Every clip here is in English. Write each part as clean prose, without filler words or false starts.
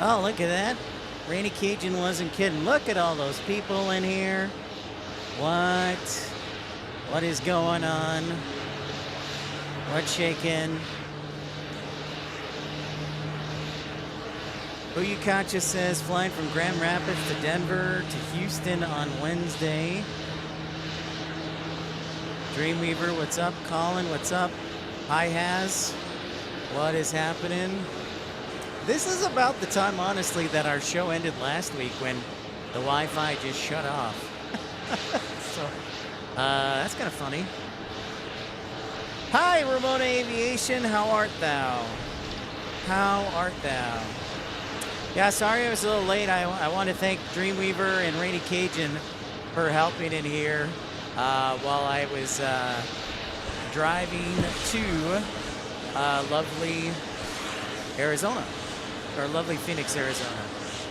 Oh, look at that. Rainy Cajun wasn't kidding. Look at all those people in here. What? What is going on? What's shaking? Uyukacha says flying from Grand Rapids to Denver to Houston on Wednesday. Dreamweaver, what's up? Colin, what's up? Hi, Haz. What is happening? This is about the time, honestly, that our show ended last week when the Wi-Fi just shut off. So, that's kind of funny. Hi, Ramona Aviation. How art thou? How art thou? Yeah, sorry I was a little late. I want to thank Dreamweaver and Rainy Cajun for helping in here while I was driving to lovely Arizona, or lovely Phoenix, Arizona.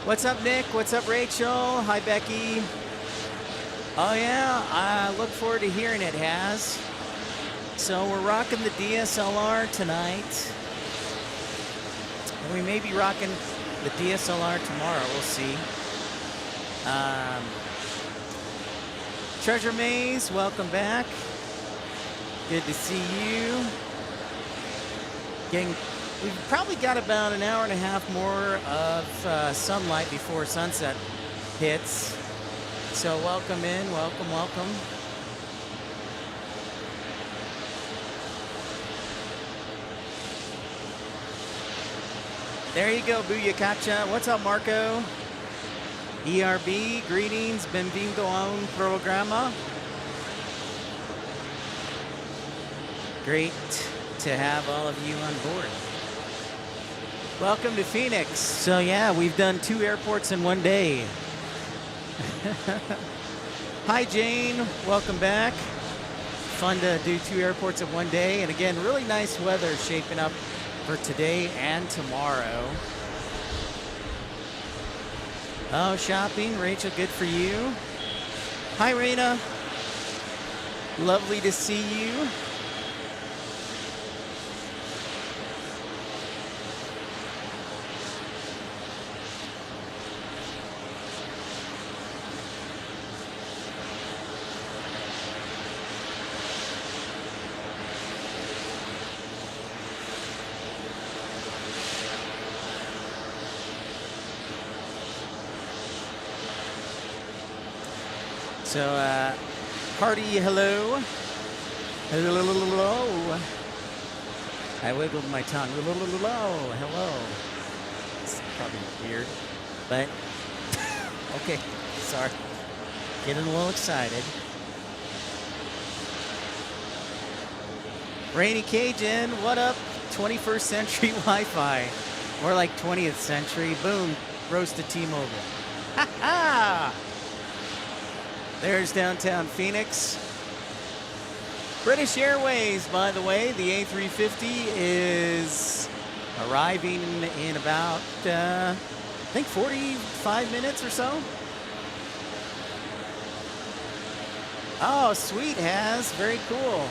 What's up, Nick? What's up, Rachel? Hi, Becky. Oh, yeah, I look forward to hearing it, Haz. So we're rocking the DSLR tonight. And we may be rocking the DSLR tomorrow. We'll see. Treasure Maze, welcome back. Good to see you. We've probably got about an hour and a half more of sunlight before sunset hits. So welcome in, welcome, welcome. There you go, Booyakacha. What's up, Marco? ERB, greetings, benvindo a un programa. Great to have all of you on board. Welcome to Phoenix. So yeah, we've done 2 airports in one day. Hi, Jane. Welcome back. Fun to do 2 airports in one day. And again, really nice weather shaping up for today and tomorrow. Oh, shopping. Rachel, good for you. Hi, Raina. Lovely to see you. So, party, hello. Hello. I wiggled my tongue. Hello. It's probably weird, but okay. Sorry. Getting a little excited. Rainy Cajun, what up? 21st century Wi-Fi. More like 20th century. Boom. Roasted T-Mobile. Ha ha! There's downtown Phoenix. British Airways, by the way, the A350 is arriving in about, I think 45 minutes or so. Oh, sweet, Haz. Very cool.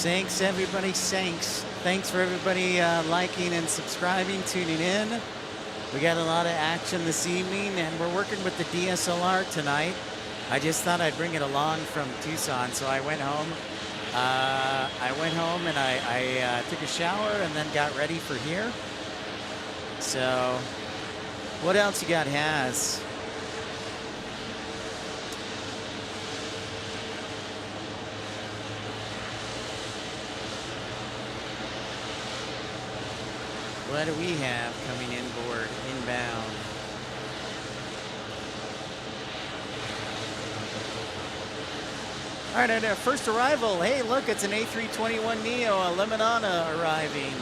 Thanks, everybody. Thanks for everybody liking and subscribing, tuning in. We got a lot of action this evening, and we're working with the DSLR tonight. I just thought I'd bring it along from Tucson, so I went home. And I took a shower and then got ready for here. So, what else you got, Haz? What do we have coming inboard, inbound? All right, our first arrival. Hey, look, it's an A321neo, a Limonana arriving.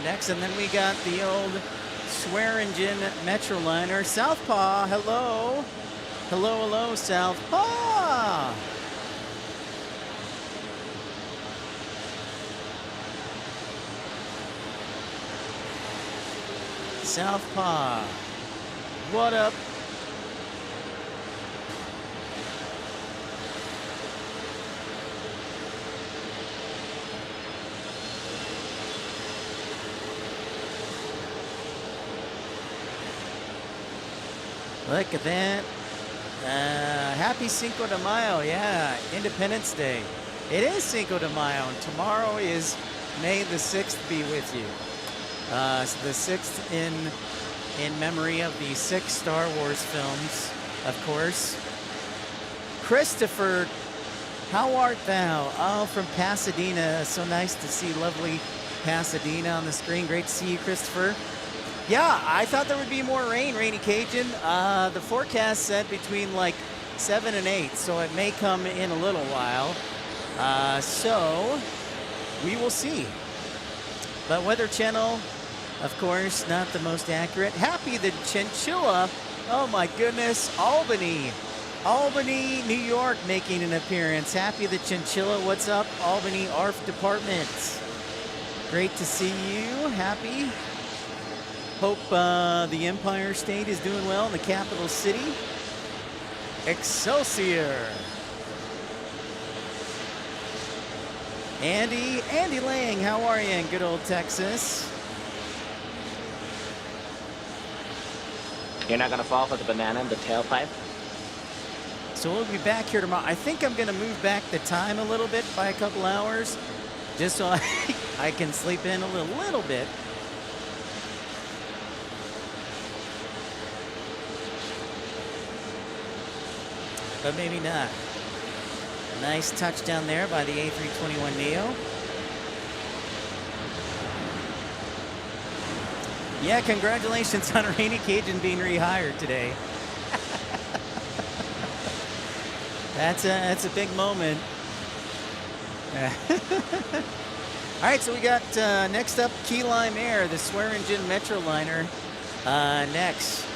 Next, and then we got the old Swearingen Metroliner. Southpaw, hello. Hello, hello, Southpaw. Southpaw, what up? Look at that. Happy Cinco de Mayo. Yeah, Independence Day. It is Cinco de Mayo, and tomorrow is May the 6th be with you. So the 6th in memory of the 6 Star Wars films, of course. Christopher, how art thou? Oh, from Pasadena. So nice to see lovely Pasadena on the screen. Great to see you, Christopher. Yeah, I thought there would be more rain, Rainy Cajun. The forecast said between like 7 and 8, so it may come in a little while. So we will see. But Weather Channel, of course, not the most accurate. Happy the Chinchilla. Oh my goodness, Albany. Albany, New York making an appearance. Happy the Chinchilla. What's up, Albany ARF Department? Great to see you. Happy. Hope the Empire State is doing well in the capital city. Excelsior. Andy Lang, how are you in good old Texas? You're not going to fall for the banana in the tailpipe? So we'll be back here tomorrow. I think I'm going to move back the time a little bit by a couple hours, just so I can sleep in a little bit. But maybe not. Nice touchdown there by the A321neo. Yeah, congratulations on Rainy Cajun being rehired today. That's a big moment. All right, so we got next up Key Lime Air, the Swearingen Metroliner next.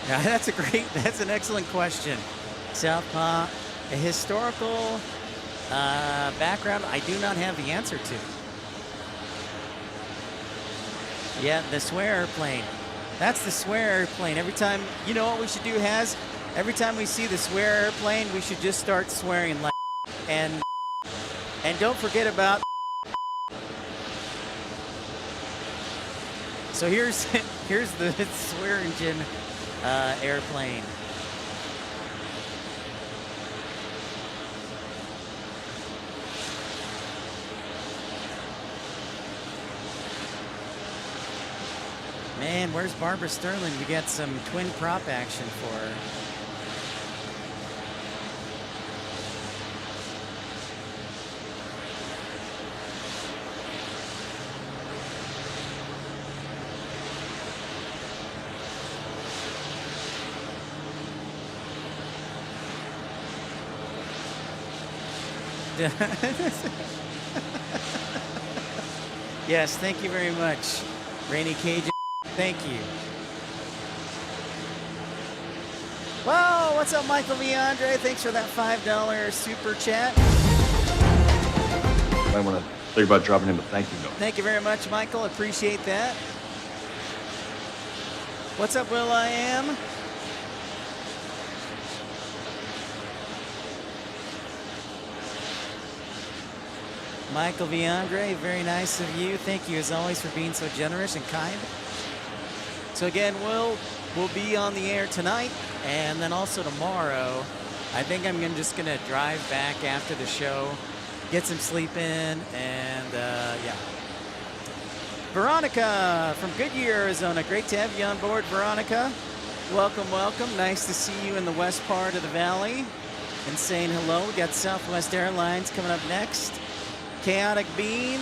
Yeah, that's an excellent question. Southpaw, a historical background I do not have the answer to. Yeah, the swear airplane. That's the swear airplane. Every time, you know what we should do, Has? Every time we see the swear airplane, we should just start swearing like and don't forget about. So here's the Swearingen airplane. Man, where's Barbara Sterling? We got some twin prop action for her. Yes, thank you very much, Rainy Cajun. Thank you. Well, what's up, Michael Leandre? Thanks for that $5 super chat. I want to think about dropping him a thank you note. Thank you very much, Michael. Appreciate that. What's up, Will I Am? Michael Viandre, very nice of you. Thank you as always for being so generous and kind. So again, we'll be on the air tonight and then also tomorrow. I think I'm just gonna drive back after the show, get some sleep in, and yeah. Veronica from Goodyear, Arizona. Great to have you on board, Veronica. Welcome, welcome. Nice to see you in the west part of the valley. And saying hello. We got Southwest Airlines coming up next. Chaotic Bean.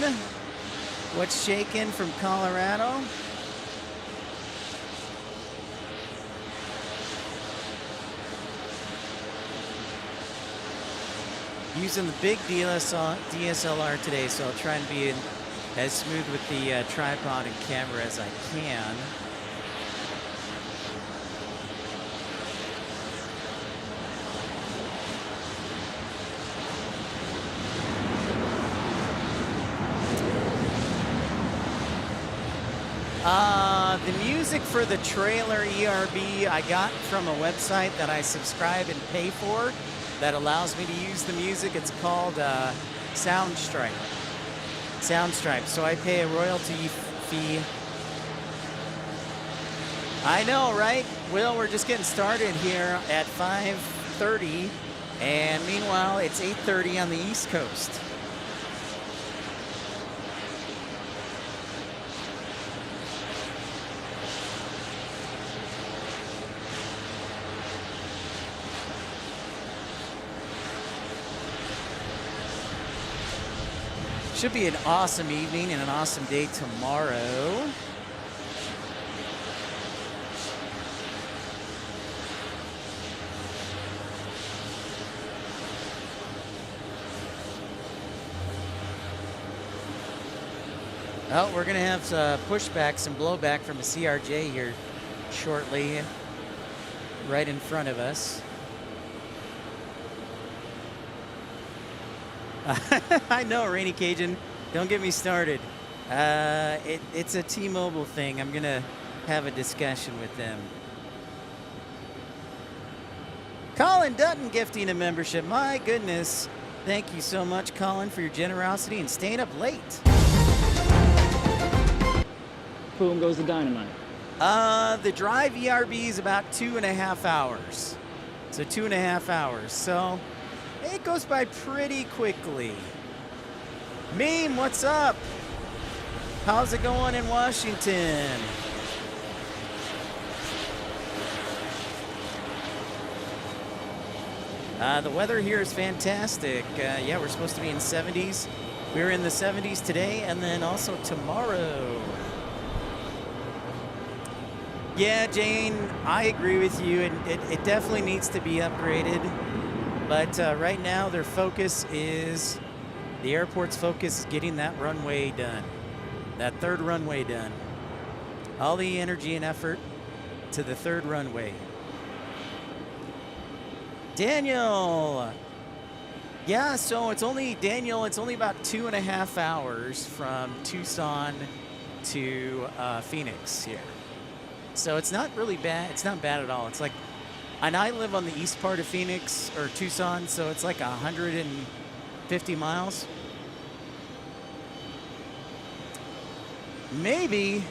What's shaking from Colorado? Using the big DSLR today, so I'll try and be as smooth with the tripod and camera as I can. The music for the trailer ERB I got from a website that I subscribe and pay for that allows me to use the music. It's called Soundstripe. Soundstripe. So I pay a royalty fee. I know, right? Will, we're just getting started here at 5:30, and meanwhile it's 8:30 on the East Coast. Should be an awesome evening and an awesome day tomorrow. Oh, we're going to have pushback, some blowback from a CRJ here shortly, right in front of us. I know, Rainy Cajun. Don't get me started. It's a T-Mobile thing. I'm going to have a discussion with them. Colin Dutton gifting a membership. My goodness. Thank you so much, Colin, for your generosity and staying up late. Boom goes the dynamite. The drive ERB is about 2.5 hours. So 2.5 hours. So it goes by pretty quickly. Meme, what's up? How's it going in Washington? The weather here is fantastic. Yeah, we're supposed to be in 70s. We're in the 70s today and then also tomorrow. Yeah, Jane, I agree with you. It definitely needs to be upgraded. But right now, their focus is, the airport's focus is getting that runway done, that third runway done. All the energy and effort to the third runway. Daniel. Yeah, so it's only, Daniel, it's only about 2.5 hours from Tucson to Phoenix here. So it's not really bad. It's not bad at all. It's like, and I live on the east part of Phoenix or Tucson, so it's like 150 miles. Maybe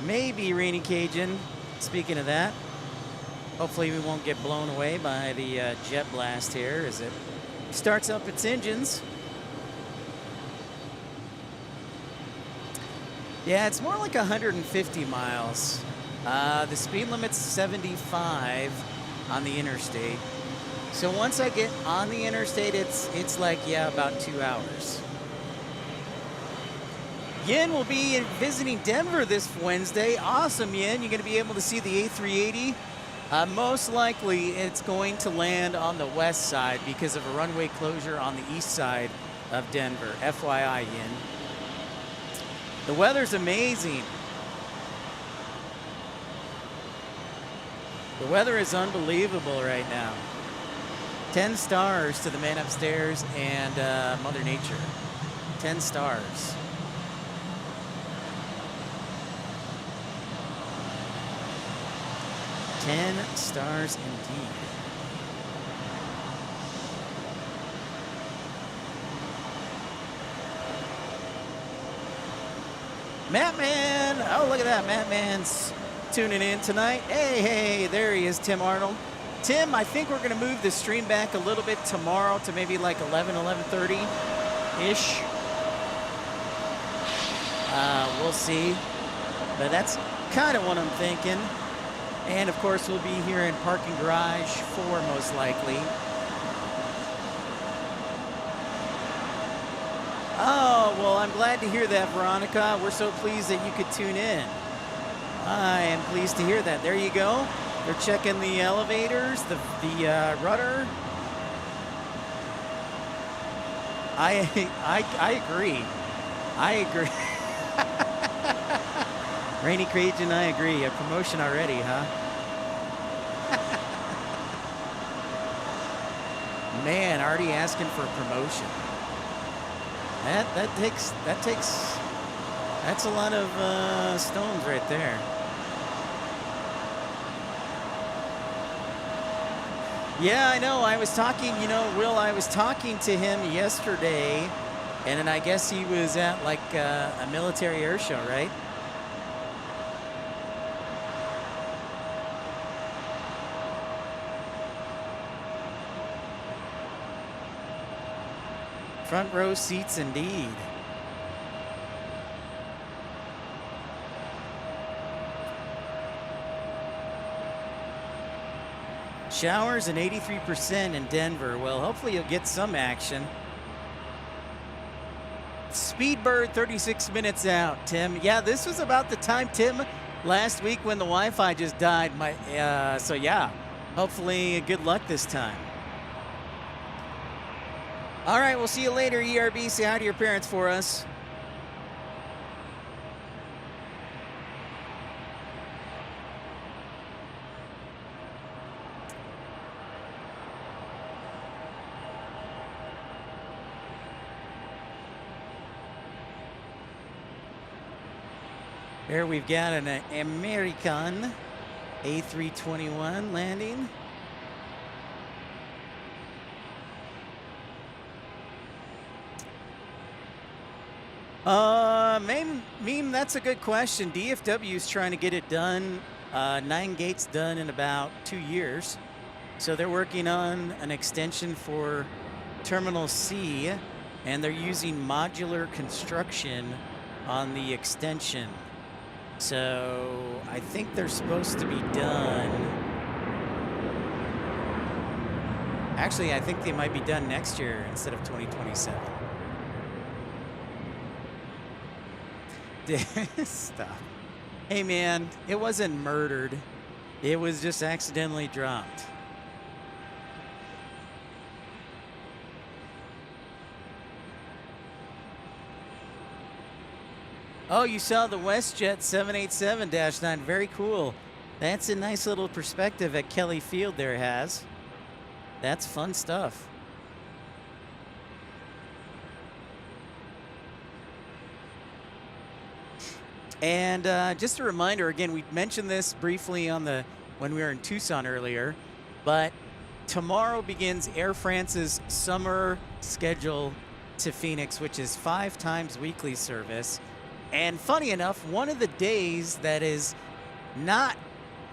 Rainy Cajun, speaking of that, hopefully we won't get blown away by the jet blast here as it starts up its engines. Yeah, it's more like 150 miles. The speed limit's 75 on the interstate. So once I get on the interstate, it's like, yeah, about 2 hours. Yin will be visiting Denver this Wednesday. Awesome, Yin. You're going to be able to see the A380. Most likely, it's going to land on the west side because of a runway closure on the east side of Denver. FYI, Yin. The weather's amazing. The weather is unbelievable right now. 10 stars to the man upstairs and Mother Nature. 10 stars. Ten stars indeed. Matt Man, oh look at that, Matt Man's tuning in tonight. Hey, there he is, Tim Arnold. Tim, I think we're gonna move the stream back a little bit tomorrow to maybe like 11:30-ish. We'll see. But that's kind of what I'm thinking. And of course, we'll be here in parking garage 4 most likely. Oh, well, I'm glad to hear that, Veronica. We're so pleased that you could tune in. I am pleased to hear that. There you go. They're checking the elevators, the rudder. I agree. I agree. Rainy Cajun, I agree. A promotion already, huh? Man, already asking for a promotion. That's a lot of stones right there. Yeah, I know. I was talking, Will, I was talking to him yesterday, and then I guess he was at like a military air show, right? Front row seats indeed. Showers and 83% in Denver. Well, hopefully you'll get some action. Speedbird 36 minutes out, Tim. Yeah, this was about the time, Tim, last week when the Wi-Fi just died. So yeah, hopefully good luck this time. All right, we'll see you later, ERB. Say hi to your parents for us. There we've got an American A321 landing. Meme, that's a good question. DFW is trying to get it done, 9 gates done in about 2 years. So they're working on an extension for Terminal C, and they're using modular construction on the extension. So I think they're supposed to be done. Actually, I think they might be done next year instead of 2027. Stop. Hey man, it wasn't murdered. It was just accidentally dropped. Oh, you saw the WestJet 787-9. Very cool. That's a nice little perspective at Kelly Field there has. That's fun stuff. And just a reminder, again, we mentioned this briefly on when we were in Tucson earlier, but tomorrow begins Air France's summer schedule to Phoenix, which is 5 times weekly service. And funny enough, one of the days that is not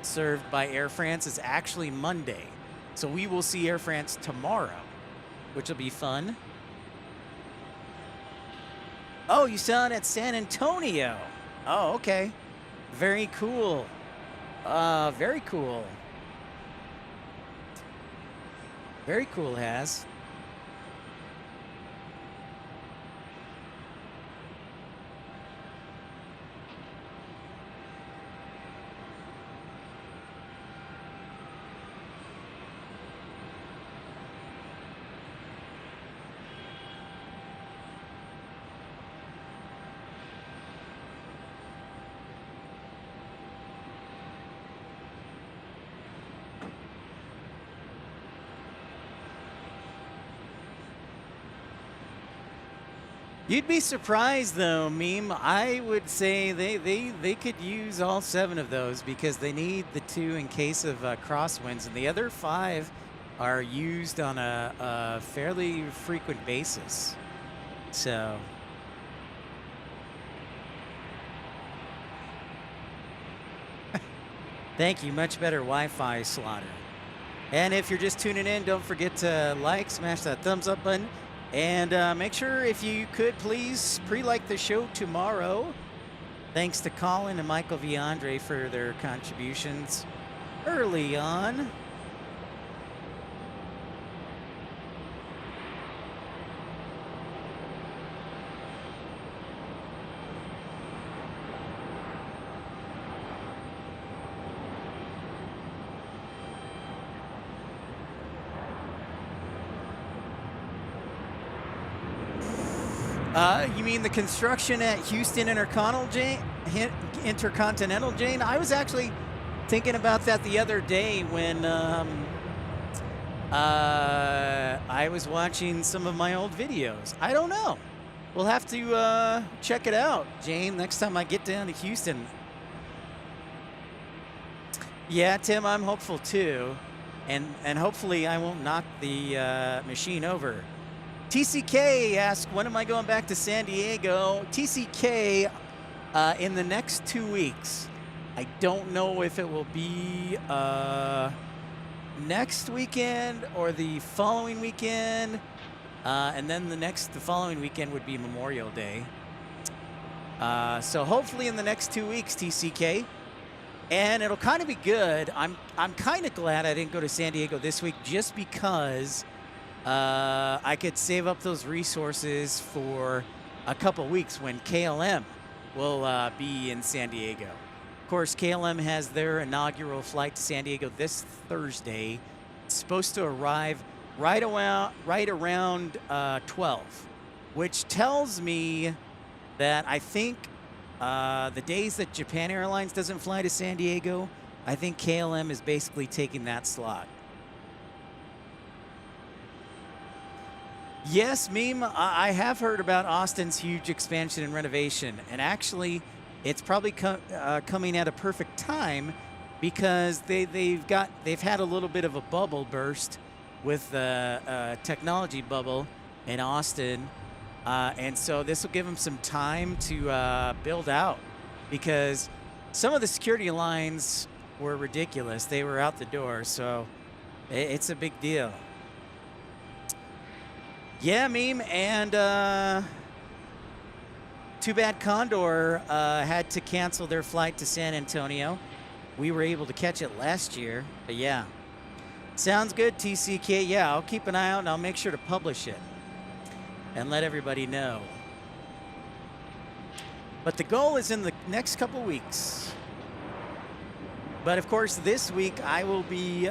served by Air France is actually Monday. So we will see Air France tomorrow, which will be fun. Oh, you saw it at San Antonio. Oh, okay. Very cool. Very cool. Very cool, Has. You'd be surprised, though, Meme. I would say they could use all 7 of those because they need the 2 in case of crosswinds, and the other 5 are used on a fairly frequent basis. So. Thank you. Much better Wi-Fi, Slaughter. And if you're just tuning in, don't forget to like, smash that thumbs up button. And make sure, if you could, please pre-like the show tomorrow. Thanks to Colin and Michael Viandre for their contributions early on. You mean the construction at Houston Intercontinental, Jane? I was actually thinking about that the other day when I was watching some of my old videos. I don't know. We'll have to check it out, Jane, next time I get down to Houston. Yeah, Tim, I'm hopeful too. And hopefully I won't knock the machine over. TCK asks, when am I going back to San Diego? TCK, in the next 2 weeks. I don't know if it will be next weekend or the following weekend. And then the following weekend would be Memorial Day. So hopefully in the next 2 weeks, TCK. And it'll kind of be good. I'm kind of glad I didn't go to San Diego this week just because I could save up those resources for a couple weeks when KLM will be in San Diego. Of course, KLM has their inaugural flight to San Diego this Thursday. It's supposed to arrive right around 12, which tells me that I think the days that Japan Airlines doesn't fly to San Diego, I think KLM is basically taking that slot. Yes, Meme, I have heard about Austin's huge expansion and renovation, and actually it's probably coming at a perfect time because they've had a little bit of a bubble burst with the technology bubble in Austin, and so this will give them some time to build out because some of the security lines were ridiculous. They were out the door, so it's a big deal. Yeah, Meme, and too bad Condor had to cancel their flight to San Antonio. We were able to catch it last year, but yeah. Sounds good, TCK. Yeah, I'll keep an eye out and I'll make sure to publish it and let everybody know. But the goal is in the next couple weeks. But of course, this week I will be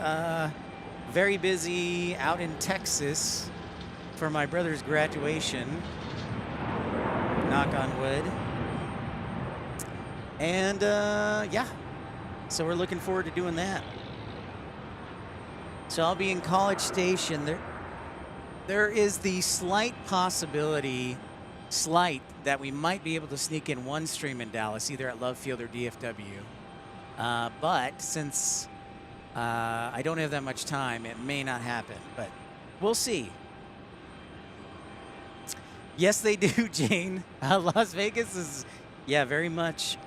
very busy out in Texas for my brother's graduation, knock on wood. And yeah, so we're looking forward to doing that. So I'll be in College Station. There is the slight possibility, that we might be able to sneak in one stream in Dallas, either at Love Field or DFW. But since I don't have that much time, it may not happen, but we'll see. Yes, they do, Jane. Las Vegas is, yeah, very much.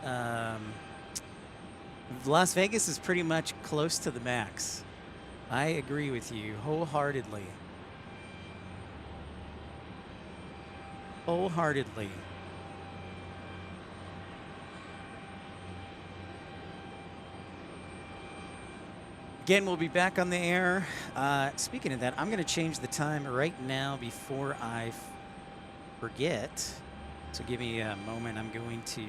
Las Vegas is pretty much close to the max. I agree with you wholeheartedly. Wholeheartedly. Again, we'll be back on the air. Speaking of that, I'm going to change the time right now before I forget. So give me a moment. I'm going to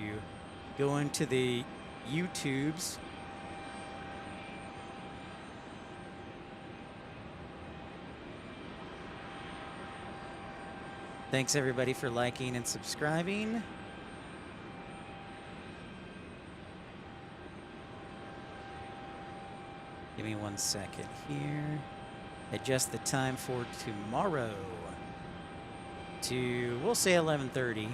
go into the YouTubes. Thanks everybody for liking and subscribing. Give me 1 second here. Adjust the time for tomorrow to, we'll say 11:30.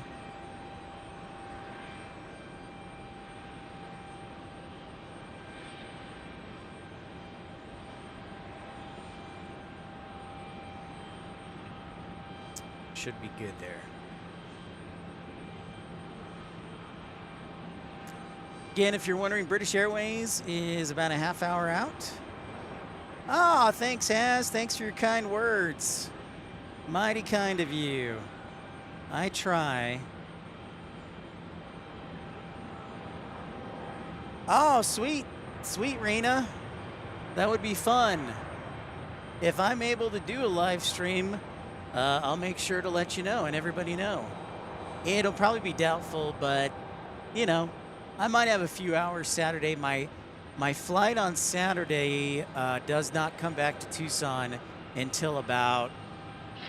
Should be good there. Again, if you're wondering, British Airways is about a half hour out. Ah, thanks, Haz. Thanks for your kind words. Mighty kind of you. I try. Oh, sweet. Sweet, Rena. That would be fun. If I'm able to do a live stream, I'll make sure to let you know and everybody know. It'll probably be doubtful, but, you know, I might have a few hours Saturday. My flight on Saturday does not come back to Tucson until about,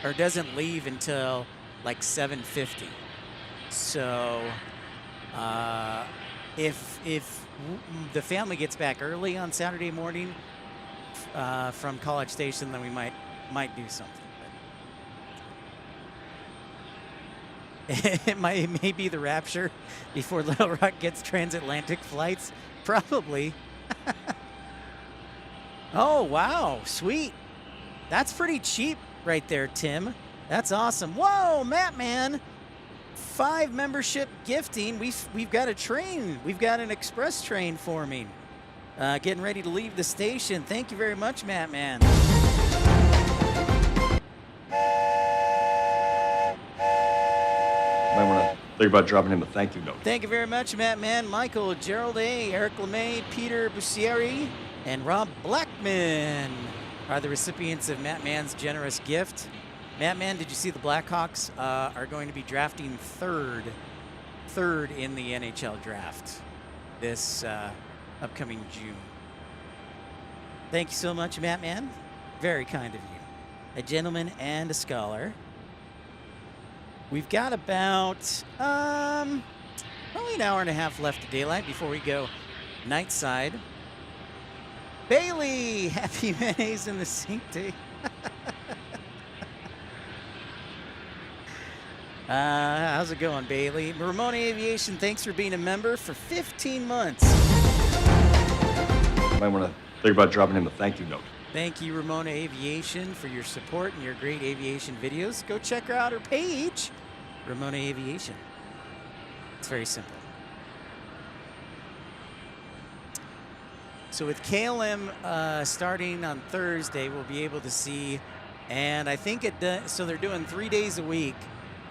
or doesn't leave until like 7:50. So if the family gets back early on Saturday morning from College Station, then we might do something. It may be the rapture before Little Rock gets transatlantic flights. Probably. Oh, wow. Sweet. That's pretty cheap right there, Tim. That's awesome. Whoa, Matt, man. 5 membership gifting. We've got a train. We've got an express train forming. Getting ready to leave the station. Thank you very much, Matt, man. Might want to think about dropping him a thank you note. Thank you very much, Matt, man. Michael, Gerald A., Eric LeMay, Peter Bussieri, and Rob Blackman are the recipients of Matt Mann's generous gift. Matt Mann, did you see the Blackhawks are going to be drafting third in the NHL draft this upcoming June? Thank you so much, Matt Mann. Very kind of you. A gentleman and a scholar. We've got about probably an hour and a half left of daylight before we go night side. Bailey, happy mayonnaise in the sink day. How's it going, Bailey? Ramona Aviation, thanks for being a member for 15 months. Might want to think about dropping him a thank you note. Thank you, Ramona Aviation, for your support and your great aviation videos. Go check her out, her page, Ramona Aviation. It's very simple. So with KLM starting on Thursday, we'll be able to see, and I think so they're doing 3 days a week,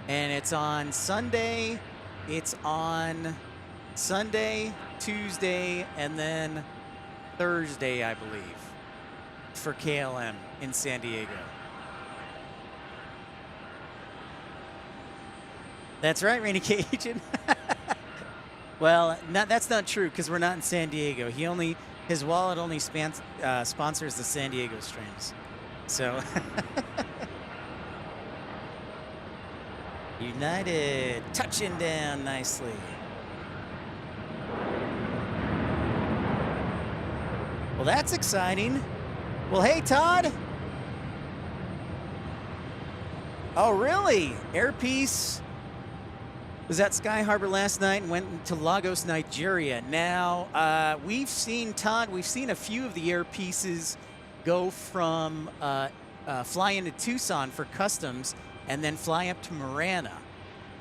and it's on Sunday, Tuesday, and then Thursday, I believe, for KLM in San Diego. That's right, Rainy Cajun. Well, that's not true because we're not in San Diego. His wallet only sponsors the San Diego streams. So, United touching down nicely. Well, that's exciting. Well, hey, Todd. Oh, really? Airpiece was at Sky Harbor last night and went to Lagos, Nigeria. Now, we've seen a few of the Airpieces go from fly into Tucson for customs and then fly up to Marana.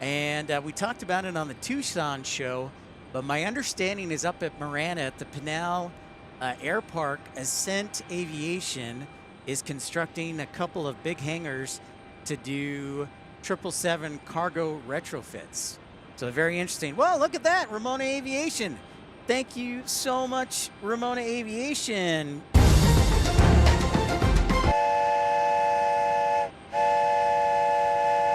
And we talked about it on the Tucson show, but my understanding is up at Marana at the Pinal Air Park, Ascent Aviation is constructing a couple of big hangars to do 777 cargo retrofits. So very interesting. Well, look at that, Ramona Aviation. Thank you so much, Ramona Aviation.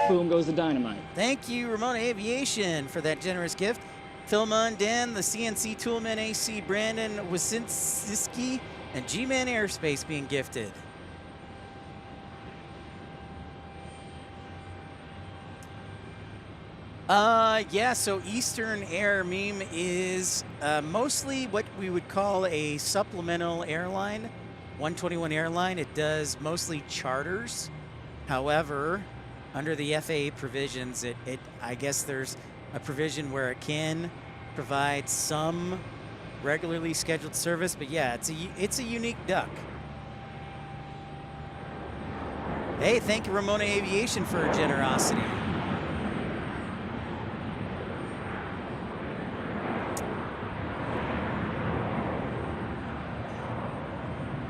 Boom goes the dynamite. Thank you, Ramona Aviation, for that generous gift. Phil Mundan, the CNC Toolman AC, Brandon Wasinski, and G-Man Aerospace being gifted. Yeah, so Eastern Air Meme is mostly what we would call a supplemental airline, 121 airline. It does mostly charters. However, under the FAA provisions, I guess there's a provision where it can provide some regularly scheduled service, but yeah, it's a unique duck. Hey, thank you, Ramona Aviation, for her generosity.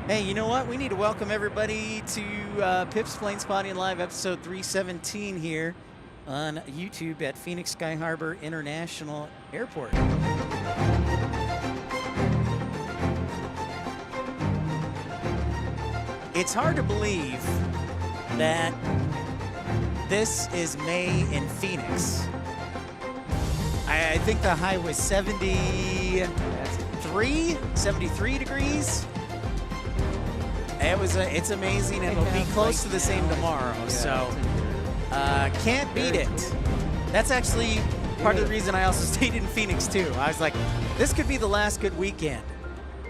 Hey, you know what? We need to welcome everybody to Pip's Planespotting Live, episode 317 here on YouTube at Phoenix Sky Harbor International Airport. It's hard to believe that this is May in Phoenix. I think the high was 73 degrees. It's amazing, and it'll be close to the same tomorrow. So can't beat it. That's actually part of the reason I also stayed in Phoenix too. I was like, this could be the last good weekend.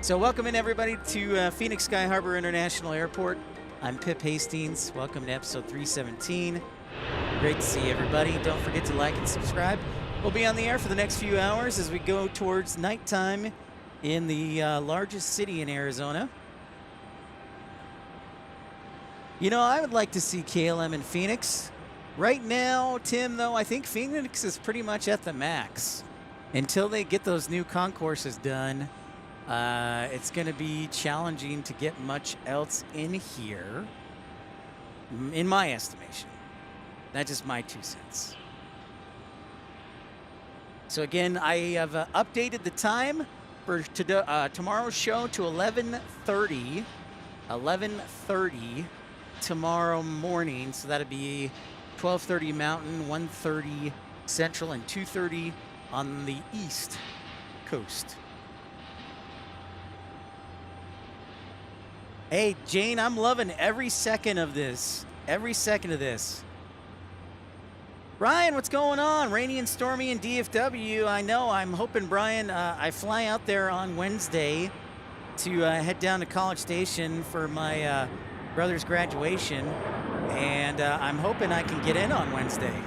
So welcome in everybody to Phoenix Sky Harbor International Airport. I'm Pip Hastings. Welcome to episode 317. Great to see everybody. Don't forget to like and subscribe. We'll be on the air for the next few hours as we go towards nighttime in the largest city in Arizona. You know, I would like to see KLM in Phoenix. Right now, Tim, though, I think Phoenix is pretty much at the max. Until they get those new concourses done, it's going to be challenging to get much else in here, in my estimation. That's just my 2 cents. So again, I have updated the time for tomorrow's show to 11:30. 11:30 tomorrow morning. So that'll be 12:30 Mountain, 1:30 Central, and 2:30 on the East Coast. Hey, Jane, I'm loving every second of this. Every second of this. Brian, what's going on? Rainy and stormy in DFW. I know. I'm hoping, Brian, I fly out there on Wednesday to head down to College Station for my brother's graduation, and I'm hoping I can get in on Wednesday.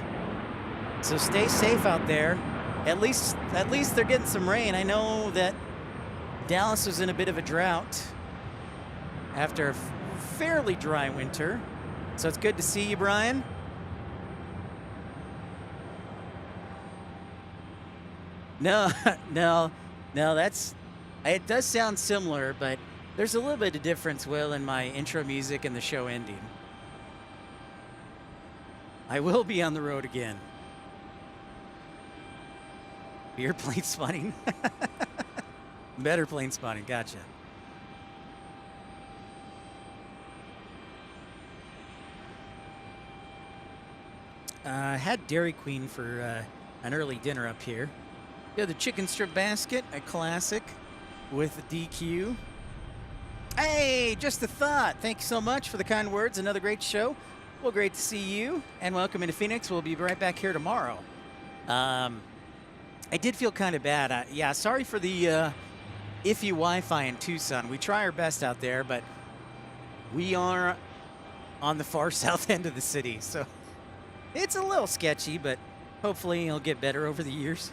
So stay safe out there. At least they're getting some rain. I know that Dallas was in a bit of a drought after a fairly dry winter. So it's good to see you, Brian. No, it does sound similar, but there's a little bit of difference, Will, in my intro music and the show ending. I will be on the road again. You're plane spotting? Better plane spotting, gotcha. Had Dairy Queen for an early dinner up here. Yeah, the chicken strip basket, a classic with DQ. Hey, just a thought. Thank you so much for the kind words. Another great show. Well, great to see you, and welcome into Phoenix. We'll be right back here tomorrow. I did feel kind of bad. Yeah, sorry for the iffy Wi-Fi in Tucson. We try our best out there, but we are on the far south end of the city, so it's a little sketchy, but hopefully it'll get better over the years.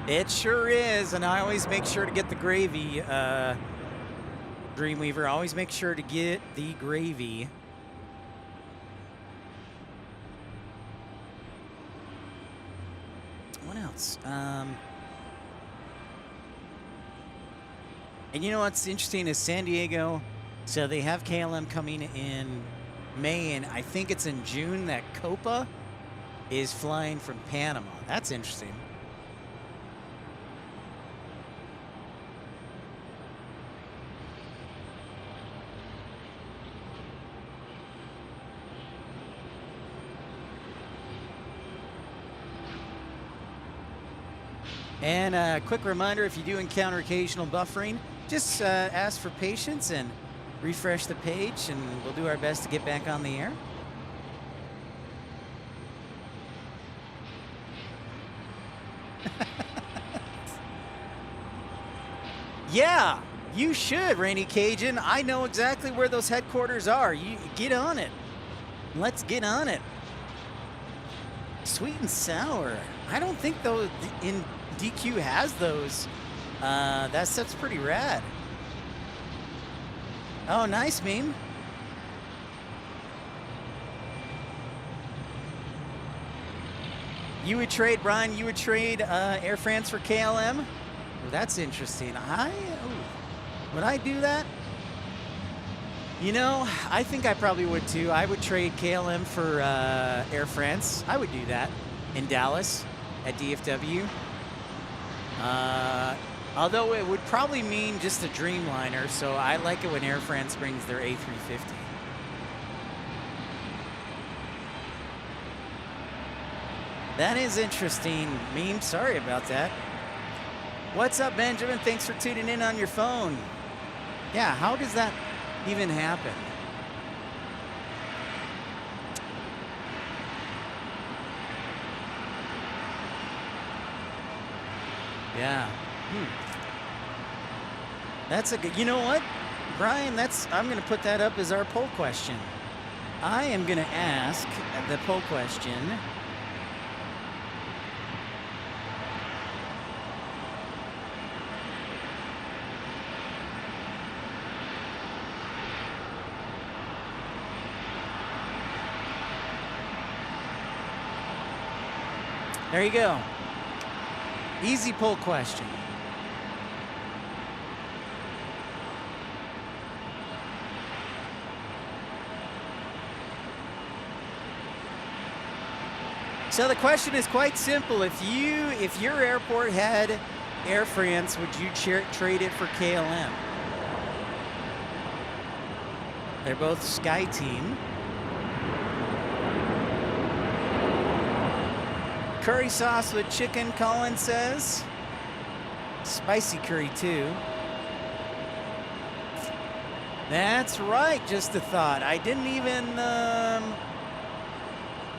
It sure is, and I always make sure to get the gravy, Dreamweaver. Always make sure to get the gravy. What else? And you know what's interesting is San Diego, so they have KLM coming in May, and I think it's in June that Copa is flying from Panama. That's interesting. And a quick reminder, if you do encounter occasional buffering, just ask for patience and refresh the page, and we'll do our best to get back on the air. Yeah, you should, Rainy Cajun. I know exactly where those headquarters are. You get on it. Let's get on it. Sweet and sour. I don't think those in DQ has those. That's pretty rad. Oh, nice meme. You would trade, Brian, you would trade Air France for KLM? Well, that's interesting. Would I do that? You know, I think I probably would too. I would trade KLM for Air France. I would do that in Dallas at DFW. Although it would probably mean just a Dreamliner, so I like it when Air France brings their A350. That is interesting, Meme. Sorry about that. What's up, Benjamin? Thanks for tuning in on your phone. Yeah, how does that even happen? Yeah. That's a good, you know what, Brian, I'm going to put that up as our poll question. I am going to ask the poll question. There you go. Easy poll question. So the question is quite simple. If your airport had Air France, would you trade it for KLM? They're both Sky Team. Curry sauce with chicken, Colin says. Spicy curry too. That's right, just a thought. I didn't even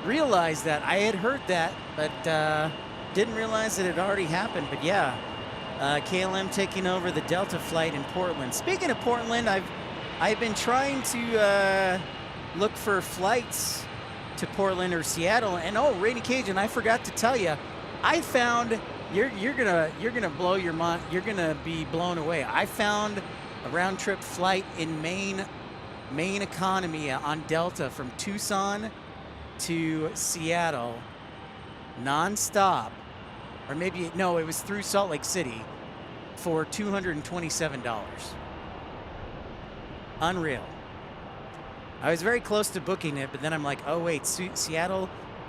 realize that. I had heard that, but didn't realize that it had already happened. But yeah, KLM taking over the Delta flight in Portland. Speaking of Portland, I've been trying to look for flights to Portland or Seattle, and oh, Rainy Cajun, I forgot to tell you, I found you're gonna blow your mind. You're gonna be blown away. I found a round trip flight in Maine economy on Delta from Tucson to Seattle, nonstop, or maybe no, it was through Salt Lake City for $227. Unreal. I was very close to booking it, but then I'm like, oh wait, Seattle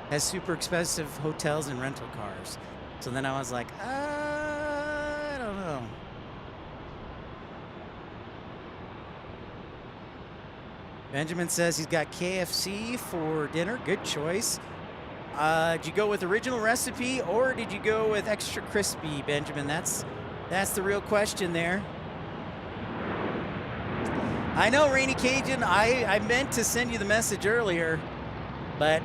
has super expensive hotels and rental cars. So then I was like, I don't know. Benjamin says he's got KFC for dinner. Good choice. Did you go with original recipe or did you go with extra crispy, Benjamin? That's the real question there. I know, Rainy Cajun, I meant to send you the message earlier, but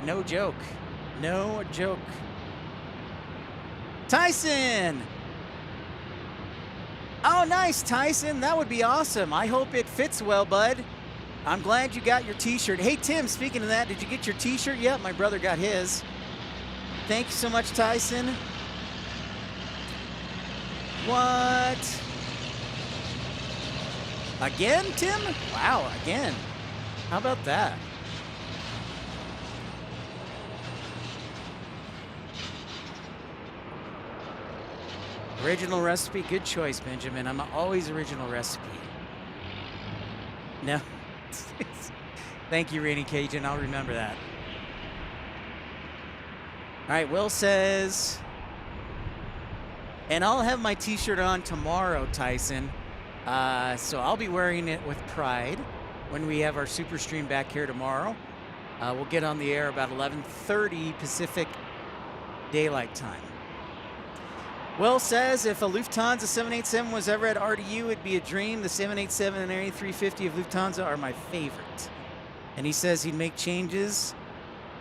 no joke. No joke. Tyson! Oh, nice, Tyson. That would be awesome. I hope it fits well, bud. I'm glad you got your t-shirt. Hey, Tim, speaking of that, did you get your t-shirt yet? My brother got his. Thank you so much, Tyson. What? Again, Tim? Wow, again. How about that? Original recipe, good choice, Benjamin. I'm always original recipe. No. Thank you, Rainy Cajun. I'll remember that. All right, Will says, and I'll have my t-shirt on tomorrow, Tyson. So I'll be wearing it with pride when we have our super stream back here tomorrow. We'll get on the air about 11:30 Pacific Daylight Time. Will says, if a Lufthansa 787 was ever at RDU, it'd be a dream. The 787 and A350 of Lufthansa are my favorite. And he says he'd make changes.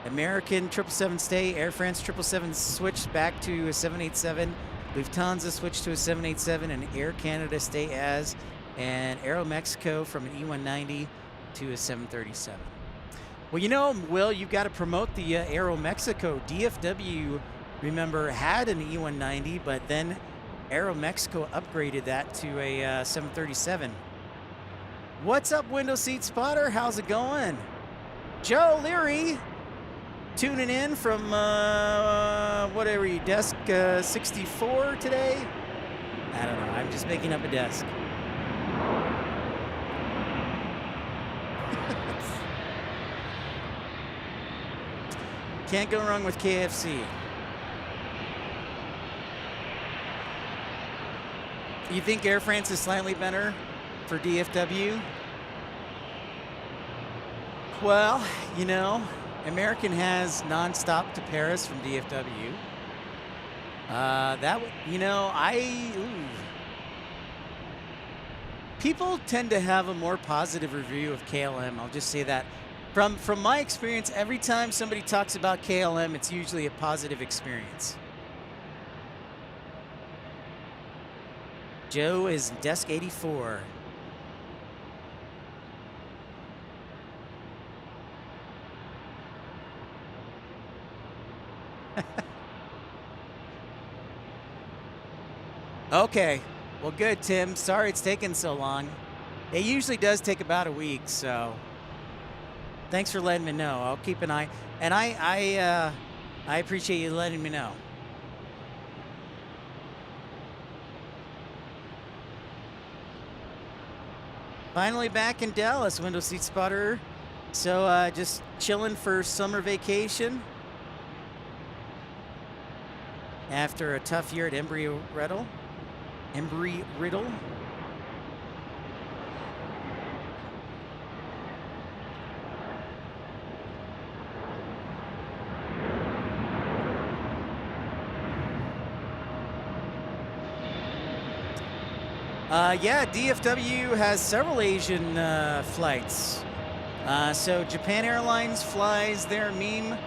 American 777 stay, Air France 777 switch back to a 787. Lufthansa switched to a 787, and Air Canada stay as, and Aeromexico from an E190 to a 737. Well, you know, Will, you've got to promote the Aeromexico. DFW, remember, had an E190, but then Aeromexico upgraded that to a 737. What's up, Window Seat Spotter? How's it going? Joe Leary, tuning in from, whatever you, desk 64 today? I don't know. I'm just making up a desk. Can't go wrong with KFC. You think Air France is slightly better for DFW? Well, you know, American has nonstop to Paris from DFW. That would, you know, people tend to have a more positive review of KLM. I'll just say that. From my experience, every time somebody talks about KLM, it's usually a positive experience. Joe is desk 84. Okay. Well, good, Tim. Sorry it's taken so long. It usually does take about a week, so thanks for letting me know. I'll keep an eye. And I appreciate you letting me know. Finally back in Dallas, window seat spotter. So just chilling for summer vacation after a tough year at Embry-Riddle. Yeah, DFW has several Asian flights. So Japan Airlines flies there, meme.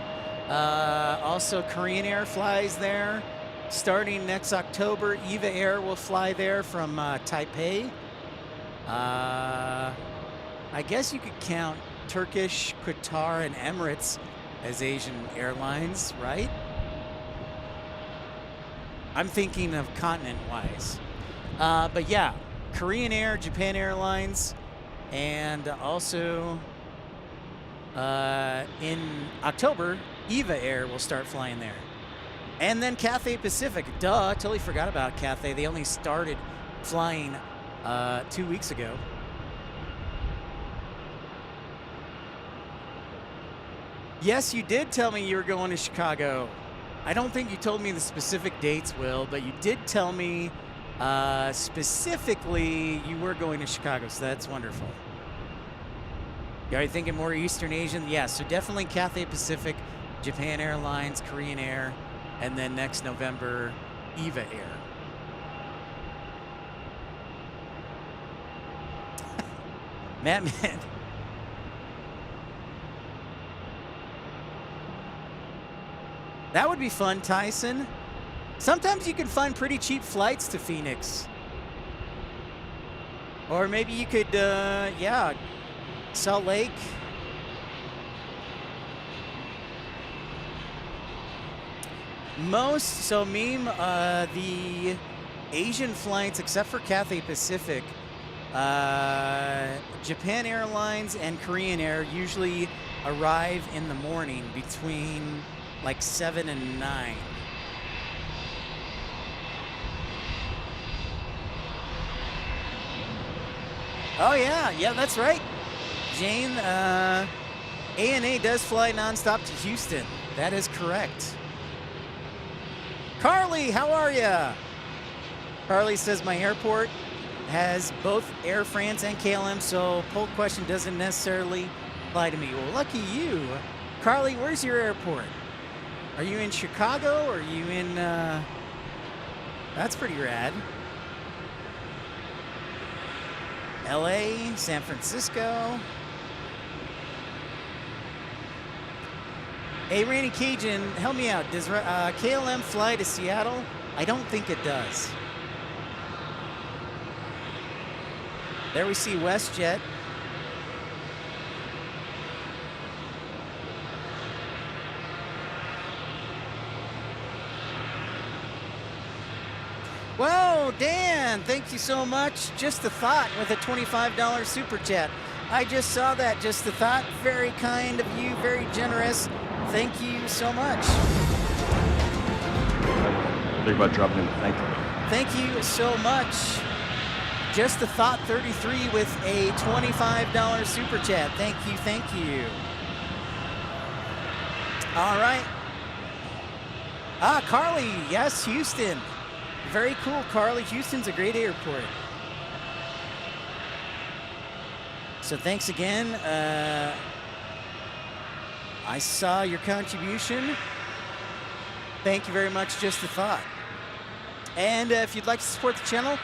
Also Korean Air flies there. Starting next October, Eva Air will fly there from Taipei. I guess you could count Turkish, Qatar, and Emirates as Asian airlines, right? I'm thinking of continent-wise. But yeah, Korean Air, Japan Airlines, and also in October, Eva Air will start flying there. And then Cathay Pacific. Duh, I totally forgot about Cathay. They only started flying 2 weeks ago. Yes, you did tell me you were going to Chicago. I don't think you told me the specific dates, Will, but you did tell me specifically you were going to Chicago, so that's wonderful. Are you thinking more Eastern Asian? Yeah, so definitely Cathay Pacific, Japan Airlines, Korean Air, and then next November, Eva Air. Man. That would be fun, Tyson. Sometimes you can find pretty cheap flights to Phoenix. Or maybe you could, yeah, Salt Lake. So meme, the Asian flights, except for Cathay Pacific, Japan Airlines and Korean Air usually arrive in the morning between like 7 and 9. Oh yeah, that's right. Jane, ANA does fly nonstop to Houston. That is correct. Carly, how are ya? Carly says my airport has both Air France and KLM, so poll question doesn't necessarily apply to me. Well, lucky you. Carly, where's your airport? Are you in Chicago or are you in, that's pretty rad. LA, San Francisco. Hey, Randy Cajun, help me out. Does KLM fly to Seattle? I don't think it does. There we see WestJet. Whoa, Dan, thank you so much. Just a thought with a $25 super chat. I just saw that. Just a thought. Very kind of you. Very generous. Thank you so much. Think about dropping him a thank you note. Thank you so much. Just the Thought 33 with a $25 super chat. Thank you, thank you. All right. Carly, yes, Houston. Very cool, Carly. Houston's a great airport. So thanks again. I saw your contribution. Thank you very much, Just the Thought. And if you'd like to support the channel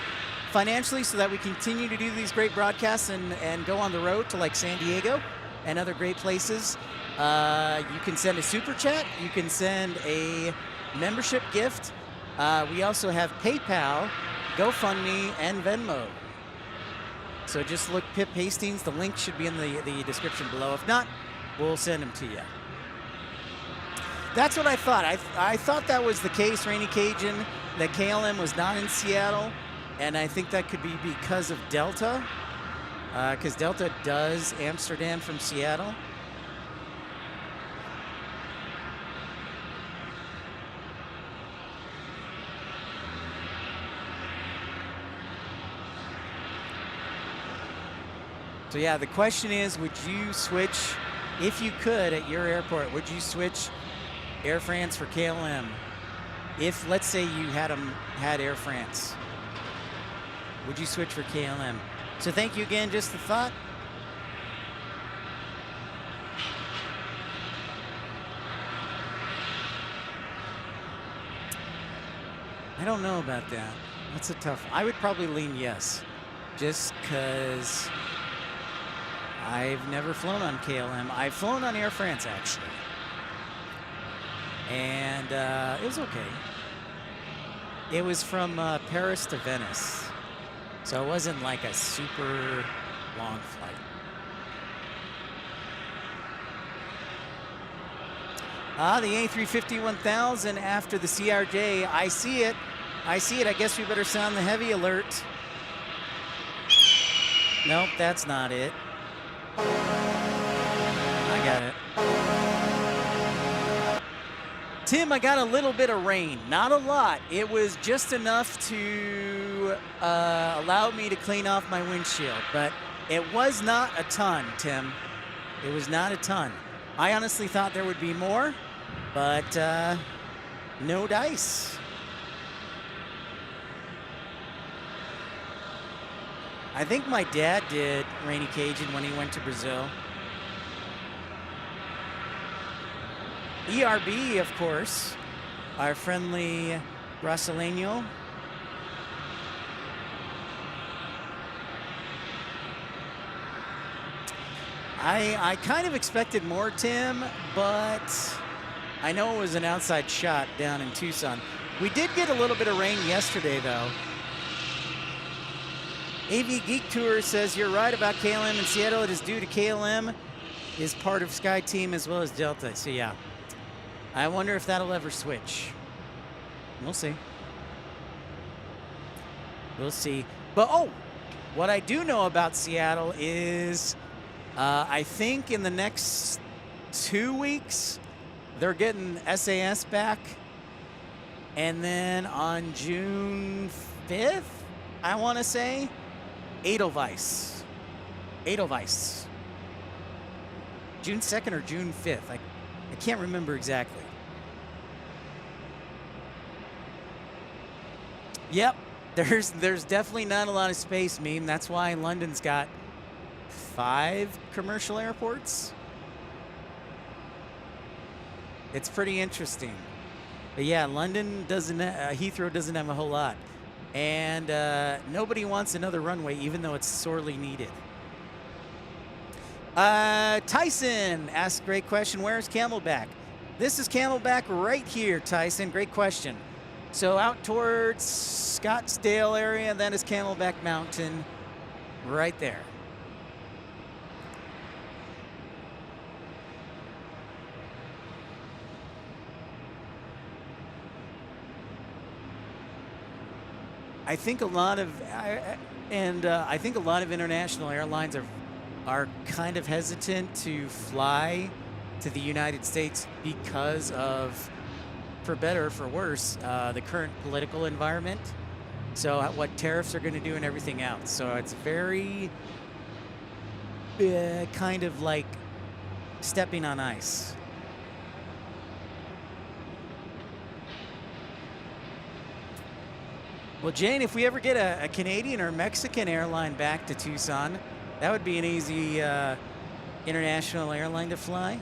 financially so that we continue to do these great broadcasts and go on the road to like San Diego and other great places, you can send a super chat. You can send a membership gift. We also have PayPal, GoFundMe, and Venmo. So just look Pip Hastings. The link should be in the description below. If not, we'll send them to you. That's what I thought. I thought that was the case, Rainy Cajun, that KLM was not in Seattle. And I think that could be because of Delta, because Delta does Amsterdam from Seattle. So yeah, the question is, would you switch, if you could at your airport, would you switch Air France for KLM? If, let's say you had Air France, would you switch for KLM? So thank you again, Just the Thought. I don't know about that. That's a tough. I would probably lean yes, just because I've never flown on KLM. I've flown on Air France, actually. And it was okay. It was from Paris to Venice. So it wasn't like a super long flight. The A350-1000 after the CRJ. I see it. I see it. I guess we better sound the heavy alert. Nope, that's not it. I got it. Tim, I got a little bit of rain. Not a lot. It was just enough to allow me to clean off my windshield. But it was not a ton, Tim. It was not a ton. I honestly thought there would be more, but no dice. I think my dad did Rainy Cajun when he went to Brazil. ERB, of course, our friendly Brasileño. I kind of expected more, Tim, but I know it was an outside shot down in Tucson. We did get a little bit of rain yesterday, though. AV Geek Tour says you're right about KLM in Seattle. It is due to KLM is part of SkyTeam as well as Delta. So yeah, I wonder if that'll ever switch. We'll see. We'll see. But oh, what I do know about Seattle is I think in the next 2 weeks they're getting SAS back, and then on June 5th, I want to say, Edelweiss. Edelweiss. June 2nd or June 5th. I can't remember exactly. Yep. There's definitely not a lot of space, meme. That's why London's got 5 commercial airports. It's pretty interesting. But yeah, London doesn't, Heathrow doesn't have a whole lot. And nobody wants another runway, even though it's sorely needed. Tyson asks, great question. Where's Camelback? This is Camelback right here, Tyson. Great question. So out towards Scottsdale area, that is Camelback Mountain right there. I think a lot of international airlines are kind of hesitant to fly to the United States because of, for better or for worse, the current political environment. So what tariffs are going to do and everything else. So it's very kind of like stepping on ice. Well, Jane, if we ever get a Canadian or Mexican airline back to Tucson, that would be an easy international airline to fly.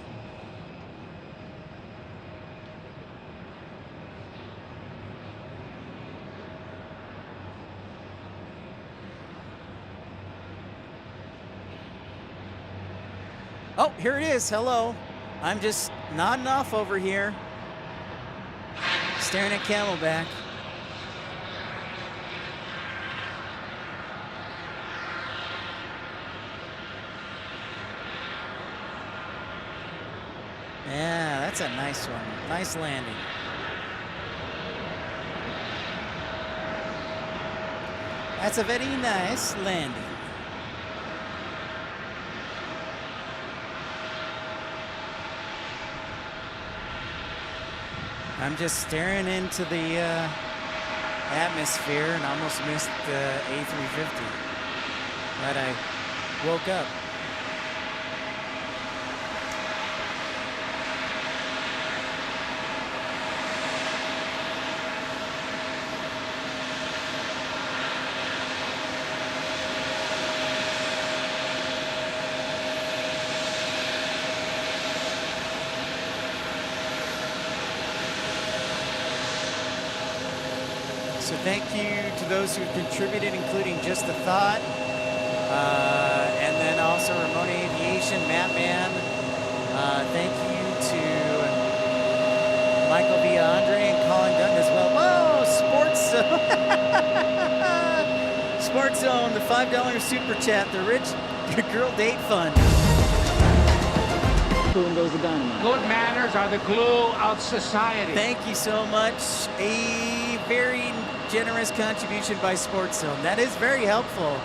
Oh, here it is. Hello. I'm just nodding off over here, staring at Camelback. Yeah, that's a nice one. Nice landing. That's a very nice landing. I'm just staring into the atmosphere and almost missed the A350. Glad I woke up. So thank you to those who've contributed, including Just a Thought, and then also Remote Aviation, Mattman. Thank you to Michael V. Andre and Colin Dutton as well. Whoa, Sports Zone. Sports Zone, the $5 super chat, the Rich Girl Date Fund. Boom goes the dynamite. Good manners are the glue of society. Thank you so much. A very generous contribution by Sports Zone. That is very helpful.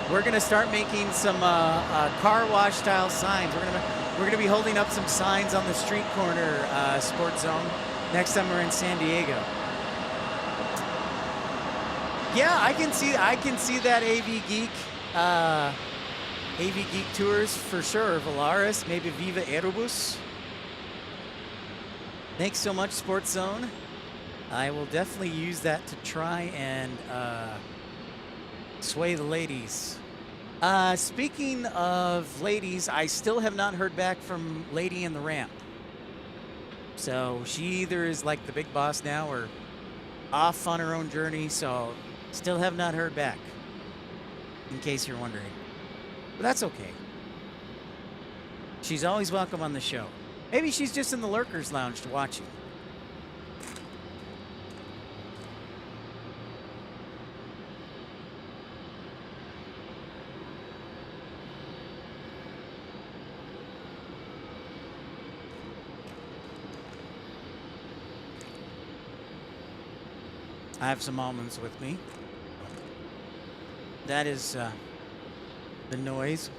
We're going to start making some car wash style signs. We're going to be holding up some signs on the street corner, Sports Zone, next time we're in San Diego. Yeah, I can see that AV Geek Tours for sure. Valaris, maybe Viva Aerobus. Thanks so much, Sports Zone. I will definitely use that to try and sway the ladies. Speaking of ladies, I still have not heard back from Lady in the Ramp. So she either is like the big boss now or off on her own journey. So still have not heard back, in case you're wondering. But that's okay. She's always welcome on the show. Maybe she's just in the Lurkers Lounge watching. I have some almonds with me. That is the noise.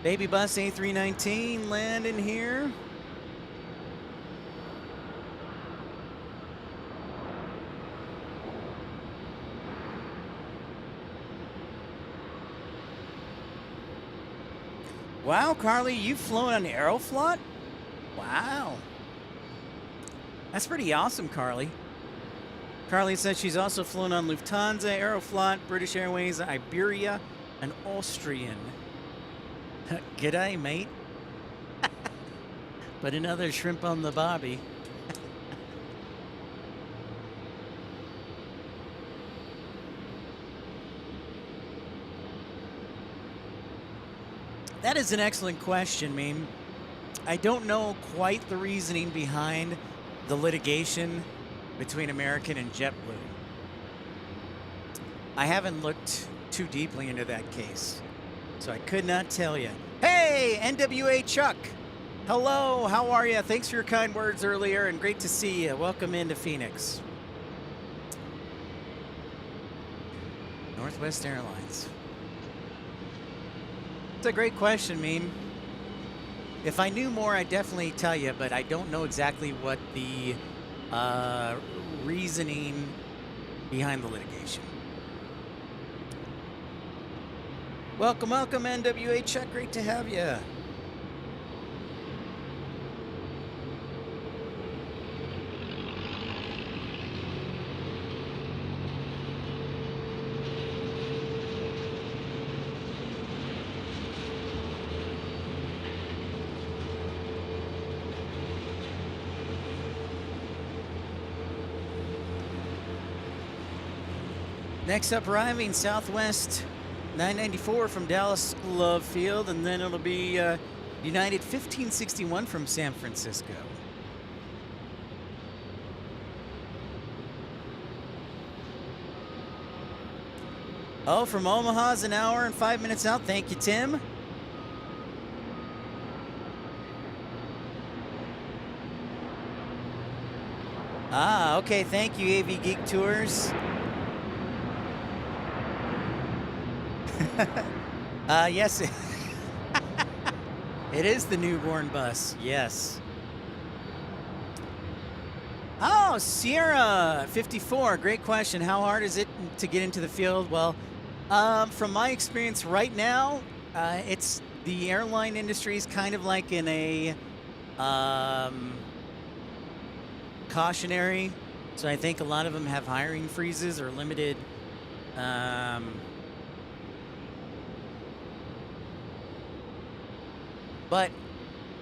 Baby bus A319 landing here. Wow, Carly, you've flown on Aeroflot? Wow. That's pretty awesome, Carly. Carly says she's also flown on Lufthansa, Aeroflot, British Airways, Iberia, and Austrian. G'day, mate. But another shrimp on the barbie. That is an excellent question, Meme. I don't know quite the reasoning behind the litigation between American and JetBlue. I haven't looked too deeply into that case, so I could not tell you. Hey, NWA Chuck! Hello, how are you? Thanks for your kind words earlier, and great to see you. Welcome into Phoenix. Northwest Airlines. It's a great question, Meme. If I knew more, I'd definitely tell you, but I don't know exactly what the reasoning behind the litigation. Welcome, welcome, NWA Chuck. Great to have you. Next up, arriving Southwest 994 from Dallas Love Field, and then it'll be United 1561 from San Francisco. Oh, from Omaha's an hour and 5 minutes out. Thank you, Tim. Ah, okay. Thank you, AV Geek Tours. Yes, it is the newborn bus. Yes. Oh, Sierra 54. Great question. How hard is it to get into the field? Well, from my experience right now, it's the airline industry is kind of like in a cautionary. So I think a lot of them have hiring freezes or limited. But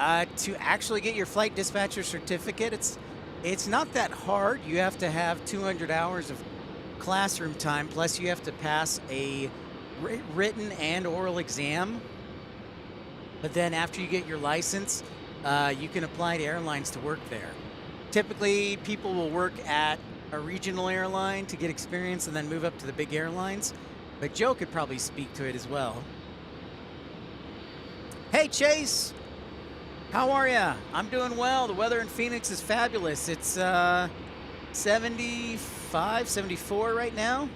to actually get your flight dispatcher certificate, it's not that hard. You have to have 200 hours of classroom time, plus you have to pass a written and oral exam. But then after you get your license, you can apply to airlines to work there. Typically, people will work at a regional airline to get experience and then move up to the big airlines. But Joe could probably speak to it as well. Hey, Chase. How are ya? I'm doing well. The weather in Phoenix is fabulous. It's 75, 74 right now.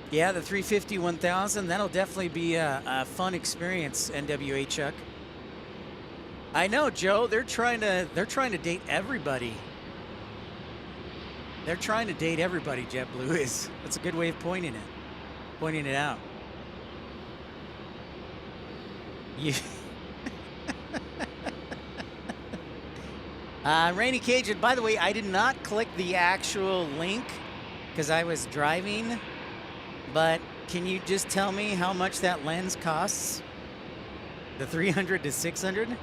Yeah, the 350 1000. That'll definitely be a fun experience, NWA Chuck. I know, Joe. They're trying to date everybody. They're trying to date everybody, JetBlue is. That's a good way of pointing it out. Rainy Cajun, by the way, I did not click the actual link because I was driving, but can you just tell me how much that lens costs? The 300 to 600?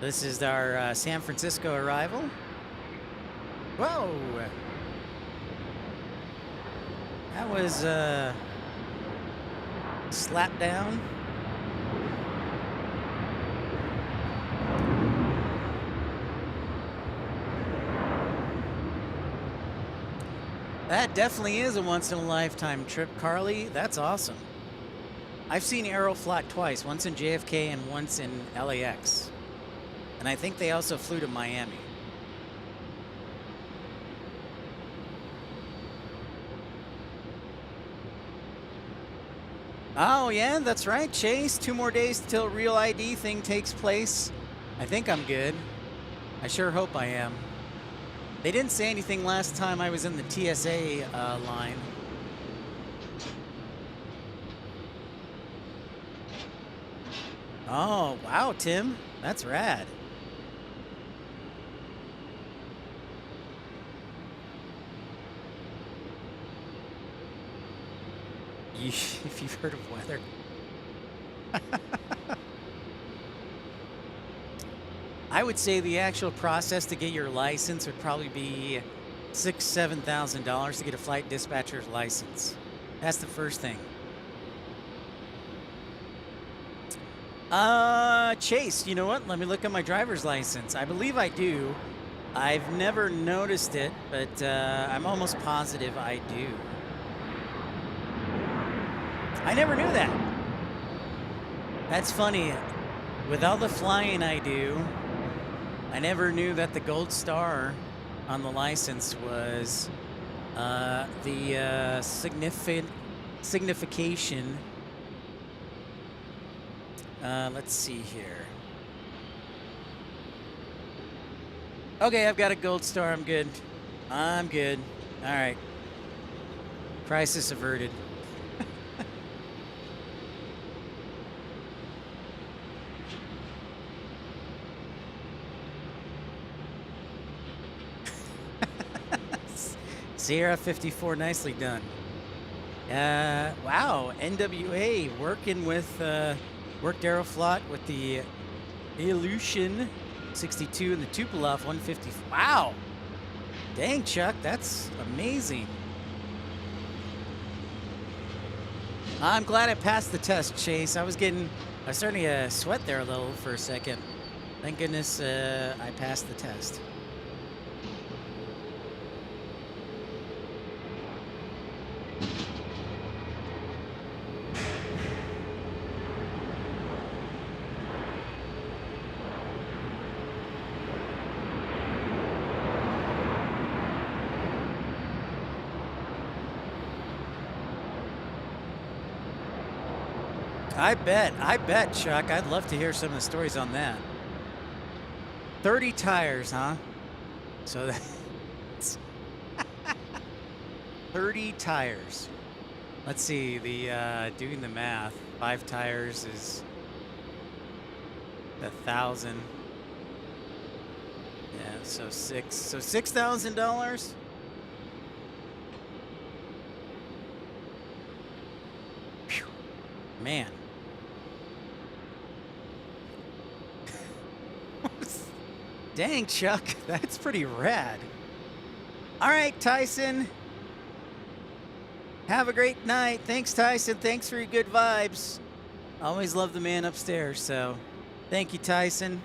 This is our San Francisco arrival. Whoa! That was slap down. That definitely is a once-in-a-lifetime trip, Carly. That's awesome. I've seen Aeroflot twice, once in JFK and once in LAX. And I think they also flew to Miami. Oh, yeah, that's right, Chase. 2 more days till Real ID thing takes place. I think I'm good. I sure hope I am. They didn't say anything last time I was in the TSA line. Oh, wow, Tim. That's rad. If you've heard of weather. I would say the actual process to get your license would probably be $6,000–7,000 to get a flight dispatcher's license. That's the first thing. Chase, you know what? Let me look at my driver's license. I believe I do. I've never noticed it, but I'm almost positive I do. I never knew that. That's funny. With all the flying I do, I never knew that the gold star on the license was the signification. Let's see here. Okay, I've got a gold star. I'm good. I'm good. All right. Crisis averted. Sierra 54, nicely done. Wow, NWA working with, worked Aeroflot with the Aviation 62 and the Tupolev 150. Wow. Dang, Chuck, that's amazing. I'm glad I passed the test, Chase. I was starting to sweat there a little for a second. Thank goodness I passed the test. I bet, Chuck. I'd love to hear some of the stories on that. 30 tires, huh? So that's 30 tires. Let's see, doing the math, 5 tires is 1,000. Yeah, so $6,000? Phew. Man. Dang, Chuck, that's pretty rad. All right, Tyson. Have a great night. Thanks, Tyson. Thanks for your good vibes. Always love the man upstairs, so thank you, Tyson.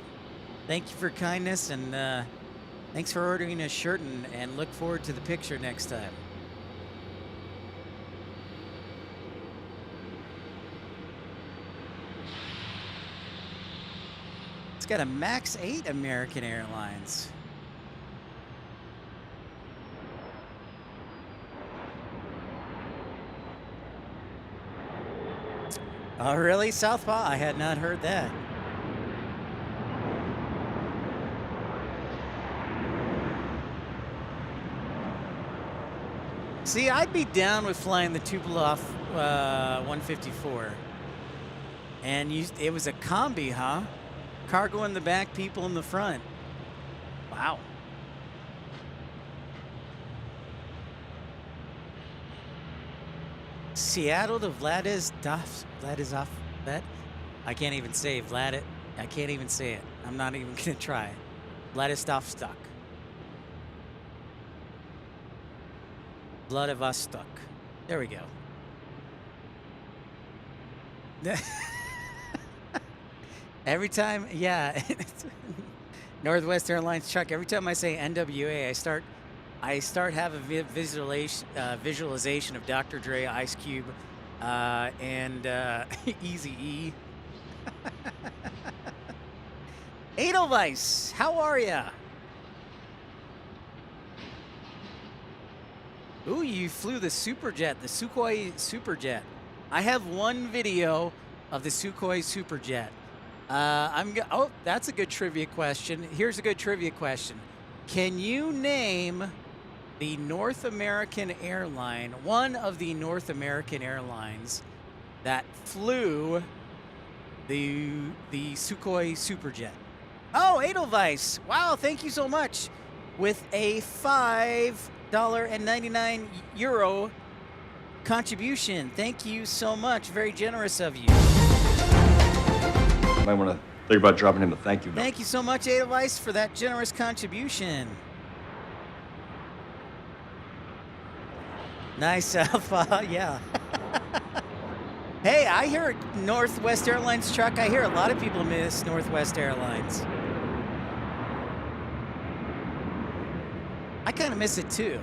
Thank you for kindness, and thanks for ordering a shirt, and look forward to the picture next time. It's got a Max 8 American Airlines. Oh, really? Southpaw? I had not heard that. See, I'd be down with flying the Tupolev 154. And it was a combi, huh? Cargo in the back, people in the front. Wow. Seattle to Vladivostok. I can't even say I can't even say it. I'm not even gonna try. Vladivostok. Vladivostok. There we go. Every time, yeah. Northwest Airlines, Chuck. Every time I say NWA, I start having visualization of Dr. Dre, Ice Cube, and Eazy-E. Edelweiss, how are ya? Ooh, you flew the Superjet, the Sukhoi Superjet. I have one video of the Sukhoi Superjet. Oh, that's a good trivia question. Here's a good trivia question. Can you name the North American airline, one of the North American airlines that flew the Sukhoi Superjet? Oh, Edelweiss. Wow, thank you so much. With a $5.99 contribution. Thank you so much. Very generous of you. I might want to think about dropping him a thank you note. Thank you so much, Edelweiss, for that generous contribution. Nice, Alpha. Yeah. Hey, I hear Northwest Airlines, Chuck. I hear a lot of people miss Northwest Airlines. I kind of miss it too.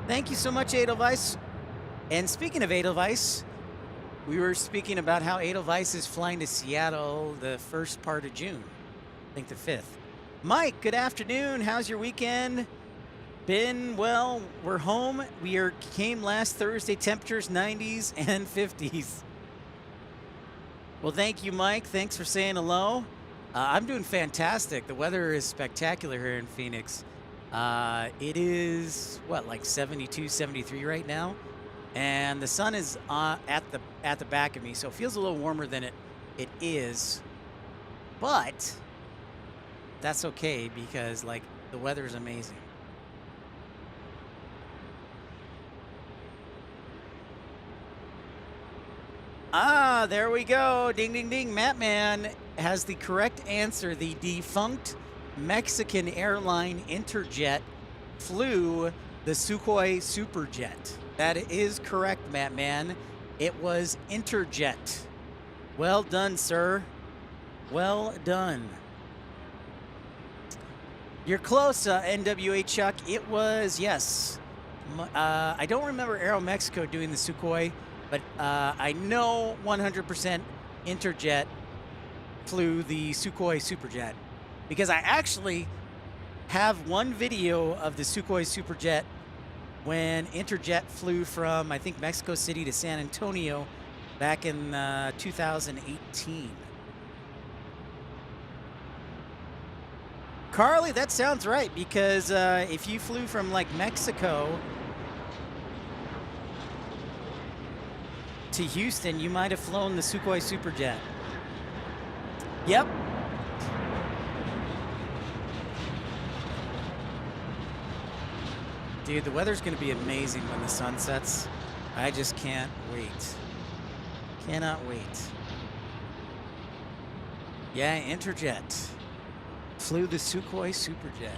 Thank you so much, Edelweiss. And speaking of Edelweiss, we were speaking about how Edelweiss is flying to Seattle the first part of June. I think the 5th. Mike, good afternoon. How's your weekend been? Well, we're home. Came last Thursday, temperatures 90s and 50s. Well, thank you, Mike. Thanks for saying hello. I'm doing fantastic. The weather is spectacular here in Phoenix. It is, what, like 72, 73 right now? And the sun is at the back of me, so it feels a little warmer than it is. But that's okay because, like, the weather is amazing. Ah, there we go. Ding, ding, ding. Mattman has the correct answer. The defunct Mexican airline Interjet flew the Sukhoi Superjet. That is correct, Mattman. It was Interjet. Well done, sir. Well done. You're close, NWA Chuck. It was, yes. I don't remember Aeromexico doing the Sukhoi, but I know 100% Interjet flew the Sukhoi Superjet because I actually have one video of the Sukhoi Superjet when Interjet flew from, I think, Mexico City to San Antonio back in 2018. Carly, that sounds right, because if you flew from, like, Mexico to Houston, you might have flown the Sukhoi Superjet. Yep. Dude, the weather's going to be amazing when the sun sets. I just can't wait. Cannot wait. Yeah, Interjet flew the Sukhoi Superjet.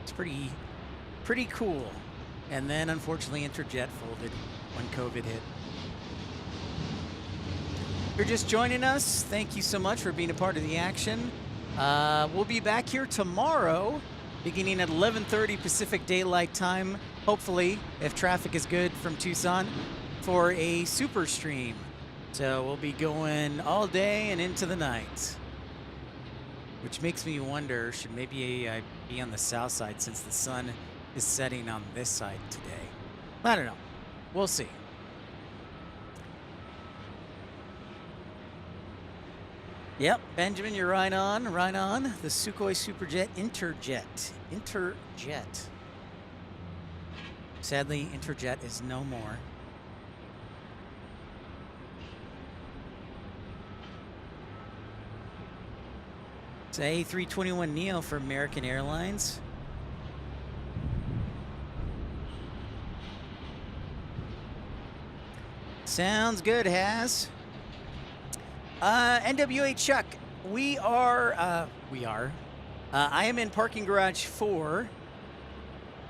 It's pretty cool. And then, unfortunately, Interjet folded when COVID hit. If you're just joining us, thank you so much for being a part of the action. We'll be back here tomorrow, beginning at 11:30 Pacific Daylight Time, hopefully, if traffic is good from Tucson, for a super stream. So we'll be going all day and into the night. Which makes me wonder, should maybe I be on the south side since the sun is setting on this side today? I don't know. We'll see. Yep, Benjamin, you're right on, right on. The Sukhoi Superjet Interjet. Sadly, Interjet is no more. It's a A321neo for American Airlines. Sounds good, Haz. NWA Chuck, we are, I am in parking garage 4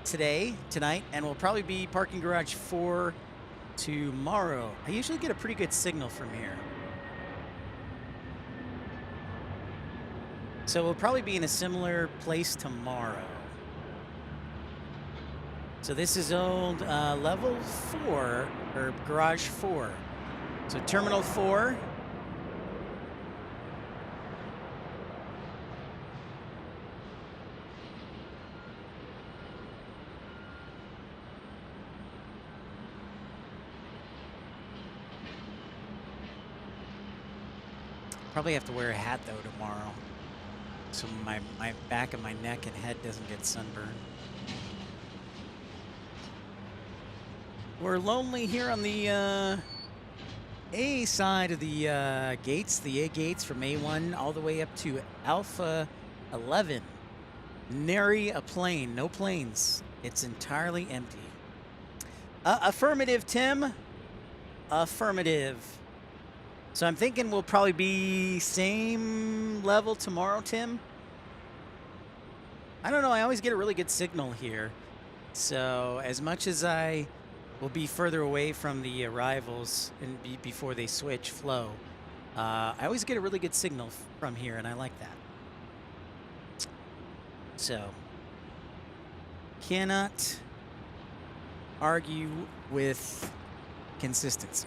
tonight, and we'll probably be parking garage 4 tomorrow. I usually get a pretty good signal from here. So we'll probably be in a similar place tomorrow. So this is old level 4, or garage 4. So terminal 4. Probably have to wear a hat though tomorrow, so my back of my neck and head doesn't get sunburned. We're lonely here on the A side of the gates, the A gates from A1 all the way up to Alpha 11. Nary a plane, no planes. It's entirely empty. Affirmative, Tim. Affirmative. So I'm thinking we'll probably be same level tomorrow, Tim. I don't know, I always get a really good signal here. So as much as I will be further away from the arrivals and before they switch flow, I always get a really good signal from here, and I like that. So Cannot argue with consistency.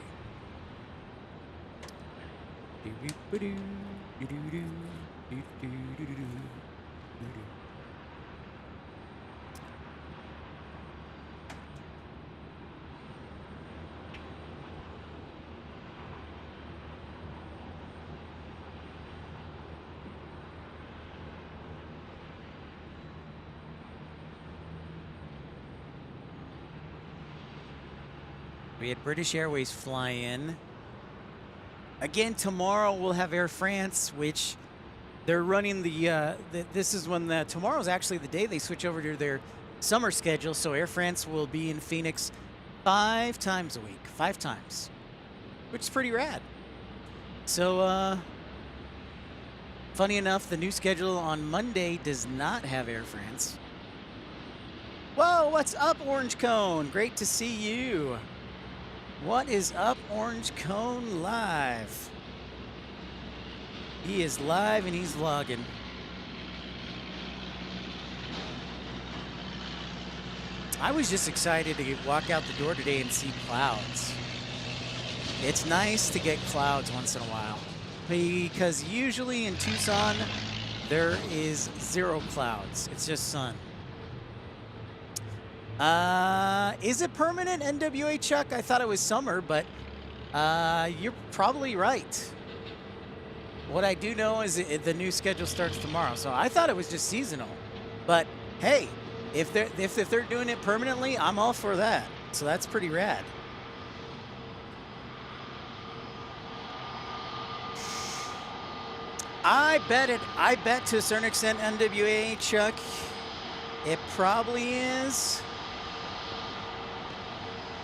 We had British Airways fly in. Again, tomorrow we'll have Air France, which they're running this is when tomorrow's actually the day they switch over to their summer schedule. So Air France will be in Phoenix 5 times a week, 5 times, which is pretty rad. So, funny enough, the new schedule on Monday does not have Air France. Whoa, what's up, Orange Cone? Great to see you. What is up, Orange Cone Live? He is live and he's vlogging. I was just excited to walk out the door today and see clouds. It's nice to get clouds once in a while, because usually in Tucson there is 0 clouds. It's just sun. Is it permanent, NWA Chuck? I thought it was summer, but you're probably right. What I do know is the new schedule starts tomorrow, so I thought it was just seasonal. But hey, if they're doing it permanently, I'm all for that. So that's pretty rad. I bet to a certain extent, NWA Chuck, it probably is.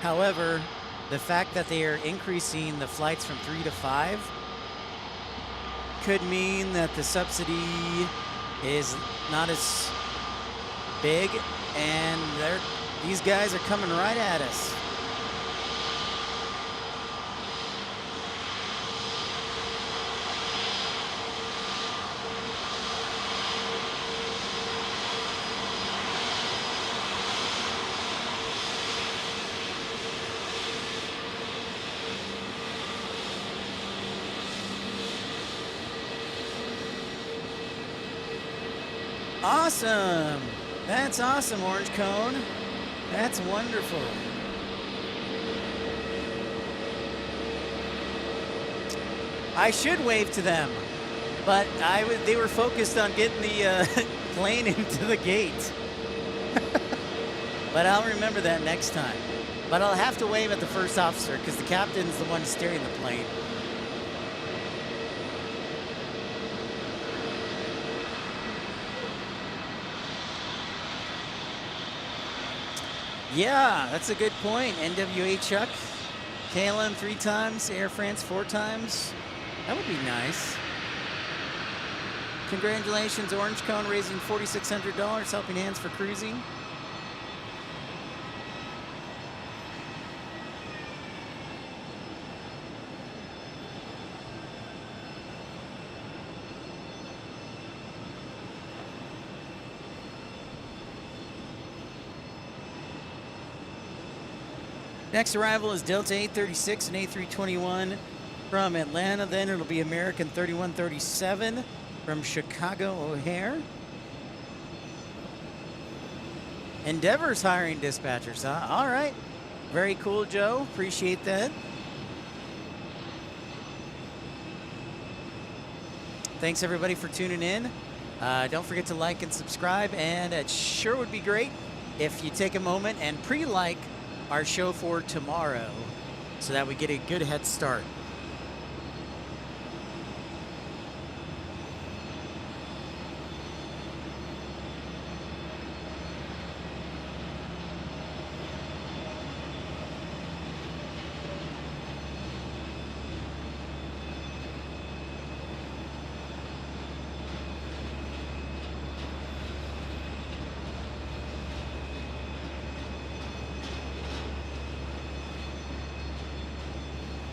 However, the fact that they are increasing the flights from 3 to 5 could mean that the subsidy is not as big, and these guys are coming right at us. Awesome. That's awesome, Orange Cone. That's wonderful. I should wave to them, but they were focused on getting the plane into the gate. But I'll remember that next time. But I'll have to wave at the first officer because the captain's the one steering the plane. Yeah, that's a good point. NWA Chuck, KLM 3 times, Air France 4 times. That would be nice. Congratulations, Orange Cone, raising $4,600, helping hands for cruising. Next arrival is Delta 836 and A321 from Atlanta. Then it'll be American 3137 from Chicago O'Hare. Endeavor's hiring dispatchers, huh? All right. Very cool, Joe. Appreciate that. Thanks, everybody, for tuning in. Don't forget to like and subscribe. And it sure would be great if you take a moment and pre-like our show for tomorrow so that we get a good head start.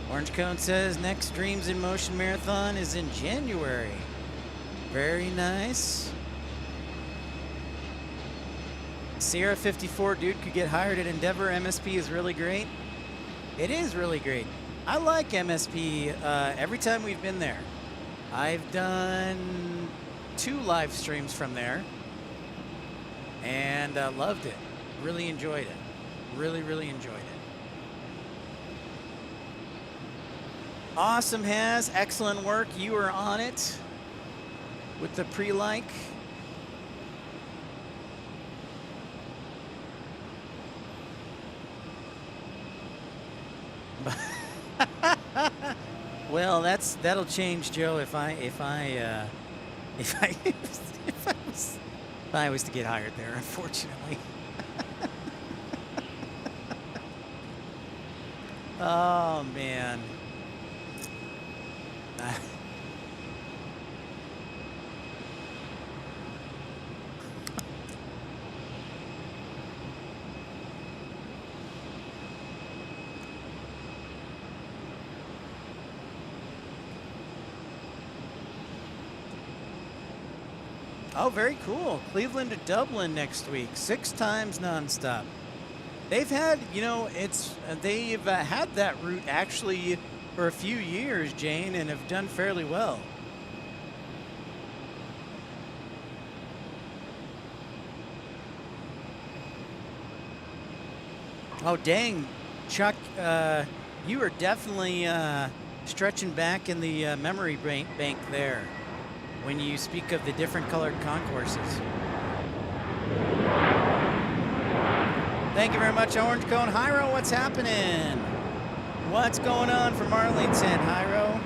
Orange Cone says next Dreams in Motion Marathon is in January. Very nice. Sierra 54 dude could get hired at Endeavor. MSP is really great. It is really great. I like MSP every time we've been there. I've done 2 live streams from there and loved it. Really enjoyed it. Really, really enjoyed it. Awesome, Has. Excellent work. You were on it with the pre-like. Well, that'll change, Joe. If I was to get hired there, unfortunately. Oh man. Oh, very cool. Cleveland to Dublin next week, 6 times nonstop. They've had, you know, they've had that route actually for a few years, Jane, and have done fairly well. Oh, dang, Chuck, you are definitely stretching back in the memory bank there when you speak of the different colored concourses. Thank you very much, Orange Cone. Hyro, what's happening? What's going on from Arlington, Hyro?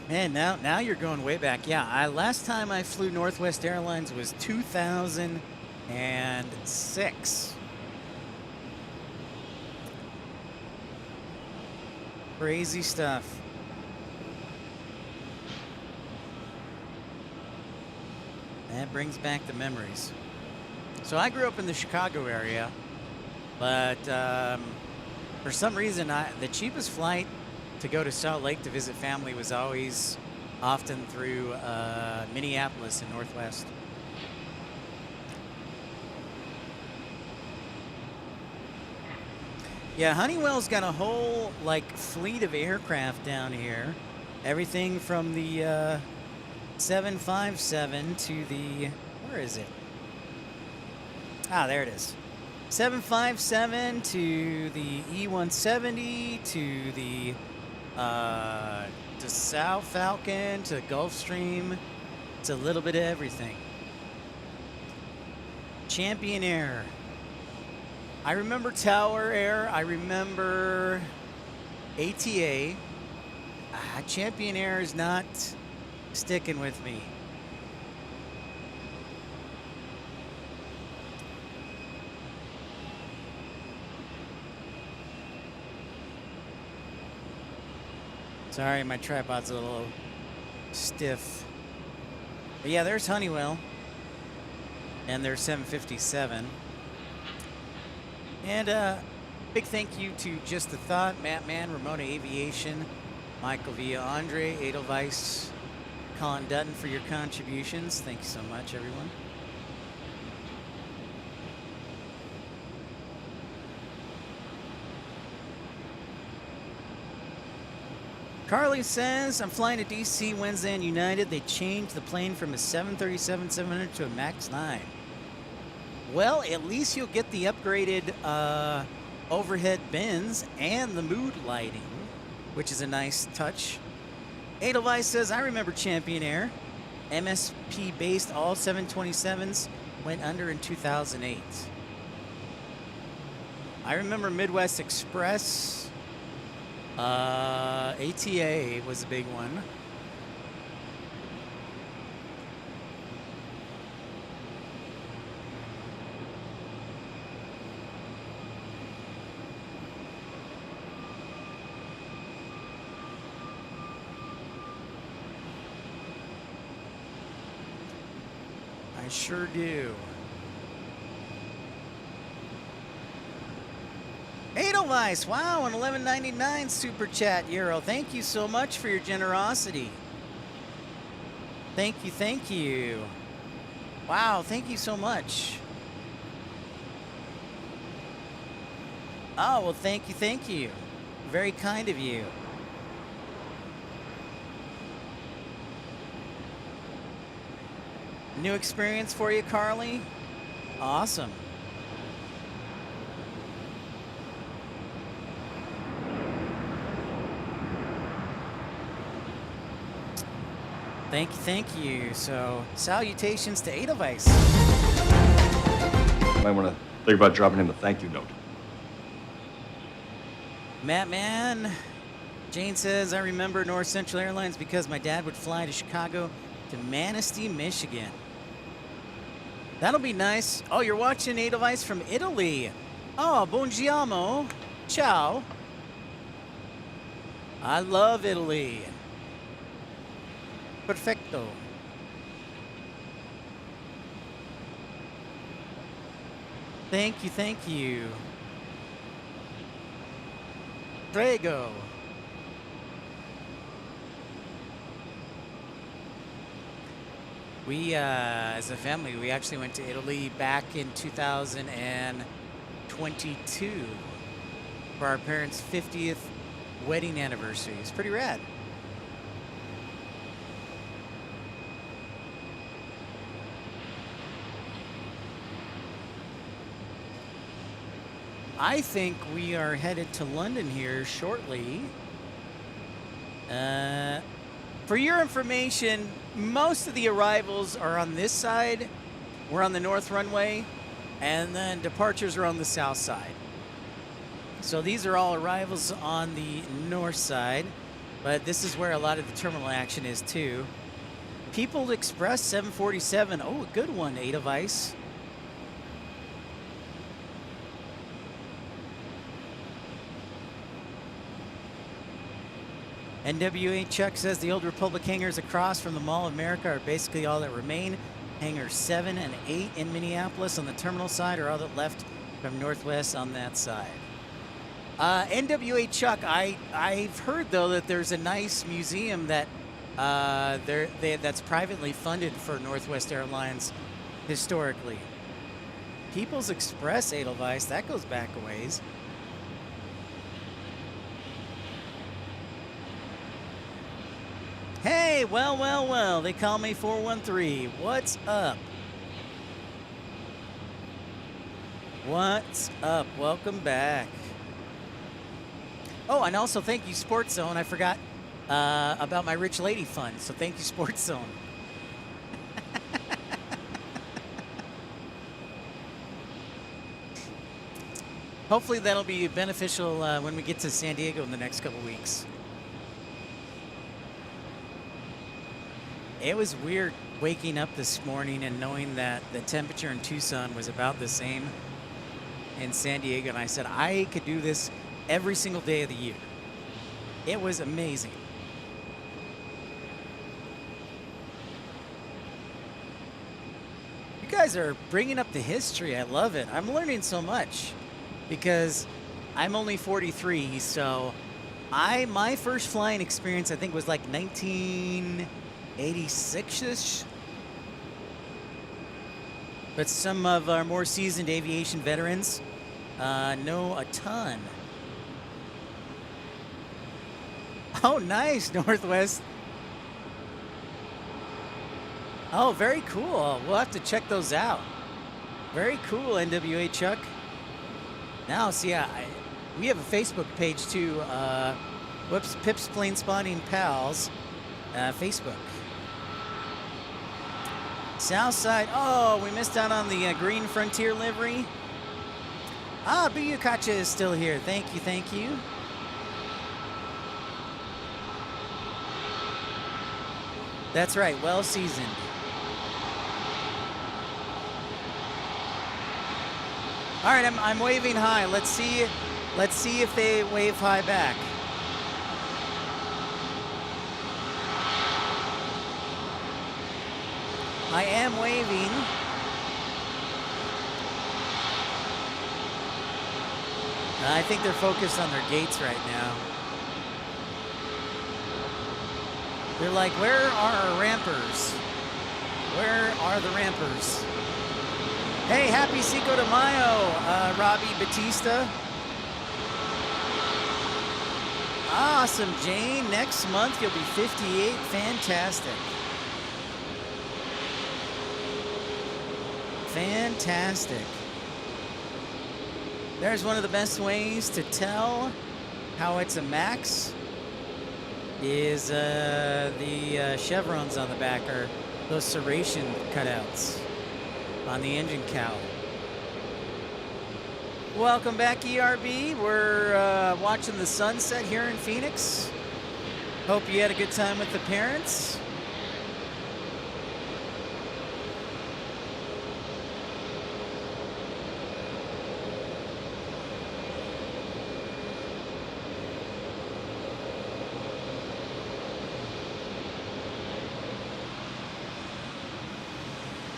Man, now you're going way back. Yeah, last time I flew Northwest Airlines was 2006. Crazy stuff. That brings back the memories. So I grew up in the Chicago area, but for some reason, the cheapest flight to go to Salt Lake to visit family was always often through Minneapolis in Northwest. Yeah, Honeywell's got a whole fleet of aircraft down here. Everything from the 757 to the, where is it? Ah, there it is. 757 to the E-170 to the South Falcon to Gulfstream. It's a little bit of everything. Champion Air. I remember Tower Air. I remember ATA. Champion Air is not sticking with me. Sorry, my tripod's a little stiff. But yeah, there's Honeywell. And there's 757. And big thank you to Just the Thought, Matt Mann, Ramona Aviation, Michael Villa, Andre, Edelweiss, Colin Dutton for your contributions. Thank you so much, everyone. Carly says, I'm flying to DC Wednesday on United. They changed the plane from a 737-700 to a MAX 9. Well, at least you'll get the upgraded overhead bins and the mood lighting, which is a nice touch. Edelweiss says, I remember Champion Air. MSP-based all 727s went under in 2008. I remember Midwest Express. ATA was a big one. Sure do. Edelweiss, wow, an $11.99 super chat euro. Thank you so much for your generosity. Thank you, thank you. Wow, thank you so much. Oh, well, thank you, thank you. Very kind of you. New experience for you, Carly? Awesome. Thank you, thank you. So, salutations to Edelweiss. You might want to think about dropping him a thank you note. Matt Man. Jane says, I remember North Central Airlines because my dad would fly to Chicago to Manistee, Michigan. That'll be nice. Oh, you're watching Edelweiss from Italy. Oh, buongiorno. Ciao. I love Italy. Perfecto. Thank you, thank you. Prego. We, as a family, we actually went to Italy back in 2022 for our parents' 50th wedding anniversary. It's pretty rad. I think we are headed to London here shortly. For your information, most of the arrivals are on this side. We're on the north runway, and then departures are on the south side. So these are all arrivals on the north side, but this is where a lot of the terminal action is too. People Express 747. Oh, a good one, Edelweiss. NWA Chuck says the Old Republic hangars across from the Mall of America are basically all that remain. Hangars 7 and 8 in Minneapolis on the terminal side are all that left from Northwest on that side. NWA Chuck, I've heard though that there's a nice museum that that's privately funded for Northwest Airlines historically. People's Express, Edelweiss, that goes back a ways. Hey, well, they call me 413. What's up? What's up? Welcome back. Oh, and also thank you, Sports Zone. I forgot about my Rich Lady Fund, so thank you, Sports Zone. Hopefully that'll be beneficial when we get to San Diego in the next couple weeks. It was weird waking up this morning and knowing that the temperature in Tucson was about the same in San Diego, and I said I could do this every single day of the year. It was amazing. You guys are bringing up the history. I love it. I'm learning so much because I'm only 43, so my first flying experience I think was like 1986-ish. But some of our more seasoned aviation veterans know a ton. Oh, nice, Northwest. Oh, very cool. We'll have to check those out. Very cool, NWA Chuck. Now, see, we have a Facebook page too. Whoops, Pip's Planespotting Pals. Facebook. Southside. Oh, we missed out on the Green Frontier livery. Ah, Buyukacha is still here. Thank you, thank you. That's right, well seasoned. All right, I'm waving high. Let's see if they wave high back. I am waving. I think they're focused on their gates right now. They're like, where are our rampers? Where are the rampers? Hey, happy Cinco de Mayo, Robbie Batista. Awesome, Jane. Next month you'll be 58. Fantastic. Fantastic. There's one of the best ways to tell how it's a max is the chevrons on the back, or those serration cutouts on the engine cowl. Welcome back, ERB. We're watching the sunset here in Phoenix. Hope you had a good time with the parents.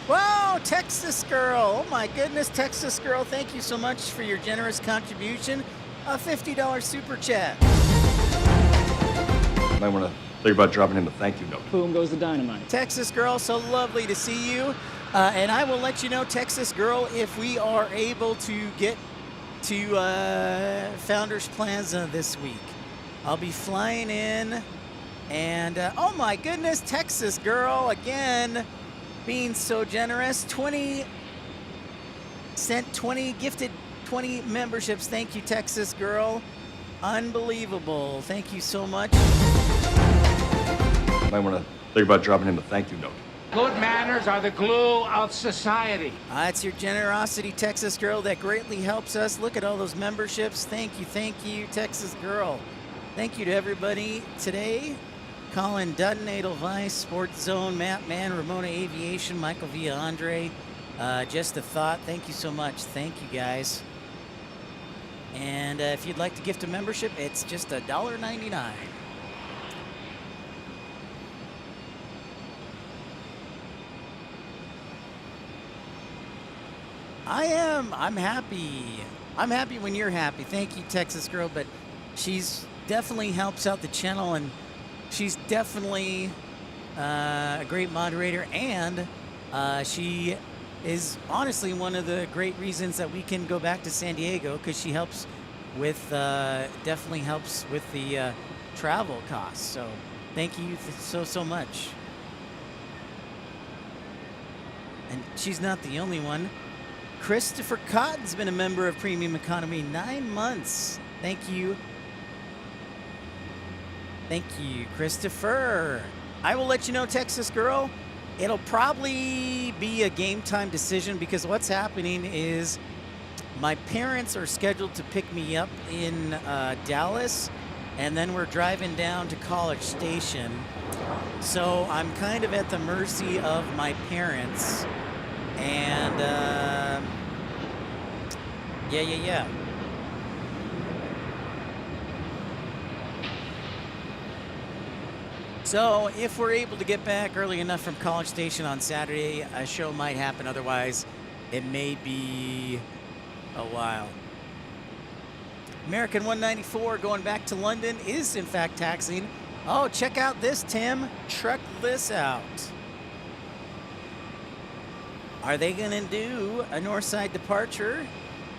Wow, Texas Girl. Oh my goodness, Texas Girl. Thank you so much for your generous contribution. A $50 super chat. Might want to think about dropping him a thank you note. Boom goes the dynamite. Texas Girl, so lovely to see you. And I will let you know, Texas Girl, if we are able to get to Founders Plaza this week. I'll be flying in. And, oh my goodness, Texas Girl, again, being so generous. gifted 20 memberships. Thank you, Texas Girl. Unbelievable. Thank you so much. Might want to think about dropping him a thank you note. Good manners are the glue of society. It's your generosity, Texas Girl, that greatly helps us. Look at all those memberships. Thank you, Texas Girl. Thank you to everybody today. Colin Dutton, Edelweiss, Sports Zone, Matt Mann, Ramona Aviation, Michael Villa Andre. Just a thought. Thank you so much. Thank you, guys. And if you'd like to gift a membership, it's just $1.99. I'm happy. I'm happy when you're happy. Thank you, Texas Girl. But she's definitely helps out the channel, and she's definitely a great moderator, and she is honestly one of the great reasons that we can go back to San Diego, because she helps with definitely helps with the travel costs. So thank you so much. And she's not the only one. Christopher Cotton's been a member of Premium Economy 9 months. Thank you. Thank you, Christopher. I will let you know, Texas Girl. It'll probably be a game time decision, because what's happening is my parents are scheduled to pick me up in Dallas, and then we're driving down to College Station. So I'm kind of at the mercy of my parents. And yeah. So if we're able to get back early enough from College Station on Saturday, a show might happen. Otherwise, it may be a while. American 194 going back to London is in fact taxiing. Oh, check out this, Tim. Check this out. Are they going to do a Northside departure?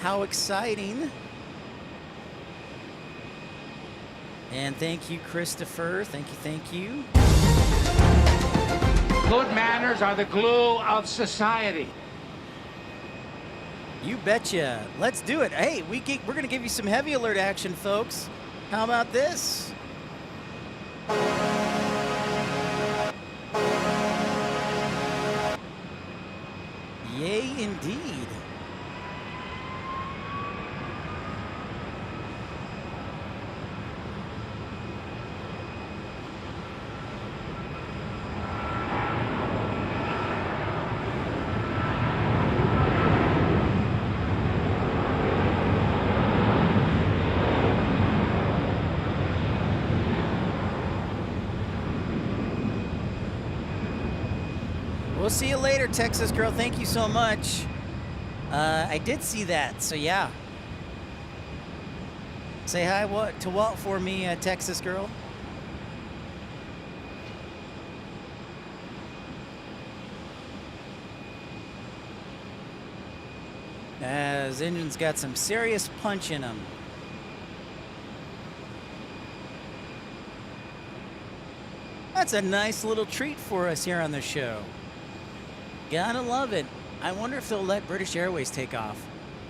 How exciting. And thank you, Christopher. Thank you. Good manners are the glue of society. You betcha. Let's do it. Hey, we're going to give you some heavy alert action, folks. How about this? Yay, indeed. We'll see you later, Texas Girl. Thank you so much. I did see that, so yeah. Say hi to Walt for me, Texas girl. As engine's got some serious punch in them. That's a nice little treat for us here on the show. Gotta love it. I wonder if they'll let British Airways take off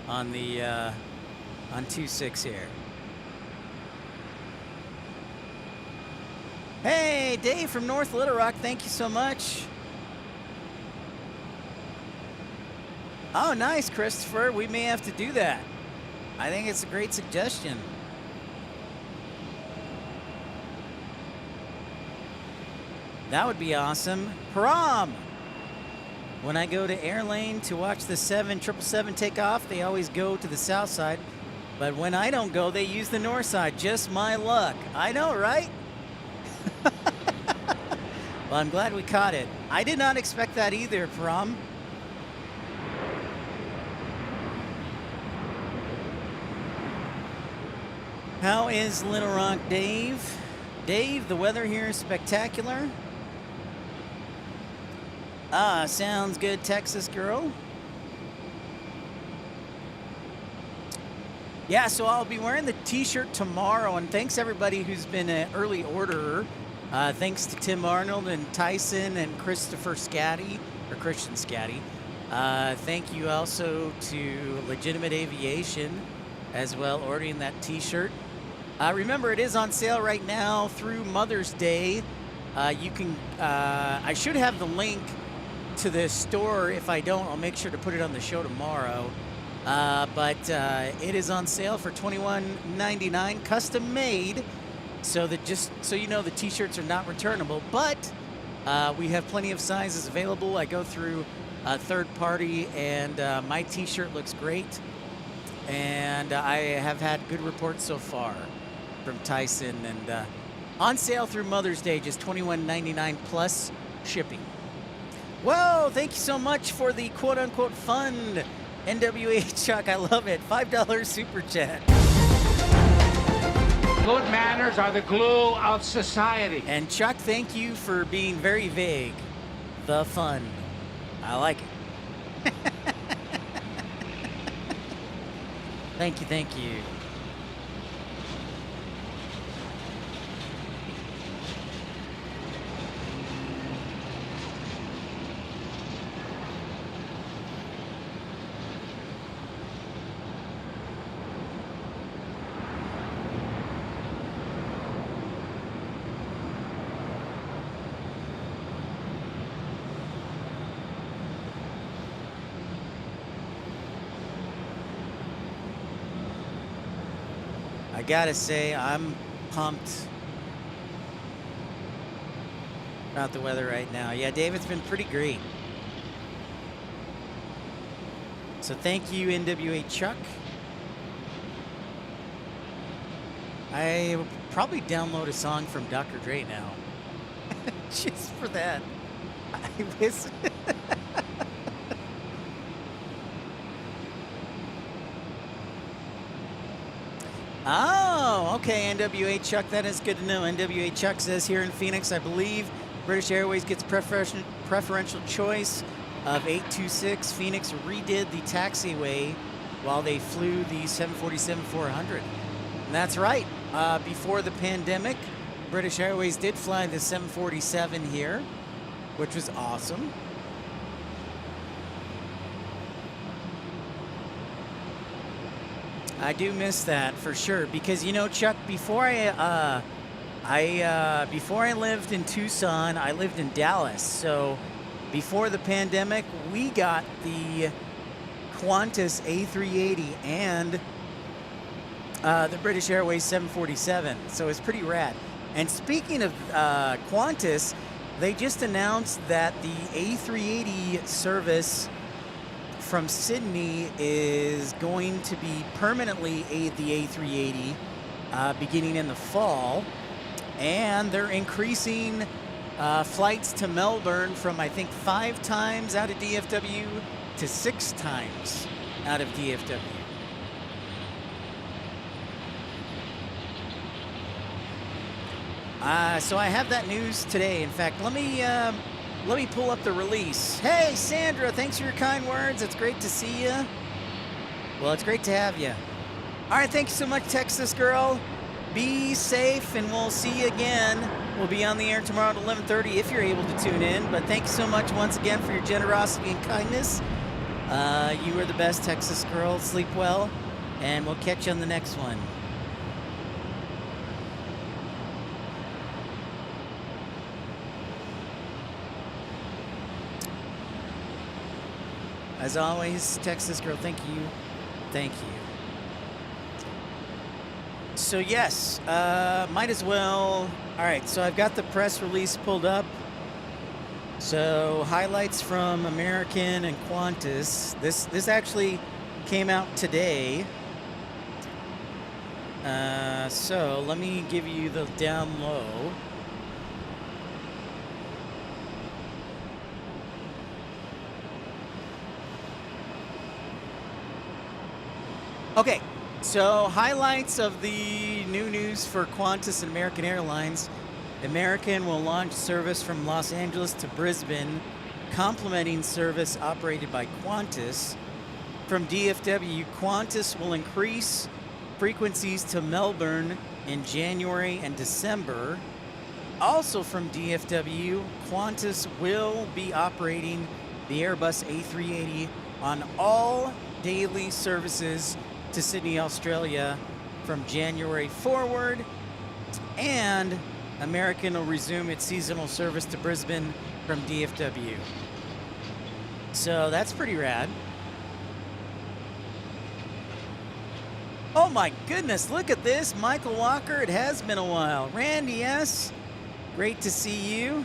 on the on 26 here. Hey, Dave from North Little Rock, thank you so much. Oh, nice, Christopher. We may have to do that. I think it's a great suggestion. That would be awesome. Param! When I go to Airline to watch the 777 take off, they always go to the south side. But when I don't go, they use the north side. Just my luck. I know, right? Well, I'm glad we caught it. I did not expect that either, Param. How is Little Rock, Dave? Dave, the weather here is spectacular. Ah, sounds good, Texas girl. Yeah, so I'll be wearing the t-shirt tomorrow, and thanks everybody who's been an early orderer. Thanks to Tim Arnold and Tyson and Christopher Scatty, or Christian Scatty. Thank you also to Legitimate Aviation as well, ordering that t-shirt. Remember, it is on sale right now through Mother's Day. You can, I should have the link to the store. If I don't, I'll make sure to put it on the show tomorrow. But it is on sale for $21.99, custom made. So that, just so you know, the t-shirts are not returnable, but we have plenty of sizes available. I go through a third party, and my t-shirt looks great. And I have had good reports so far from Tyson, and on sale through Mother's Day, just $21.99 plus shipping. Whoa, thank you so much for the quote-unquote fund, NWA Chuck. I love it. $5 super chat. Good manners are the glue of society. And Chuck, thank you for being very vague. The fun. I like it. Thank you, thank you. I gotta say, I'm pumped about the weather right now. Yeah, Dave, it's been pretty great. So thank you, NWA Chuck. I will probably download a song from Dr. Dre now. Just for that. I wish. Oh, okay, NWA Chuck, that is good to know. NWA Chuck says here in Phoenix, I believe British Airways gets preferential choice of 826. Phoenix redid the taxiway while they flew the 747-400. And that's right. Before the pandemic, British Airways did fly the 747 here, which was awesome. I do miss that for sure, because you know, Chuck, before I lived in Tucson, I lived in Dallas. So before the pandemic, we got the Qantas A380 and the British Airways 747. So it's pretty rad. And speaking of Qantas, they just announced that the A380 service from Sydney is going to be permanently the A380 beginning in the fall, and they're increasing flights to Melbourne from, I think, 5 times out of DFW to 6 times out of DFW. So I have that news today. In fact, let me pull up the release. Hey, Sandra, thanks for your kind words. It's great to see you. Well, it's great to have you. All right, thank you so much, Texas girl. Be safe, and we'll see you again. We'll be on the air tomorrow at 11:30 if you're able to tune in. But thank you so much once again for your generosity and kindness. You are the best, Texas girl. Sleep well, and we'll catch you on the next one. As always, Texas girl, thank you. Thank you. So yes, might as well. All right, so I've got the press release pulled up. So highlights from American and Qantas. This actually came out today. So let me give you the down low. Okay, so highlights of the new news for Qantas and American Airlines. American will launch service from Los Angeles to Brisbane, complementing service operated by Qantas. From DFW, Qantas will increase frequencies to Melbourne in January and December. Also from DFW, Qantas will be operating the Airbus A380 on all daily services to Sydney, Australia from January forward, and American will resume its seasonal service to Brisbane from DFW. So that's pretty rad. Oh my goodness, look at this. Michael Walker, it has been a while. Randy S., great to see you.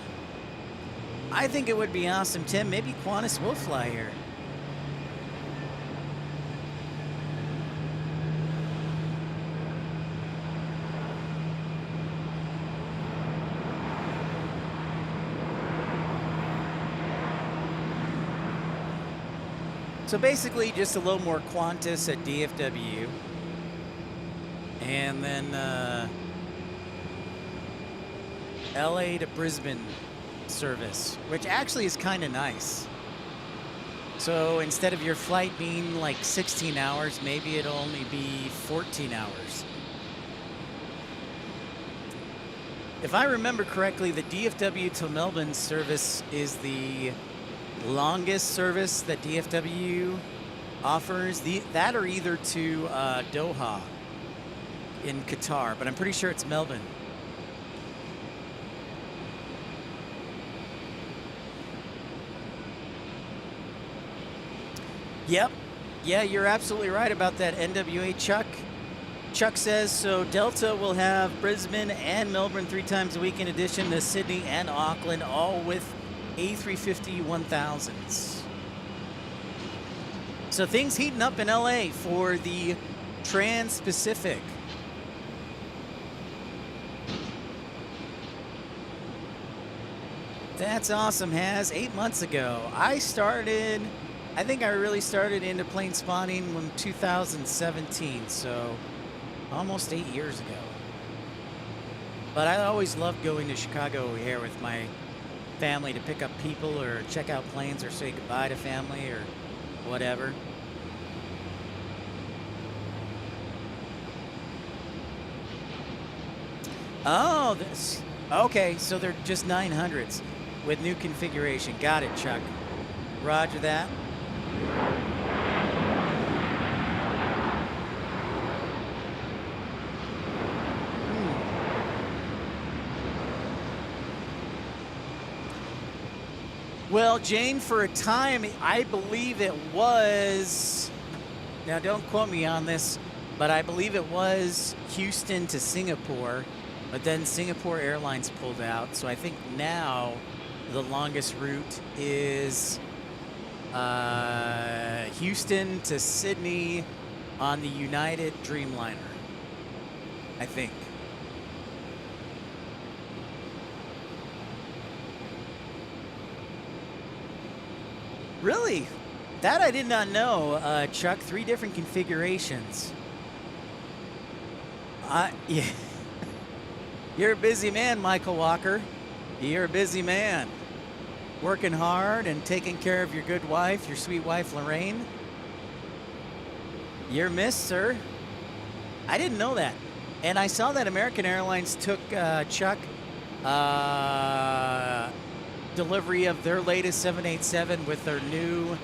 I think it would be awesome, Tim. Maybe Qantas will fly here. So basically just a little more Qantas at DFW. And then LA to Brisbane service, which actually is kind of nice. So instead of your flight being like 16 hours, maybe it'll only be 14 hours. If I remember correctly, the DFW to Melbourne service is the longest service that DFW offers. That or either to Doha in Qatar, but I'm pretty sure it's Melbourne. Yep. Yeah, you're absolutely right about that, NWA Chuck. Chuck says, so Delta will have Brisbane and Melbourne 3 times a week in addition to Sydney and Auckland, all with A350 1000s. So things heating up in LA for the Trans-Pacific. That's awesome, Has. 8 months ago. I think I really started into plane spotting in 2017, so almost 8 years ago. But I always loved going to Chicago O'Hare with my family to pick up people or check out planes or say goodbye to family or whatever. Oh, okay, so they're just 900s with new configuration. Got it, Chuck. Roger that. Well, Jane, for a time, I believe it was, now don't quote me on this, but I believe it was Houston to Singapore, but then Singapore Airlines pulled out. So I think now the longest route is Houston to Sydney on the United Dreamliner, I think. Really? That I did not know, Chuck. 3 different configurations. Yeah. You're a busy man, Michael Walker. You're a busy man. Working hard and taking care of your good wife, your sweet wife, Lorraine. You're missed, sir. I didn't know that. And I saw that American Airlines took Chuck delivery of their latest 787 with their new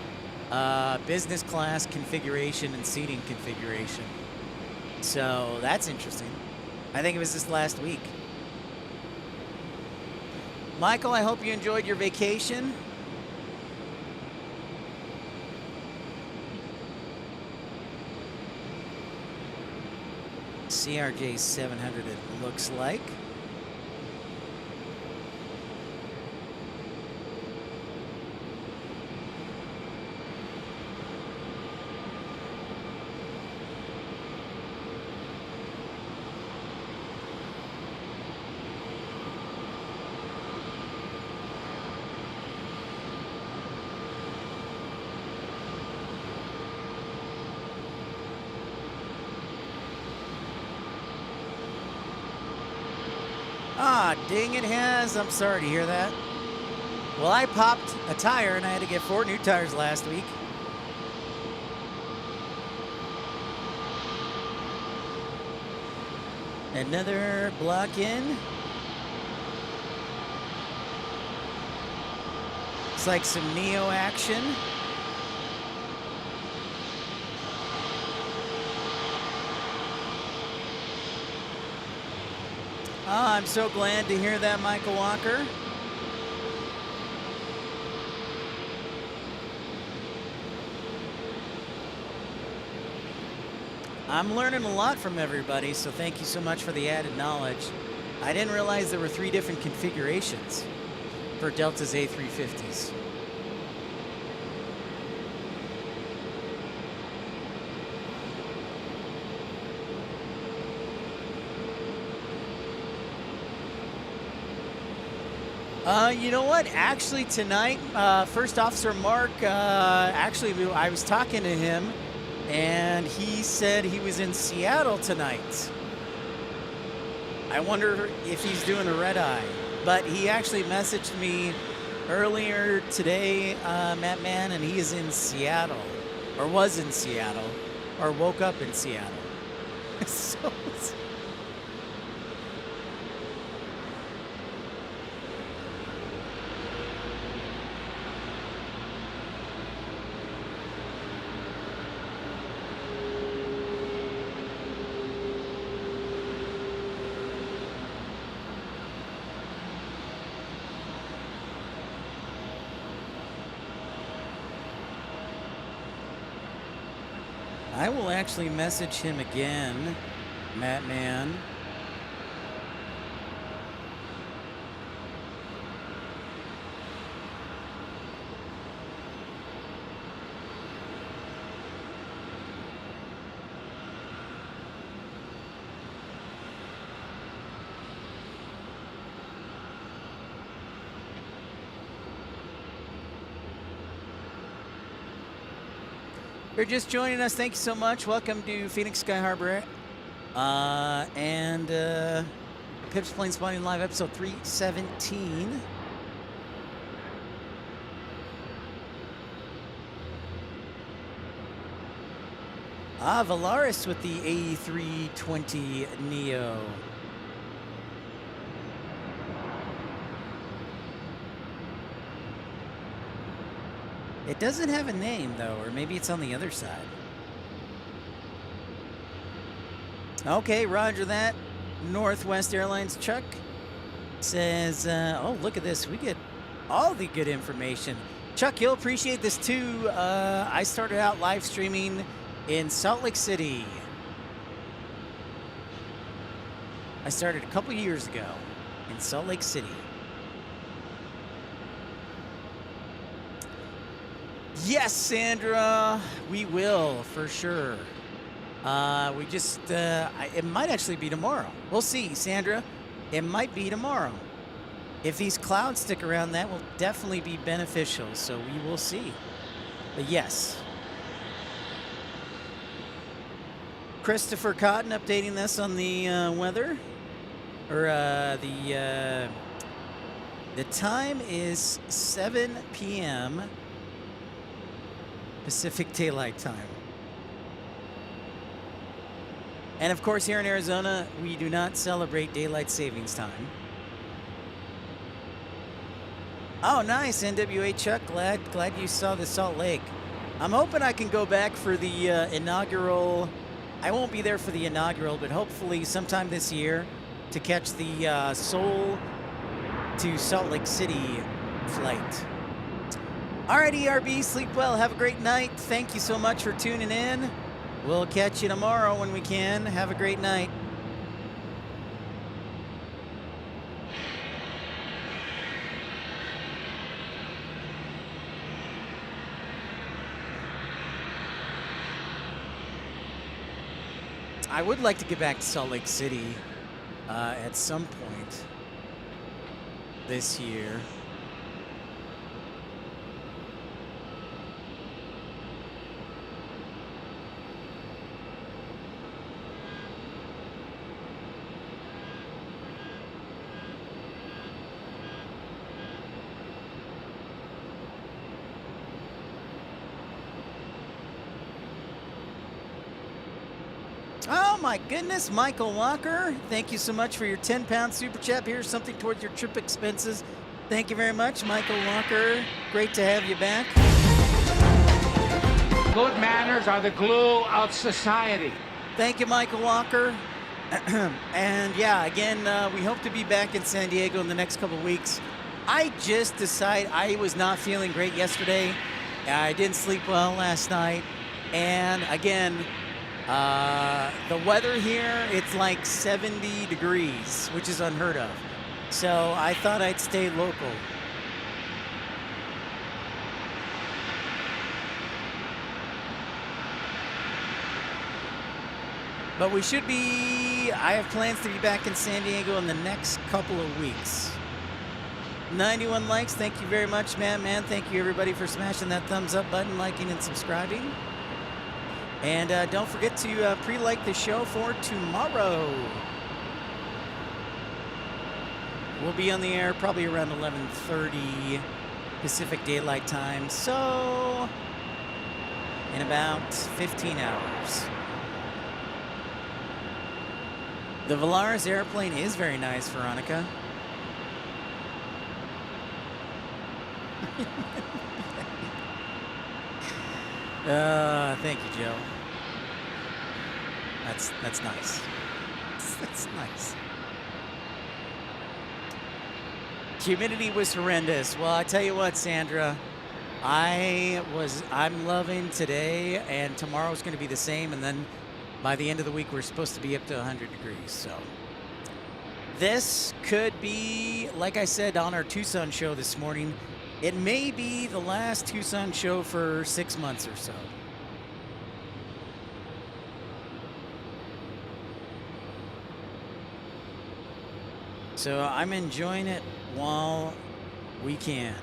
business class configuration and seating configuration. So that's interesting. I think it was this last week. Michael, I hope you enjoyed your vacation. CRJ 700 it looks like. Ah, dang it has. I'm sorry to hear that. Well, I popped a tire and I had to get 4 new tires last week. Another block in. Looks like some Neo action. Oh, I'm so glad to hear that, Michael Walker. I'm learning a lot from everybody, so thank you so much for the added knowledge. I didn't realize there were 3 different configurations for Delta's A350s. You know what? Actually, tonight, First Officer Mark, I was talking to him, and he said he was in Seattle tonight. I wonder if he's doing a red eye. But he actually messaged me earlier today, Matt Man, and he is in Seattle, or was in Seattle, or woke up in Seattle. So I will actually message him again, Matt Man. If you're just joining us, thank you so much. Welcome to Phoenix Sky Harbor and Pips Planespotting Live, episode 317. Valaris with the A320 Neo. It doesn't have a name, though, or maybe it's on the other side. Okay, roger that. Northwest Airlines Chuck says, oh, look at this. We get all the good information. Chuck, you'll appreciate this, too. I started out live streaming in Salt Lake City. I started a couple years ago in Salt Lake City. Yes, Sandra, we will for sure. We just, it might actually be tomorrow. We'll see, Sandra. It might be tomorrow. If these clouds stick around, that will definitely be beneficial, so we will see. But yes. Christopher Cotton updating this on the weather. or the time is 7 p.m. Pacific Daylight Time. And of course, here in Arizona, we do not celebrate daylight savings time. Oh, nice, NWA Chuck. Glad you saw the Salt Lake. I'm hoping I can go back for the inaugural. I won't be there for the inaugural, but hopefully sometime this year to catch the Seoul to Salt Lake City flight. All right, ERB, sleep well. Have a great night. Thank you so much for tuning in. We'll catch you tomorrow when we can. Have a great night. I would like to get back to Salt Lake City at some point this year. Oh my goodness, Michael Walker, thank you so much for your 10-pound super chat. Here's something towards your trip expenses. Thank you very much, Michael Walker. Great to have you back. Good manners are the glue of society. Thank you, Michael Walker. And yeah, again, we hope to be back in San Diego in the next couple of weeks. I just decided I was not feeling great yesterday. I didn't sleep well last night. And again, the weather here, it's like 70 degrees, which is unheard of. So I thought I'd stay local. But we should be, I have plans to be back in San Diego in the next couple of weeks. 91 likes, thank you very much, man. Thank you everybody for smashing that thumbs up button, liking and subscribing. And don't forget to pre-like the show for tomorrow. We'll be on the air probably around 11:30 Pacific Daylight Time. So in about 15 hours. The Valaris airplane is very nice, Veronica. Thank you, Joe. That's nice. That's nice. Humidity was horrendous. Well, I tell you what, Sandra, I'm loving today, and tomorrow's going to be the same, and then by the end of the week, we're supposed to be up to 100 degrees. So this could be, like I said on our Tucson show this morning, it may be the last Tucson show for 6 months or so. So I'm enjoying it while we can.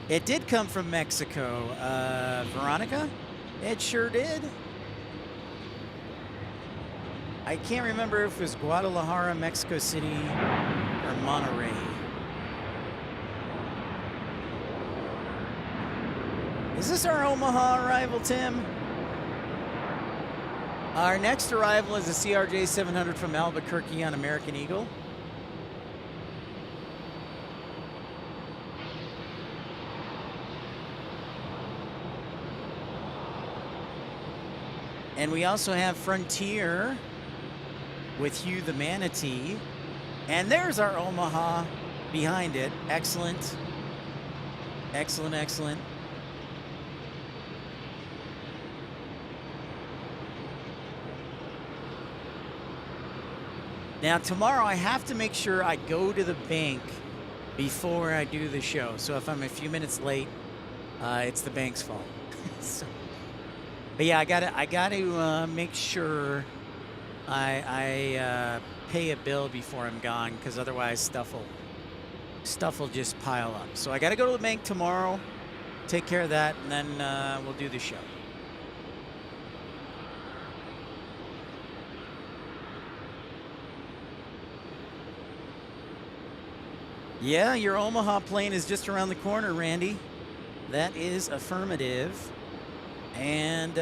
It did come from Mexico, Veronica. It sure did. I can't remember if it was Guadalajara, Mexico City, or Monterrey. Is this our Omaha arrival, Tim? Our next arrival is a CRJ 700 from Albuquerque on American Eagle. And we also have Frontier with Hugh the Manatee. And there's our Omaha behind it. Excellent. Excellent, excellent. Now, tomorrow I have to make sure I go to the bank before I do the show. So if I'm a few minutes late, it's the bank's fault. So, but yeah, I gotta make sure I pay a bill before I'm gone, because otherwise stuff will stuff will just pile up. So I got to go to the bank tomorrow, take care of that, and then we'll do the show. Yeah, your Omaha plane is just around the corner, Randy. That is affirmative. And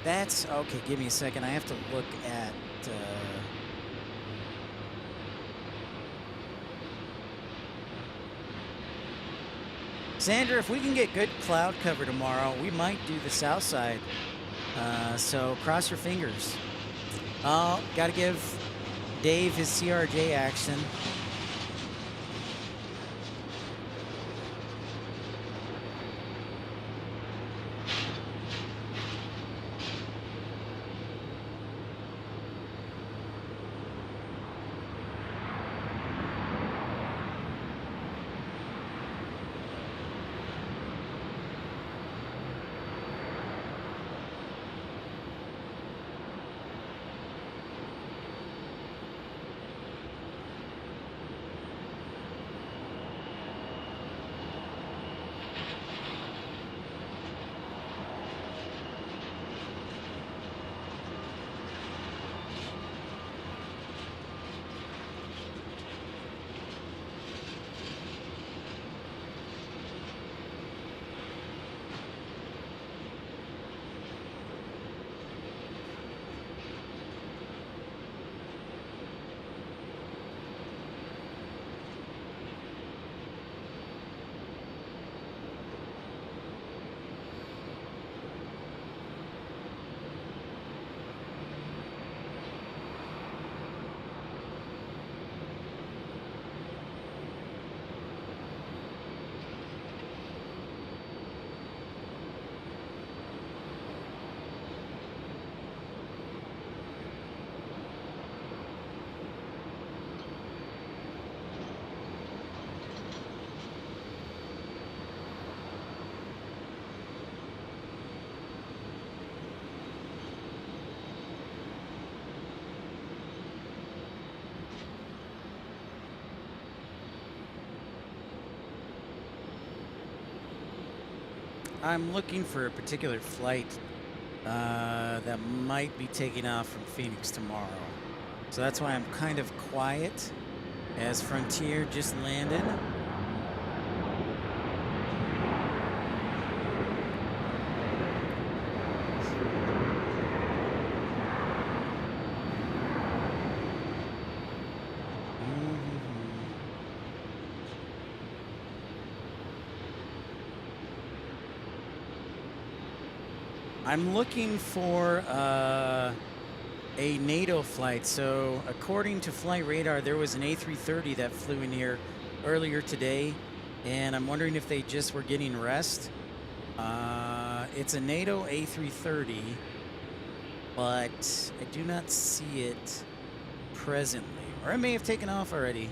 that's okay. Give me a second. I have to look at Sandra, if we can get good cloud cover tomorrow, we might do the south side. So cross your fingers. Oh, got to give Dave his CRJ action. I'm looking for a particular flight that might be taking off from Phoenix tomorrow. So that's why I'm kind of quiet as Frontier just landed. I'm looking for a NATO flight. So according to Flight Radar, there was an A330 that flew in here earlier today, and I'm wondering if they just were getting rest. It's a NATO A330, but I do not see it presently. Or it may have taken off already,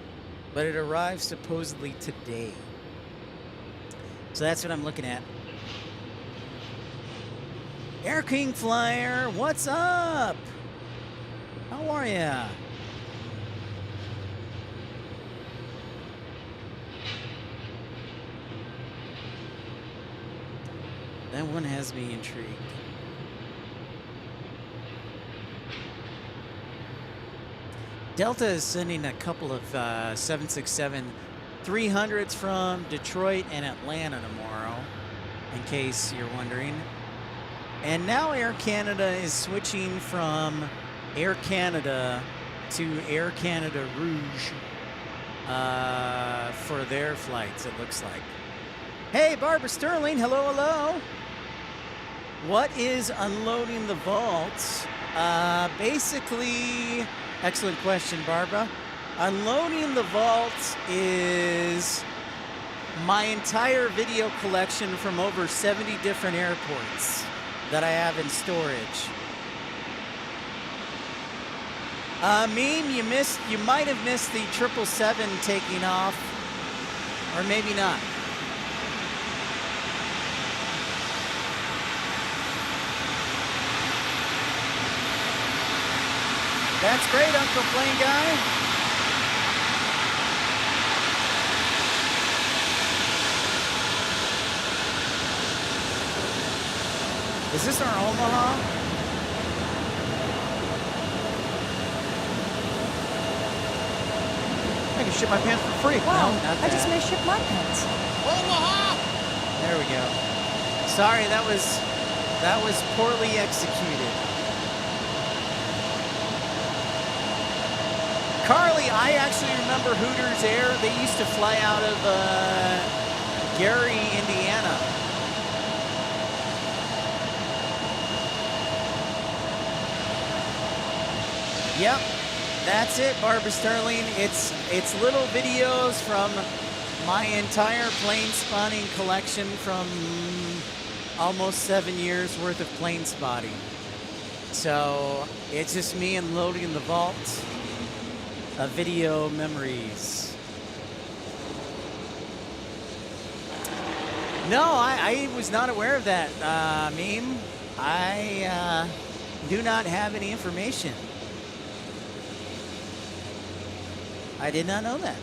but it arrived supposedly today. So that's what I'm looking at. Air King Flyer, what's up? How are ya? That one has me intrigued. Delta is sending a couple of 767-300s from Detroit and Atlanta tomorrow, in case you're wondering. And now Air Canada is switching from Air Canada to Air Canada Rouge for their flights, it looks like. Hey, Barbara Sterling, hello, hello. What is unloading the vaults? Basically, excellent question, Barbara. Unloading the vaults is my entire video collection from over 70 different airports that I have in storage. Meme, you might have missed the 777 taking off, or maybe not. That's great, Uncle Plane Guy. Is this our Omaha? I can ship my pants for free. Wow, No, not I just that. may ship my pants. There we go. Sorry, that was poorly executed. Carly, I actually remember Hooters Air. They used to fly out of Gary, Indiana. Yep, that's it, Barbara Sterling. It's little videos from my entire plane spotting collection from almost 7 years worth of plane spotting. So it's just me unloading the vault of video memories. No, I was not aware of that, meme. I do not have any information. I did not know that.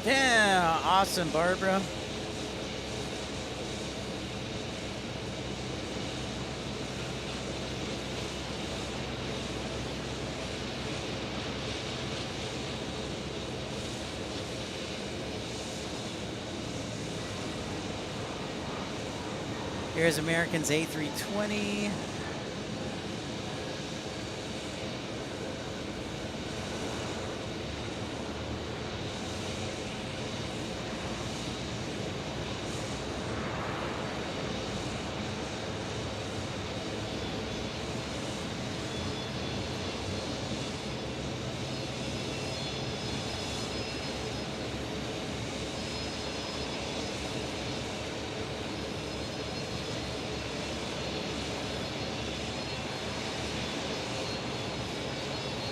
Yeah, awesome, Barbara. Here's American's A320.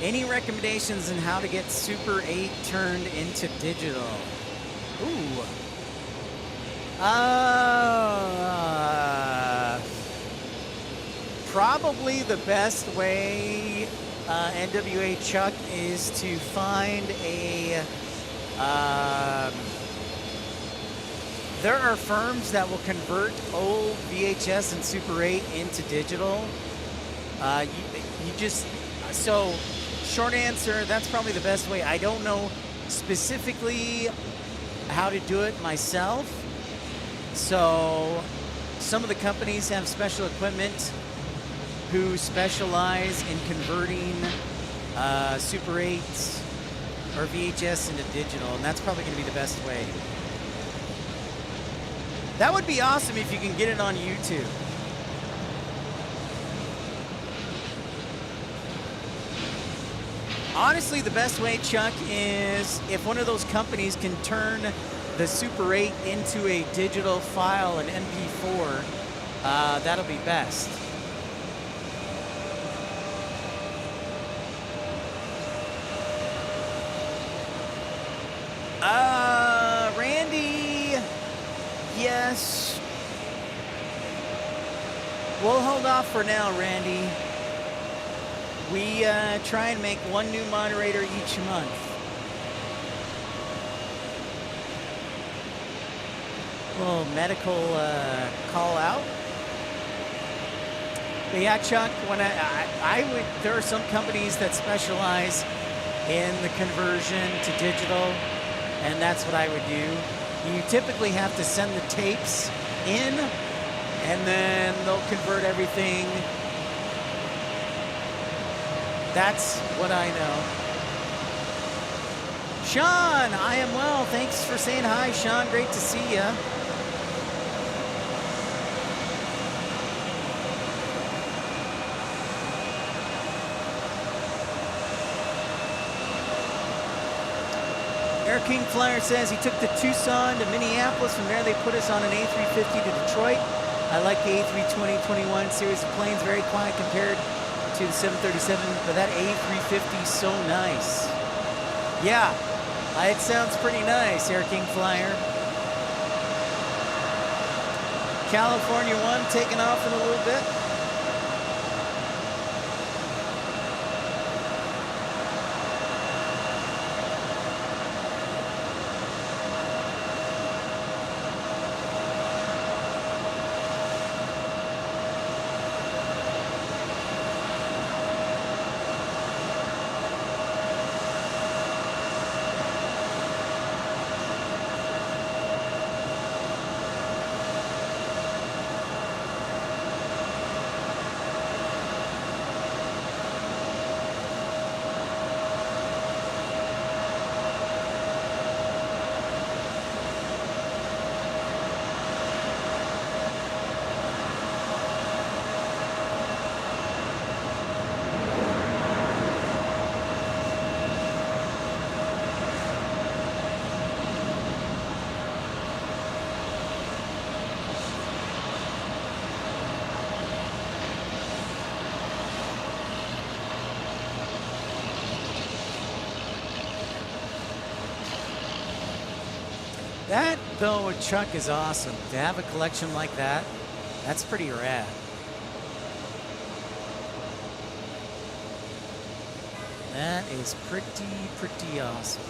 Any recommendations on how to get Super 8 turned into digital? Ooh. Probably the best way, NWA Chuck, is to find a, there are firms that will convert old VHS and Super 8 into digital. So short answer, that's probably the best way. I don't know specifically how to do it myself. So some of the companies have special equipment who specialize in converting Super 8s or VHS into digital, and that's probably going to be the best way. That would be awesome if you can get it on YouTube. Honestly, the best way, Chuck, is if one of those companies can turn the Super 8 into a digital file, an MP4, that'll be best. Randy, yes. We'll hold off for now, Randy. We try and make one new moderator each month. Little medical call out. But yeah, Chuck, when I would, there are some companies that specialize in the conversion to digital, and that's what I would do. You typically have to send the tapes in, and then they'll convert everything. That's what I know. Sean, I am well. Thanks for saying hi, Sean. Great to see you. Air King Flyer says he took the Tucson to Minneapolis. From there, they put us on an A350 to Detroit. I like the A320-21 series of planes. Very quiet compared to the 737, but that A350 is so nice. Yeah, It sounds pretty nice, Air King Flyer. California 1 taking off in a little bit. That, though, Chuck, is awesome. To have a collection like that, that's pretty rad. That is pretty awesome.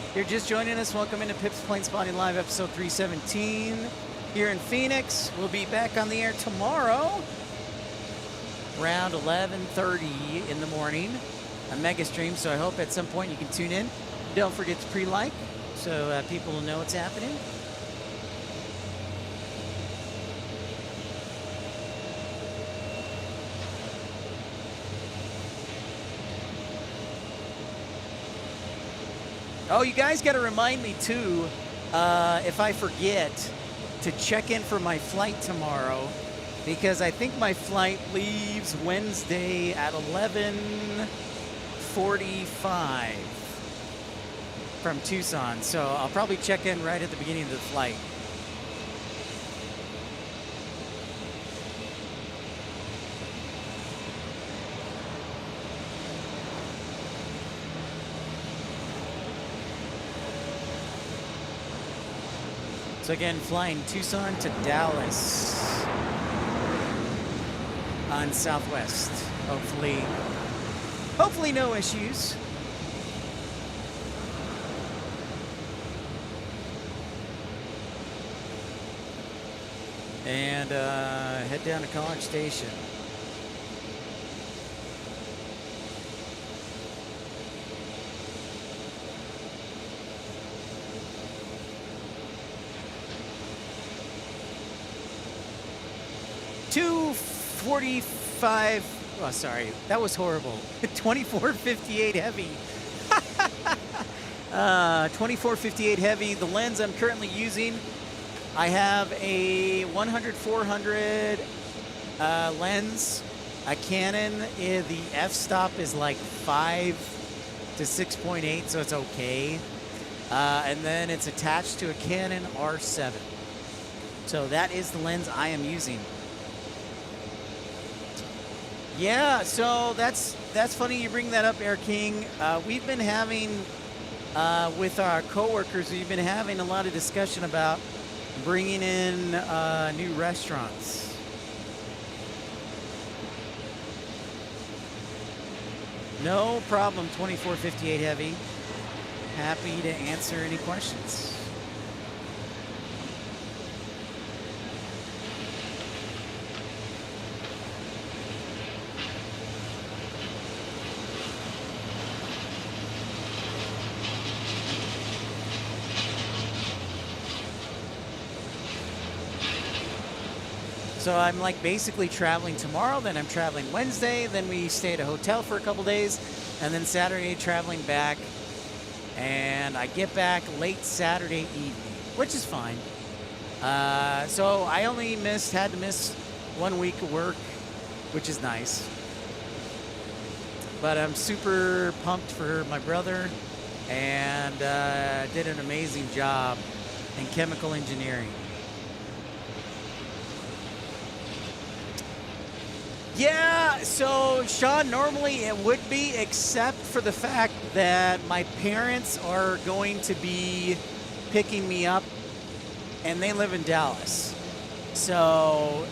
If you're just joining us, welcome into Pip's Planespotting Live, episode 317. Here in Phoenix, we'll be back on the air tomorrow, around 11:30 in the morning. A mega stream, so I hope at some point you can tune in. Don't forget to pre-like so people will know what's happening. Oh, you guys got to remind me too, if I forget, to check in for my flight tomorrow, because I think my flight leaves Wednesday at 11:45 from Tucson, so I'll probably check in right at the beginning of the flight. So again, flying Tucson to Dallas on Southwest. Hopefully no issues. And head down to College Station. $245. Oh, sorry, that was horrible. 2458 heavy. 2458 heavy. The lens I'm currently using, I have a 100-400 lens. A Canon. The f-stop is like 5 to 6.8, so it's okay. And then it's attached to a Canon R7. So that is the lens I am using. Yeah, so that's funny you bring that up, Air King. We've been having, with our coworkers, we've been having a lot of discussion about bringing in new restaurants. No problem, 2458 heavy. Happy to answer any questions. So I'm like basically traveling tomorrow, then I'm traveling Wednesday, then we stay at a hotel for a couple days, and then Saturday traveling back. And I get back late Saturday evening, which is fine. So I only had to miss 1 week of work, which is nice. But I'm super pumped for my brother, and did an amazing job in chemical engineering. Yeah, so Sean, normally it would be, except for the fact that my parents are going to be picking me up, and they live in Dallas. So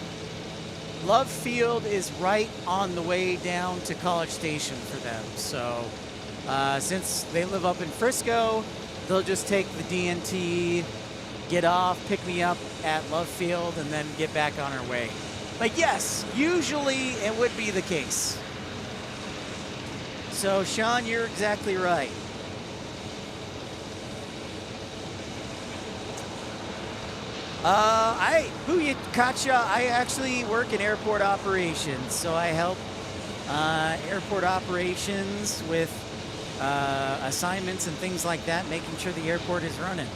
Love Field is right on the way down to College Station for them. So since they live up in Frisco, they'll just take the DNT, get off, pick me up at Love Field, and then get back on our way. But yes, usually it would be the case. So Sean, you're exactly right. Booyah Katcha, I actually work in airport operations, so I help airport operations with assignments and things like that, making sure the airport is running.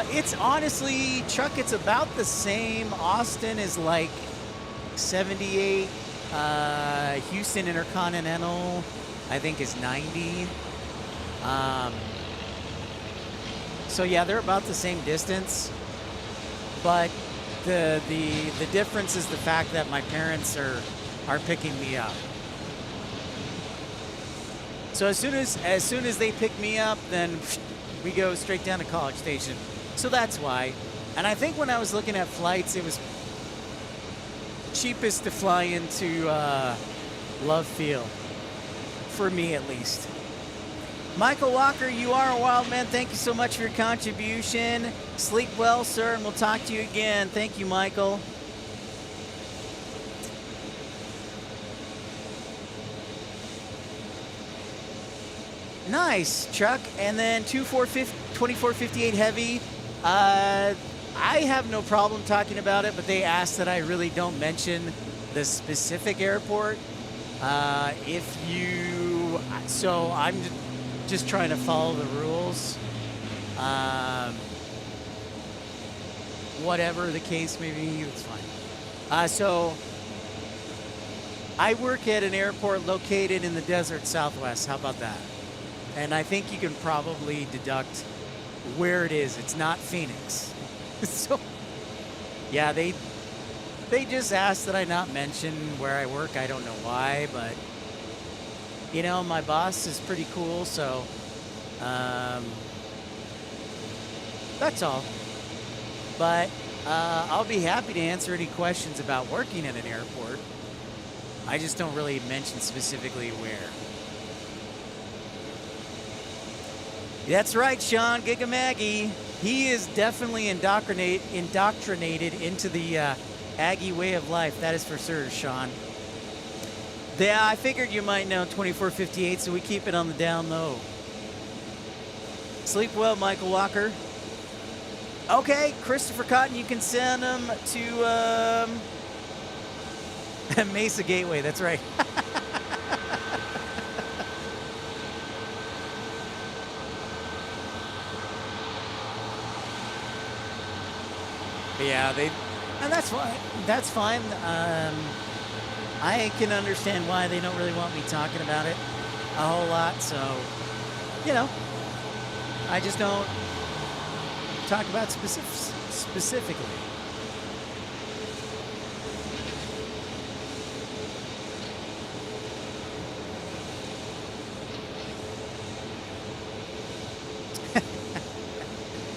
It's honestly, Chuck, it's about the same. Austin is like 78. Houston Intercontinental, I think, is 90. So yeah, they're about the same distance. But the difference is the fact that my parents are picking me up. So as soon as they pick me up, then we go straight down to College Station. So that's why. And I think when I was looking at flights, it was cheapest to fly into Love Field, for me at least. Michael Walker, you are a wild man. Thank you so much for your contribution. Sleep well, sir, and we'll talk to you again. Thank you, Michael. Nice, Chuck. And then 2458 Heavy. I have no problem talking about it, but they asked that I really don't mention the specific airport. So I'm just trying to follow the rules. Whatever the case may be, it's fine. So I work at an airport located in the desert Southwest. How about that? And I think you can probably deduct where it is. It's not Phoenix. So, yeah, they just asked that I not mention where I work. I don't know why, but, you know, my boss is pretty cool, so that's all. But I'll be happy to answer any questions about working at an airport. I just don't really mention specifically where. That's right, Sean Giga Maggie. He is definitely indoctrinated into the Aggie way of life. That is for sure, Sean. Yeah, I figured you might know 2458, so we keep it on the down low. Sleep well, Michael Walker. Okay, Christopher Cotton, you can send them to Mesa Gateway. That's right. Yeah, and that's fine. That's fine. I can understand why they don't really want me talking about it a whole lot. So, you know, I just don't talk about specifically.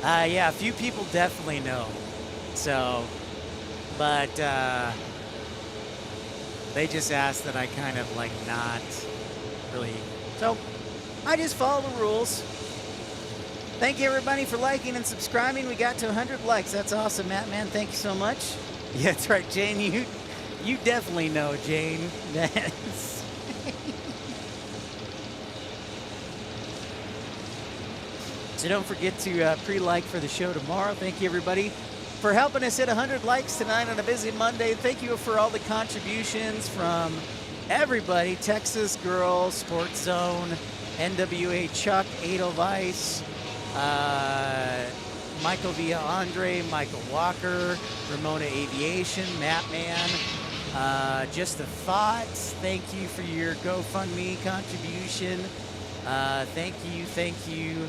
Yeah, a few people definitely know. So, but they just asked that I kind of like not really. So, I just follow the rules. Thank you everybody for liking and subscribing. We got to 100 likes. That's awesome, Matt, man. Thank you so much. Yeah, that's right, Jane. You definitely know, Jane. That's so don't forget to pre-like for the show tomorrow. Thank you everybody for helping us hit 100 likes tonight on a busy Monday. Thank you for all the contributions from everybody. Texas Girl, Sports Zone, NWA Chuck, Edelweiss, Michael Villa Andre, Michael Walker, Ramona Aviation, Matt Man, Just a thought. Thank you for your GoFundMe contribution. Thank you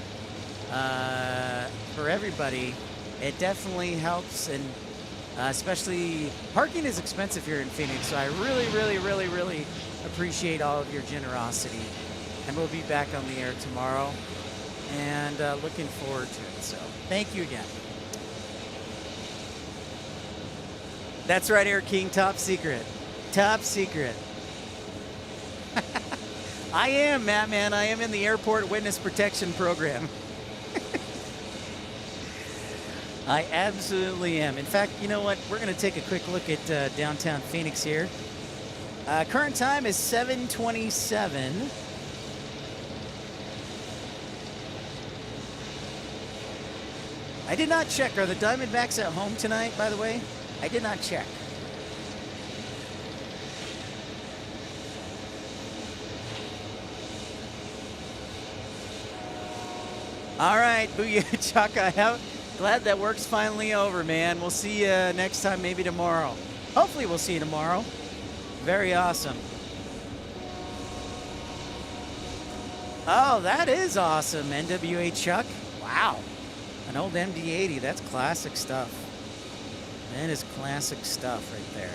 for everybody. It definitely helps, and especially parking is expensive here in Phoenix, so I really appreciate all of your generosity. And we'll be back on the air tomorrow, and looking forward to it. So thank you again. That's right, Air King, top secret. Top secret. I am, Matt, I am in the Airport Witness Protection Program. I absolutely am. In fact, you know what? We're going to take a quick look at downtown Phoenix here. Current time is 7:27. I did not check. Are the Diamondbacks at home tonight, by the way? I did not check. All right, Booyah Chaka. Glad that work's finally over, man. We'll see you next time, maybe tomorrow. Hopefully we'll see you tomorrow. Very awesome. Oh, that is awesome, NWA Chuck. Wow. An old MD-80. That's classic stuff. That is classic stuff right there.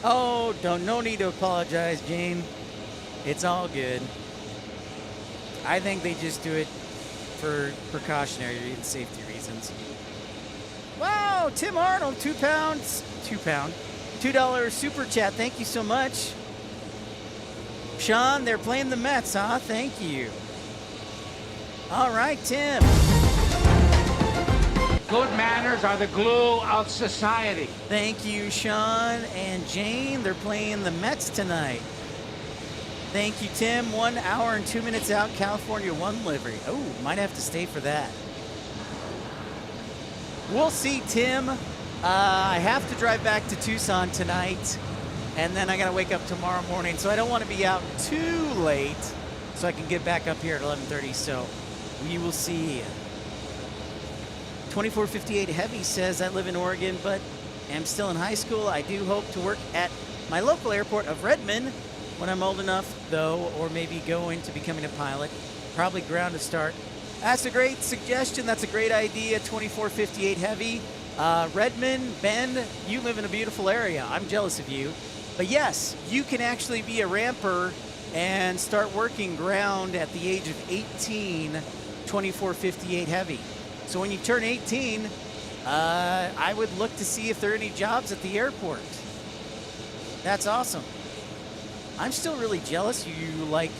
Oh, no need to apologize, Jane. It's all good. I think they just do it for precautionary and safety reasons. Wow, Tim Arnold, $2 super chat. Thank you so much. Sean, they're playing the Mets, huh? Thank you. All right, Tim. Good manners are the glue of society. Thank you, Sean and Jane. They're playing the Mets tonight. Thank you, Tim. 1 hour and 2 minutes out, California 1 livery. Oh, might have to stay for that. We'll see, Tim. I have to drive back to Tucson tonight, and then I got to wake up tomorrow morning, so I don't want to be out too late so I can get back up here at 11:30, so we will see. 2458 Heavy says, I live in Oregon, but am still in high school. I do hope to work at my local airport of Redmond when I'm old enough, though, or maybe go into becoming a pilot. Probably ground to start. That's a great suggestion. That's a great idea, 2458 Heavy. Redmond, Bend, you live in a beautiful area. I'm jealous of you. But yes, you can actually be a ramper and start working ground at the age of 18, 2458 Heavy. So when you turn 18, I would look to see if there are any jobs at the airport. That's awesome. I'm still really jealous you like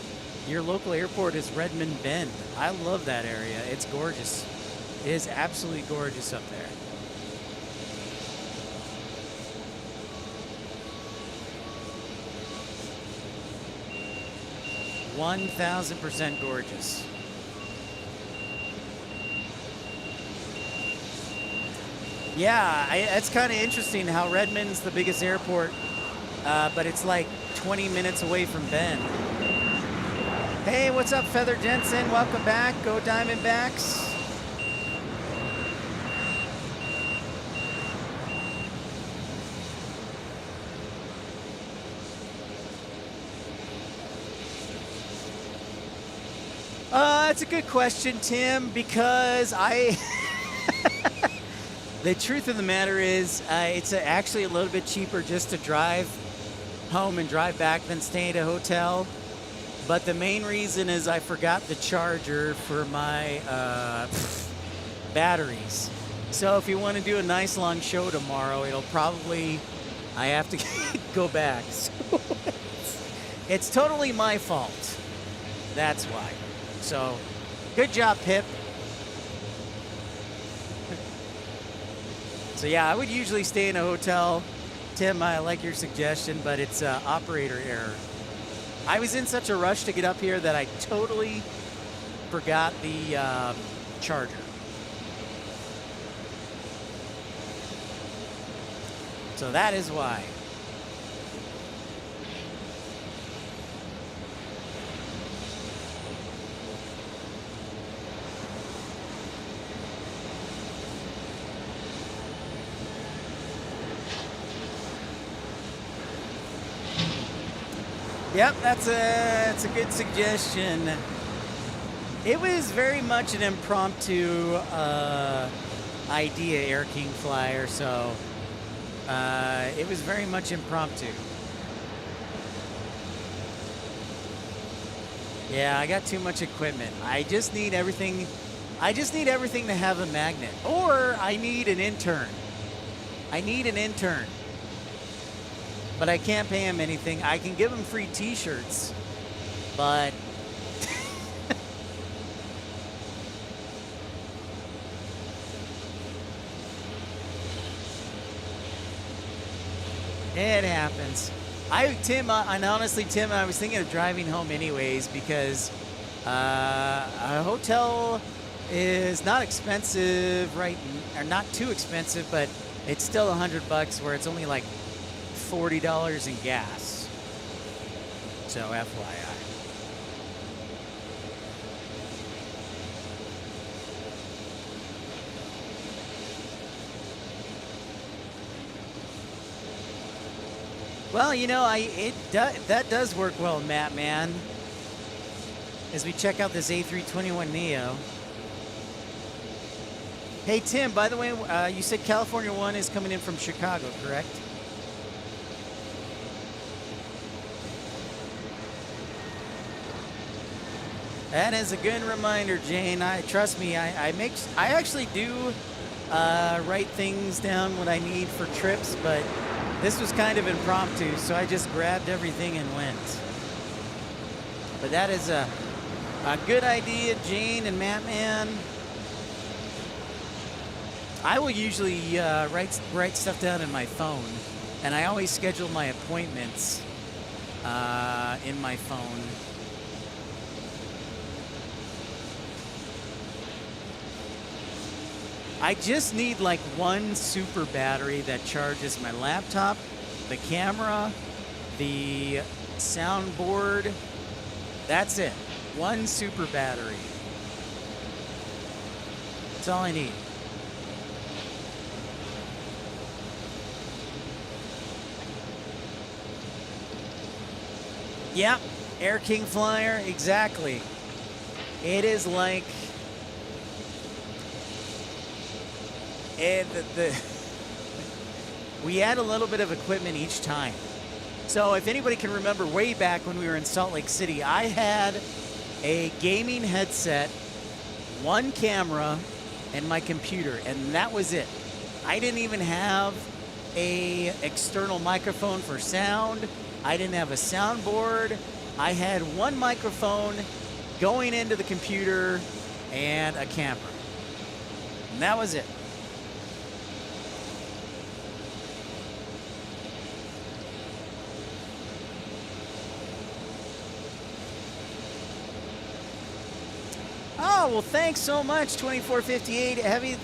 your local airport is Redmond Bend. I love that area. It's gorgeous. It is absolutely gorgeous up there. %1,000% gorgeous. Yeah, it's kind of interesting how Redmond's the biggest airport, but it's like 20 minutes away from Bend. Hey, what's up, Feather Jensen? Welcome back. Go Diamondbacks. That's a good question, Tim, because the truth of the matter is, it's actually a little bit cheaper just to drive home and drive back than stay at a hotel. But the main reason is I forgot the charger for my batteries. So if you want to do a nice long show tomorrow, I have to go back. So it's totally my fault. That's why. So good job, Pip. So yeah, I would usually stay in a hotel. Tim, I like your suggestion, but it's operator error. I was in such a rush to get up here that I totally forgot the charger. So that is why. Yep, that's a good suggestion. It was very much an impromptu idea, Air King Flyer, so it was very much impromptu. Yeah, I got too much equipment. I just need everything to have a magnet. Or I need an intern. But I can't pay him anything. I can give him free t-shirts, but it happens. Tim, and honestly, Tim, I was thinking of driving home anyways because a hotel is not expensive, right? Or not too expensive, but it's still $100 where it's only like $40 in gas. So FYI. Well, you know, that does work well, Matt, man. As we check out this A321neo. Hey, Tim, by the way, you said California 1 is coming in from Chicago, correct? That is a good reminder, Jane. Trust me, I actually do write things down what I need for trips, but this was kind of impromptu, so I just grabbed everything and went. But that is a good idea, Jane and Mattman. I will usually write stuff down in my phone, and I always schedule my appointments in my phone. I just need like one super battery that charges my laptop, the camera, the soundboard. That's it. One super battery. That's all I need. Yep, Air King Flyer, exactly. It is like we add a little bit of equipment each time. So if anybody can remember way back when we were in Salt Lake City, I had a gaming headset, one camera, and my computer, and that was it. I didn't even have a external microphone for sound. I didn't have a soundboard. I had one microphone going into the computer and a camera. And that was it. Oh, well, thanks so much, 2458 Heavy.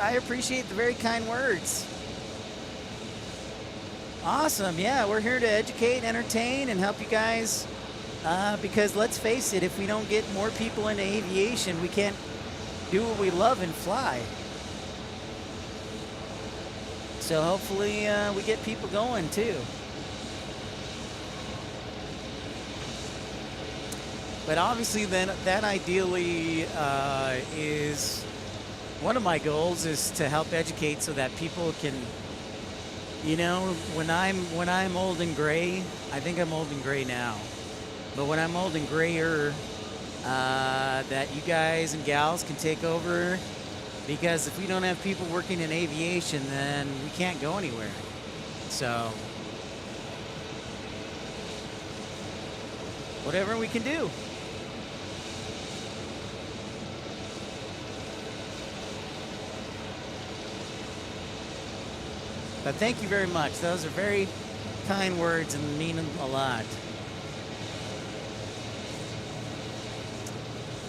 I appreciate the very kind words. Awesome. Yeah, we're here to educate, entertain, and help you guys. Because let's face it, if we don't get more people into aviation, we can't do what we love and fly. So hopefully we get people going too. But obviously then that ideally is one of my goals, is to help educate so that people can, you know, when I'm old and gray, I think I'm old and gray now, but when I'm old and grayer, that you guys and gals can take over, because if we don't have people working in aviation, then we can't go anywhere. So whatever we can do. But thank you very much. Those are very kind words and mean a lot.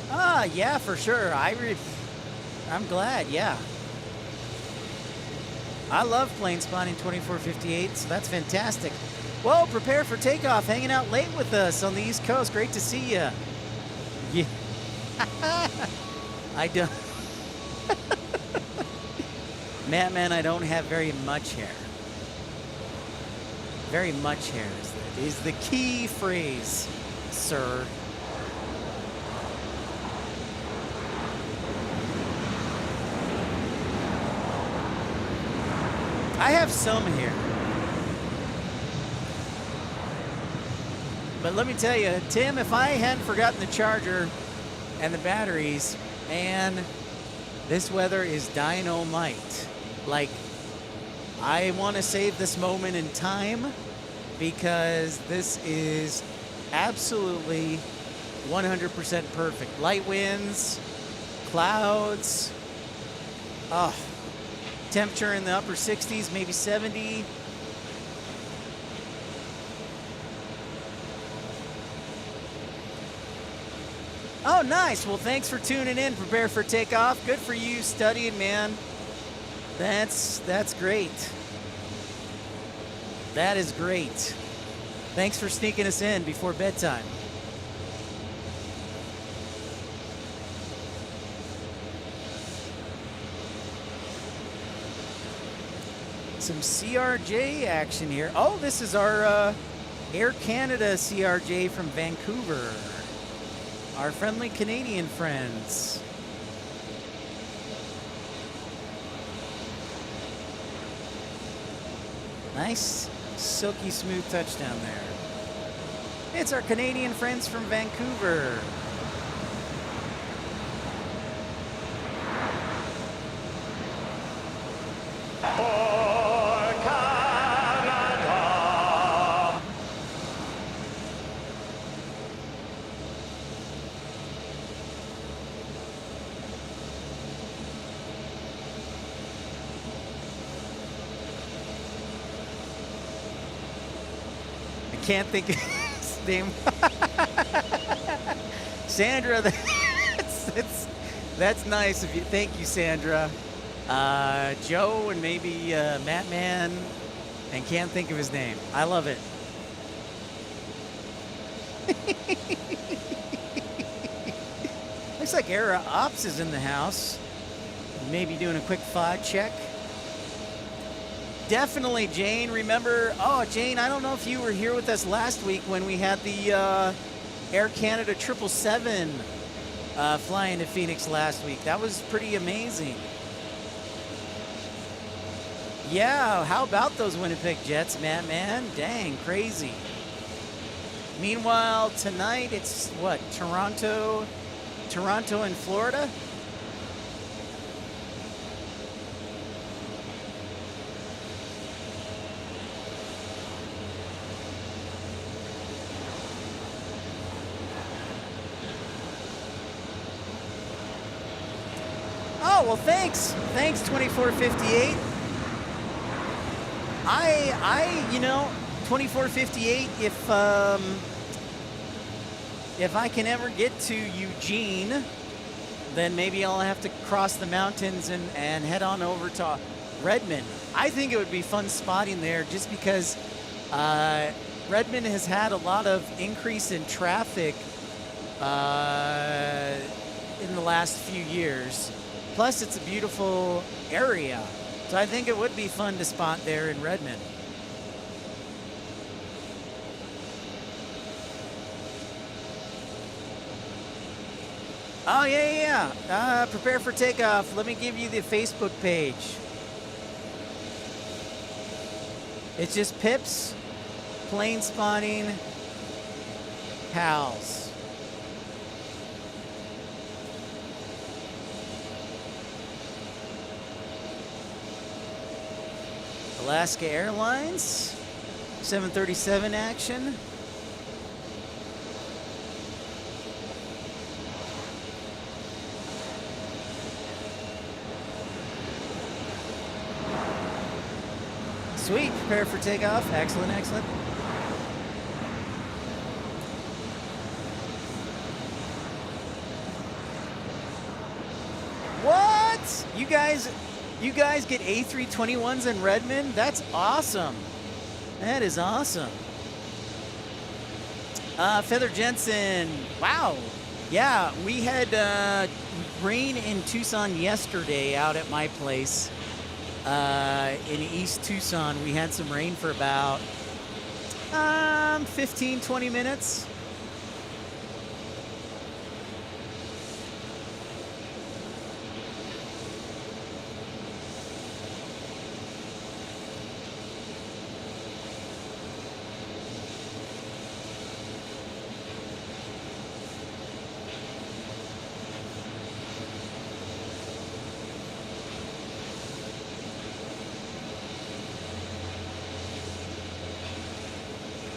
Ah, yeah, for sure. I'm glad, yeah. I love Planespotting 2458, so that's fantastic. Well, prepare for takeoff, hanging out late with us on the East Coast. Great to see you. Yeah. I don't. Man, I don't have very much hair. Very much hair is the key phrase, sir. I have some hair. But let me tell you, Tim, if I hadn't forgotten the charger and the batteries, man, this weather is dynamite. Like, I want to save this moment in time because this is absolutely 100% perfect. Light winds, clouds, temperature in the upper 60s, maybe 70. Oh, nice. Well, thanks for tuning in. Prepare for takeoff. Good for you studying, man. That's great. That is great. Thanks for sneaking us in before bedtime. Some CRJ action here. Oh, this is our Air Canada CRJ from Vancouver. Our friendly Canadian friends. Nice, silky smooth touchdown there. It's our Canadian friends from Vancouver. Can't think of his name. Sandra, that's nice of you. Thank you, Sandra. Joe and maybe Matt Man, and can't think of his name. I love it. Looks like Era Ops is in the house. Maybe doing a quick FOD check. Definitely, Jane. Remember, Jane, I don't know if you were here with us last week when we had the Air Canada 777 flying to Phoenix last week. That was pretty amazing. Yeah, how about those Winnipeg Jets, man? Dang, crazy. Meanwhile, tonight it's what, Toronto and Florida? Oh, well, thanks. Thanks, 2458. You know, 2458, if I can ever get to Eugene, then maybe I'll have to cross the mountains and head on over to Redmond. I think it would be fun spotting there just because Redmond has had a lot of increase in traffic in the last few years. Plus, it's a beautiful area. So I think it would be fun to spot there in Redmond. Oh, yeah. Prepare for takeoff. Let me give you the Facebook page. It's just Pips, Planespotting, Pals. Alaska Airlines, 737 action. Sweet, prepare for takeoff. Excellent. What? You guys get A321s in Redmond? That's awesome. That is awesome. Feather Jensen. Wow. Yeah, we had rain in Tucson yesterday out at my place. In East Tucson, we had some rain for about around 15, 20 minutes.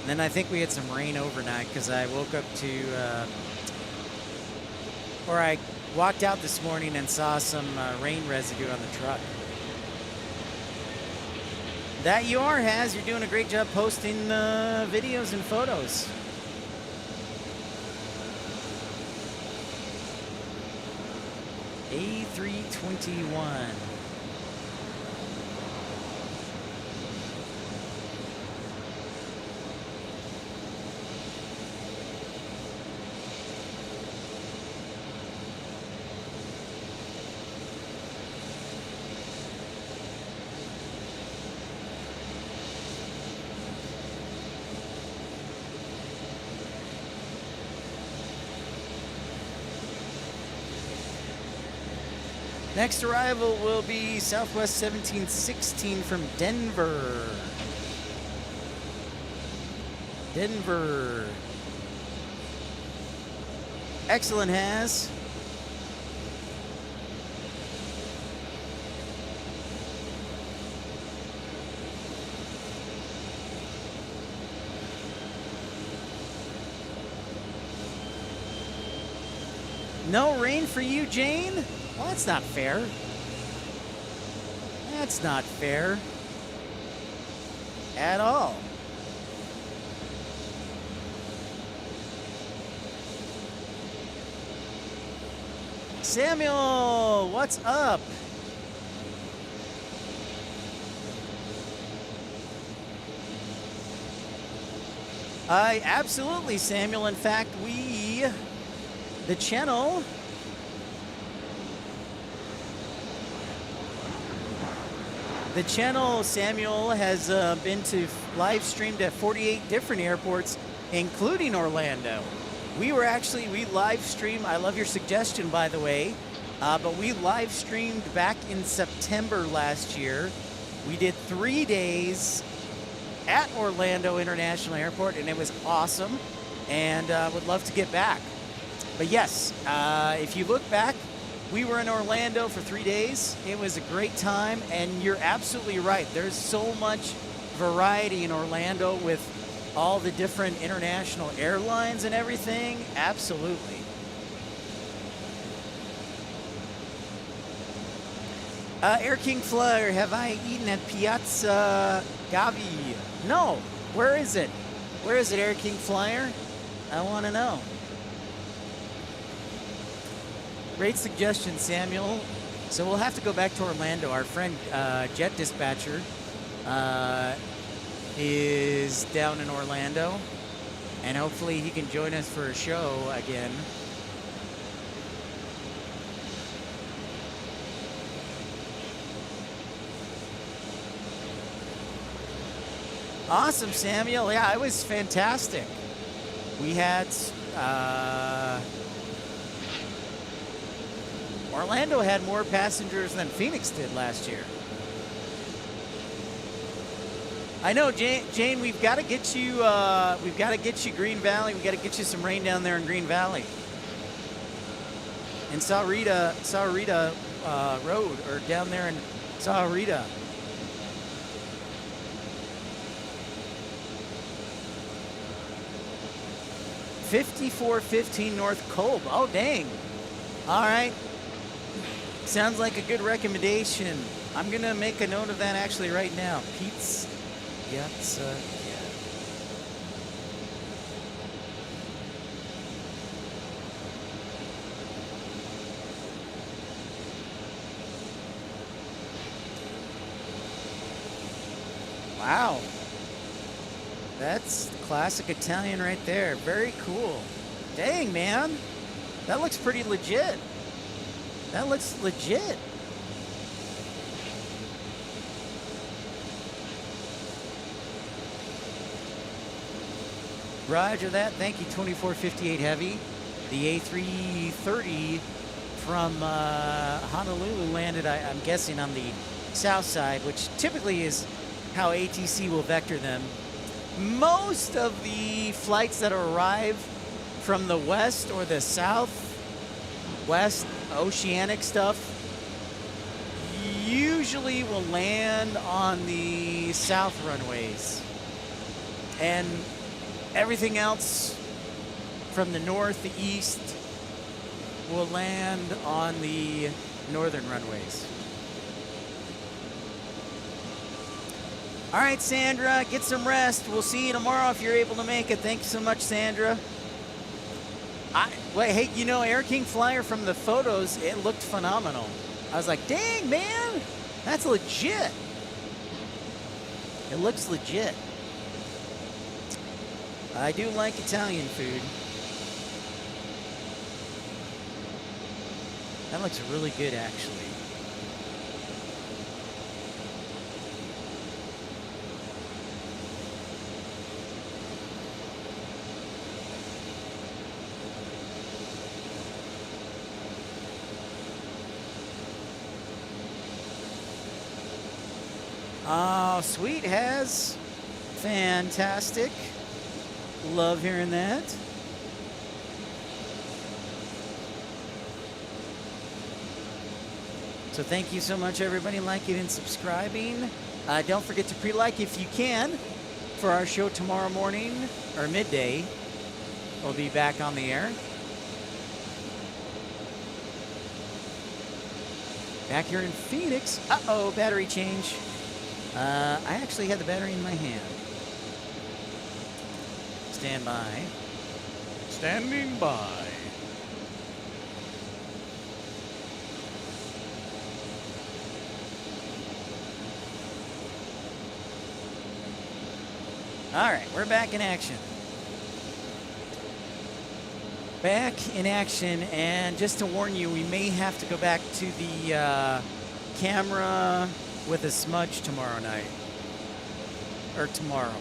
Then I think we had some rain overnight because I woke up to, or I walked out this morning and saw some rain residue on the truck. That you are, Haz. You're doing a great job posting videos and photos. A321. Next arrival will be Southwest 1716 from Denver. Denver. Excellent, Haz. No rain for you, Jane? Well, that's not fair. That's not fair. At all. Samuel, what's up? Absolutely, Samuel. In fact, the channel, Samuel, has been to live streamed at 48 different airports, including Orlando. We live streamed, I love your suggestion, by the way, but we live streamed back in September last year. We did 3 days at Orlando International Airport, and it was awesome, and would love to get back. But yes, if you look back, we were in Orlando for 3 days. It was a great time, and you're absolutely right. There's so much variety in Orlando with all the different international airlines and everything. Absolutely. Air King Flyer, have I eaten at Piazza Gavi? No. Where is it? Where is it, Air King Flyer? I want to know. Great suggestion, Samuel. So we'll have to go back to Orlando. Our friend Jet Dispatcher is down in Orlando, and hopefully he can join us for a show again. Awesome, Samuel. Yeah, it was fantastic. We had Orlando had more passengers than Phoenix did last year. I know, Jane. We've got to get you. We've got to get you Green Valley. We got to get you some rain down there in Green Valley. In Sahuarita Road, or down there in Sahuarita. $54.15 North Kolb. Oh, dang. All right. Sounds like a good recommendation. I'm going to make a note of that actually right now. Piazza. Yeah. Wow. That's classic Italian right there. Very cool. Dang, man. That looks pretty legit. That looks legit. Roger that. Thank you, 2458 Heavy. The A330 from Honolulu landed, I'm guessing, on the south side, which typically is how ATC will vector them. Most of the flights that arrive from the west or the southwest oceanic stuff usually will land on the south runways. And everything else from the north, the east, will land on the northern runways. All right, Sandra, get some rest. We'll see you tomorrow if you're able to make it. Thank you so much, Sandra. Wait, hey, you know, Air King Flyer from the photos, it looked phenomenal. I was like, dang, man, that's legit. It looks legit. I do like Italian food. That looks really good, actually. Oh, sweet, has. Fantastic. Love hearing that. So thank you so much, everybody, liking and subscribing. Don't forget to pre-like if you can for our show tomorrow morning or midday. We'll be back on the air. Back here in Phoenix. Uh-oh, battery change. I actually had the battery in my hand. Stand by. Standing by. All right, we're back in action. Back in action, and just to warn you, we may have to go back to the camera with a smudge tomorrow night. Or tomorrow.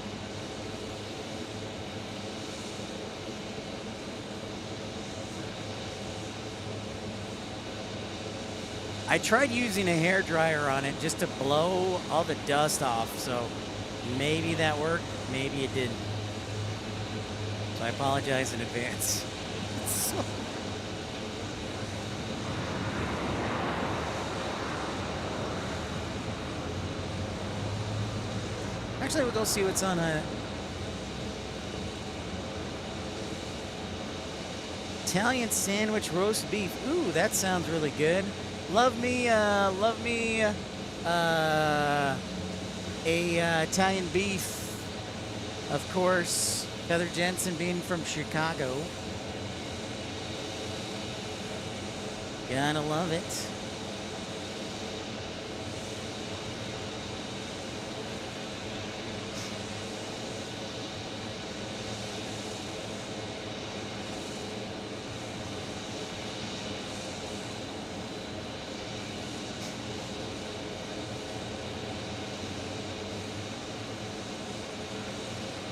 I tried using a hairdryer on it just to blow all the dust off, so maybe that worked, maybe it didn't. So I apologize in advance. Actually, we'll go see what's on Italian sandwich roast beef. Ooh, that sounds really good. Love me a Italian beef, of course. Heather Jensen being from Chicago. Gotta love it.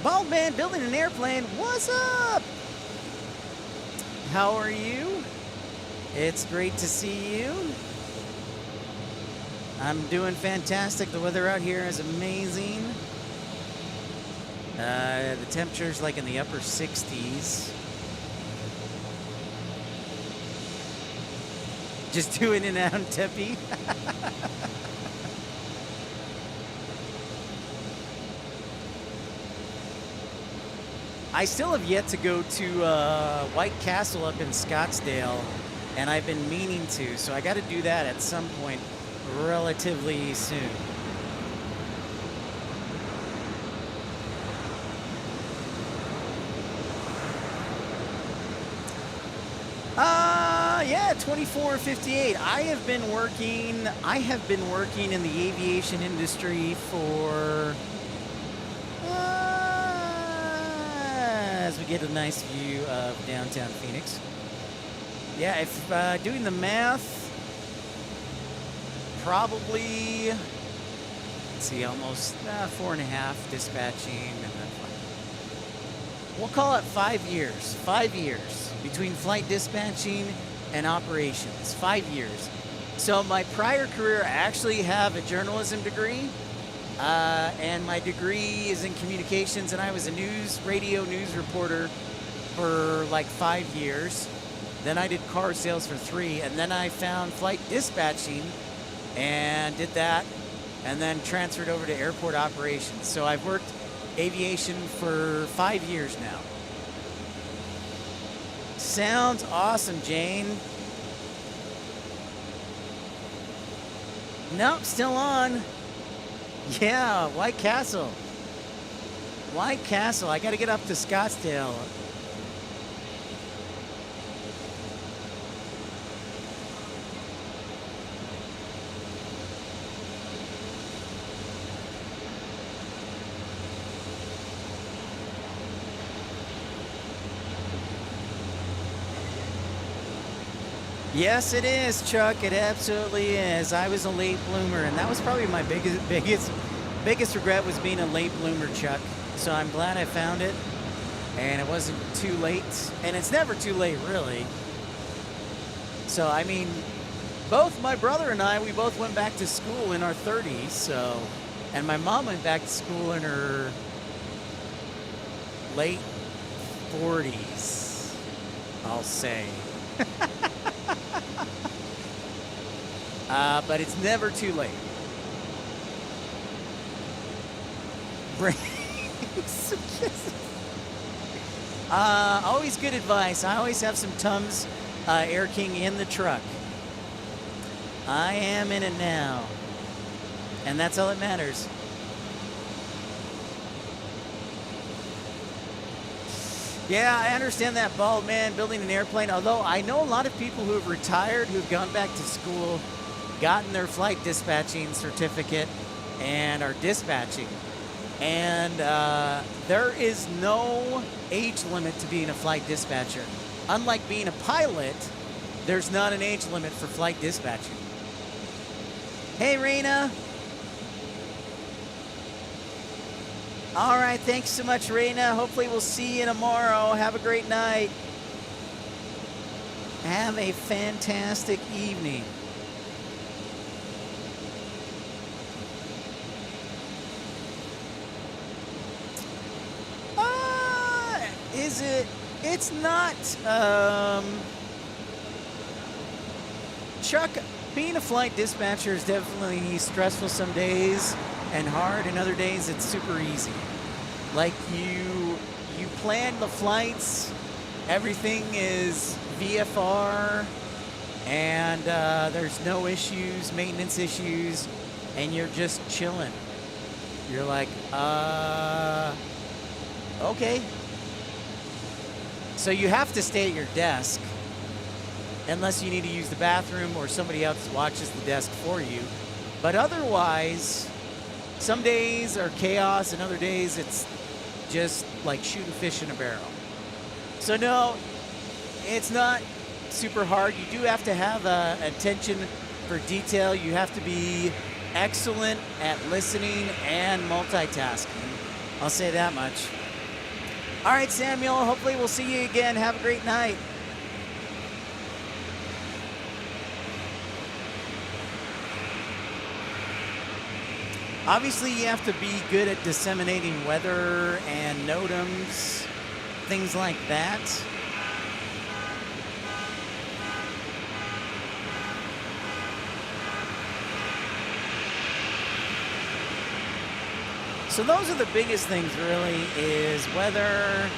Bald Man building an airplane. What's up? How are you? It's great to see you. I'm doing fantastic. The weather out here is amazing. The temperature's like in the upper 60s. Just doing it out in Tempe. I still have yet to go to White Castle up in Scottsdale, and I've been meaning to, so I got to do that at some point relatively soon. Yeah, 2458. I have been working in the aviation industry for as we get a nice view of downtown Phoenix. Yeah, if doing the math, probably, let's see, almost 4.5 dispatching and then 5. we'll call it 5 years. 5 years between flight dispatching and operations. 5 years. So my prior career, I actually have a journalism degree, and my degree is in communications, and I was a radio news reporter for like 5 years. Then I did car sales for 3, and then I found flight dispatching and did that, and then transferred over to airport operations. So I've worked aviation for 5 years now. Sounds awesome, Jane. Nope, still on. Yeah, White Castle. White Castle. I got to get up to Scottsdale. Yes, it is, Chuck. It absolutely is. I was a late bloomer, and that was probably my biggest regret, was being a late bloomer, Chuck. So I'm glad I found it, and it wasn't too late. And it's never too late, really. So, I mean, both my brother and I, we both went back to school in our 30s, so, and my mom went back to school in her late 40s, I'll say. But it's never too late. Always good advice. I always have some Tums Air King in the truck. I am in it now. And that's all that matters. Yeah, I understand that, bald man building an airplane. Although I know a lot of people who have retired, who've gone back to school, gotten their flight dispatching certificate, and are dispatching. And there is no age limit to being a flight dispatcher. Unlike being a pilot, there's not an age limit for flight dispatching. Hey, Raina. All right, thanks so much, Raina. Hopefully we'll see you tomorrow. Have a great night. Have a fantastic evening. Is it? It's not. Chuck, being a flight dispatcher is definitely stressful some days and hard, and other days it's super easy. Like you plan the flights, everything is VFR, and there's no issues, maintenance issues, and you're just chilling. You're like, okay. So you have to stay at your desk unless you need to use the bathroom or somebody else watches the desk for you. But otherwise, some days are chaos and other days it's just like shooting fish in a barrel. So no, it's not super hard. You do have to have attention for detail. You have to be excellent at listening and multitasking. I'll say that much. All right, Samuel, hopefully we'll see you again. Have a great night. Obviously, you have to be good at disseminating weather and NOTAMs, things like that. So those are the biggest things, really, is weather,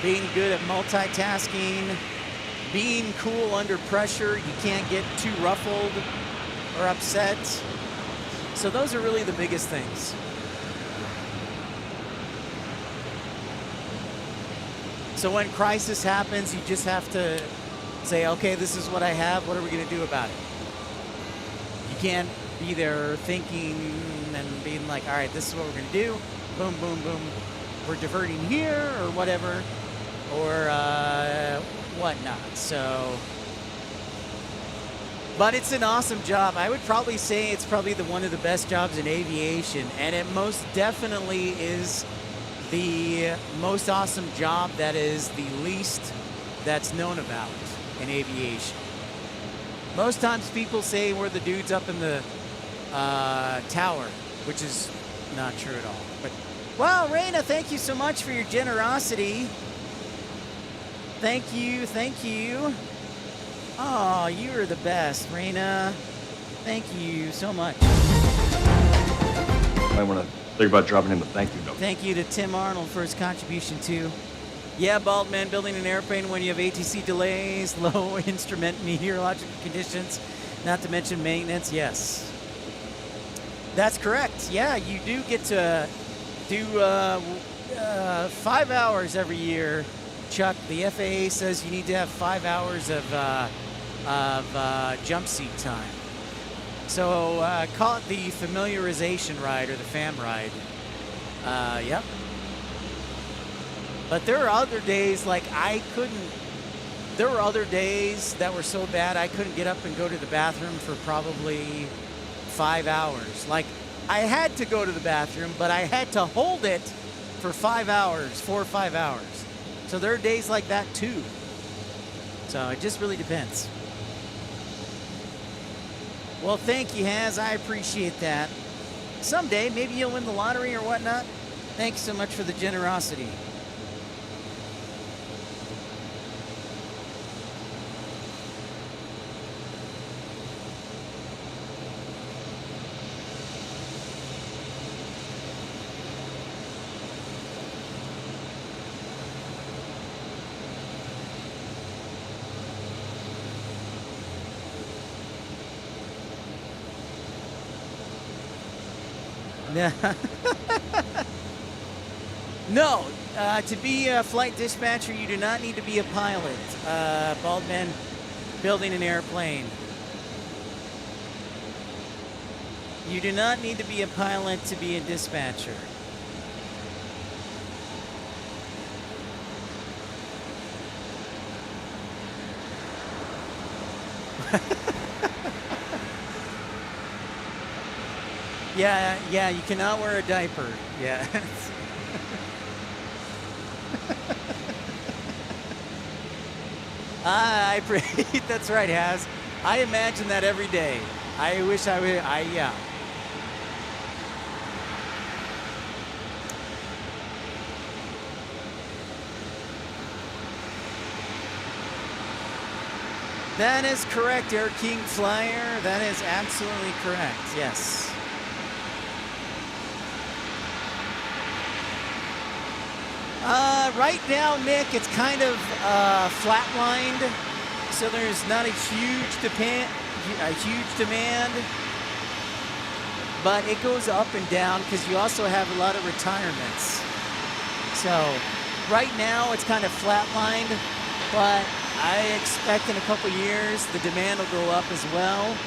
being good at multitasking, being cool under pressure. You can't get too ruffled or upset. So those are really the biggest things. So when crisis happens, you just have to say, okay, this is what I have. What are we going to do about it? You can't be there thinking and being like, all right, this is what we're going to do. Boom, boom, boom. We're diverting here or whatever, or whatnot. So, but it's an awesome job. I would probably say it's probably one of the best jobs in aviation, and it most definitely is the most awesome job that is the least that's known about in aviation. Most times people say we're the dudes up in the tower, which is not true at all. But wow, Raina, thank you so much for your generosity. Thank you, thank you. Oh, you are the best, Raina. Thank you so much. I want to think about dropping him a thank you note. Thank you to Tim Arnold for his contribution too. Yeah, bald man building an airplane when you have ATC delays, low instrument meteorological conditions, not to mention maintenance. Yes, that's correct. Yeah, you do get to do 5 hours every year. Chuck, the FAA says you need to have 5 hours of jump seat time. So call it the familiarization ride or the FAM ride. Yep. But there are other days like there were other days that were so bad I couldn't get up and go to the bathroom for probably 5 hours. Like I had to go to the bathroom, but I had to hold it for 5 hours, 4 or 5 hours. So there are days like that too. So it just really depends. Well, thank you, Haz. I appreciate that. Someday, maybe you'll win the lottery or whatnot. Thanks so much for the generosity. No, to be a flight dispatcher, you do not need to be a pilot. Bald man building an airplane. You do not need to be a pilot to be a dispatcher. Yeah, you cannot wear a diaper. Yeah. That's right, Haz. I imagine that every day. I wish I would, yeah. That is correct, Air King Flyer. That is absolutely correct, yes. Right now, Nick, it's kind of flatlined, so there's not a huge demand, but it goes up and down because you also have a lot of retirements. So right now, it's kind of flatlined, but I expect in a couple years the demand will go up as well.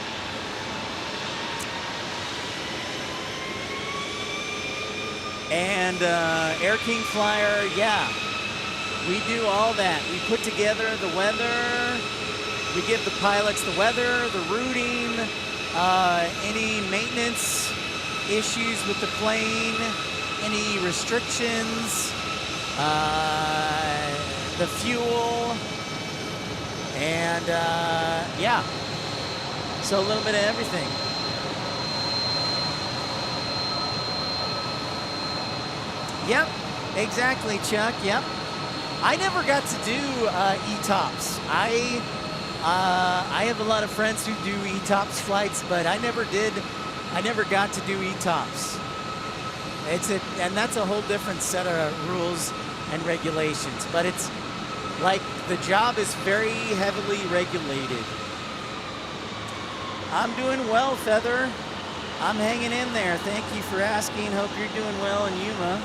And Air King Flyer, yeah, we do all that. We put together the weather, we give the pilots the weather, the routing, any maintenance issues with the plane, any restrictions, the fuel, and yeah, so a little bit of everything. Yep, exactly, Chuck. Yep. I never got to do ETOPS. I have a lot of friends who do ETOPS flights, but I never did. I never got to do ETOPS. And that's a whole different set of rules and regulations. But it's like the job is very heavily regulated. I'm doing well, Feather. I'm hanging in there. Thank you for asking. Hope you're doing well in Yuma.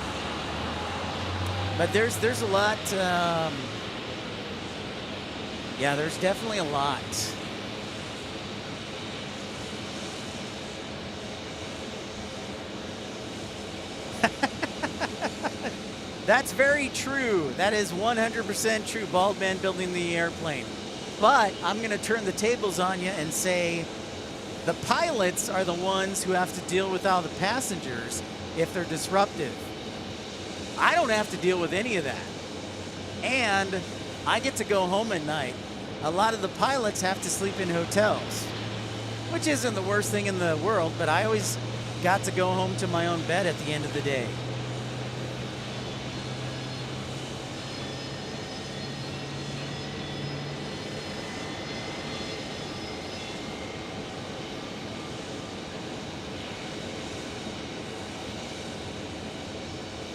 But there's a lot, yeah, there's definitely a lot. That's very true. That is 100% true, Bald Man building the airplane. But I'm gonna turn the tables on you and say the pilots are the ones who have to deal with all the passengers if they're disruptive. I don't have to deal with any of that. And I get to go home at night. A lot of the pilots have to sleep in hotels, which isn't the worst thing in the world, but I always got to go home to my own bed at the end of the day.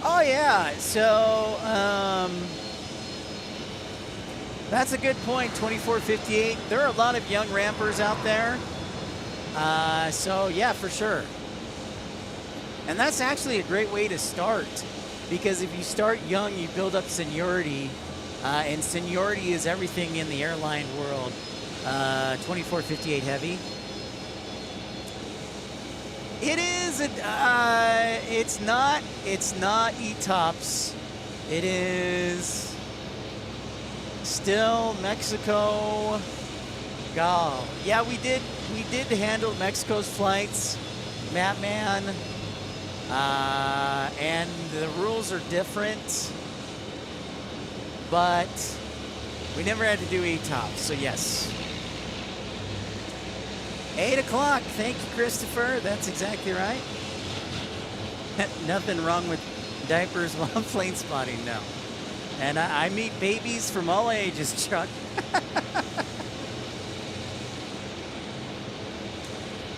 Oh yeah, so that's a good point. 2458. There are a lot of young rampers out there. So yeah, for sure. And that's actually a great way to start, because if you start young, you build up seniority, and seniority is everything in the airline world. 2458 heavy. It is. It's not ETOPS. It is still Mexico. Gal. Yeah, we did handle Mexico's flights, Matman. And the rules are different, but we never had to do ETOPS. So yes. 8 o'clock. Thank you, Christopher. That's exactly right. Nothing wrong with diapers while plane spotting, no. And I meet babies from all ages, Chuck.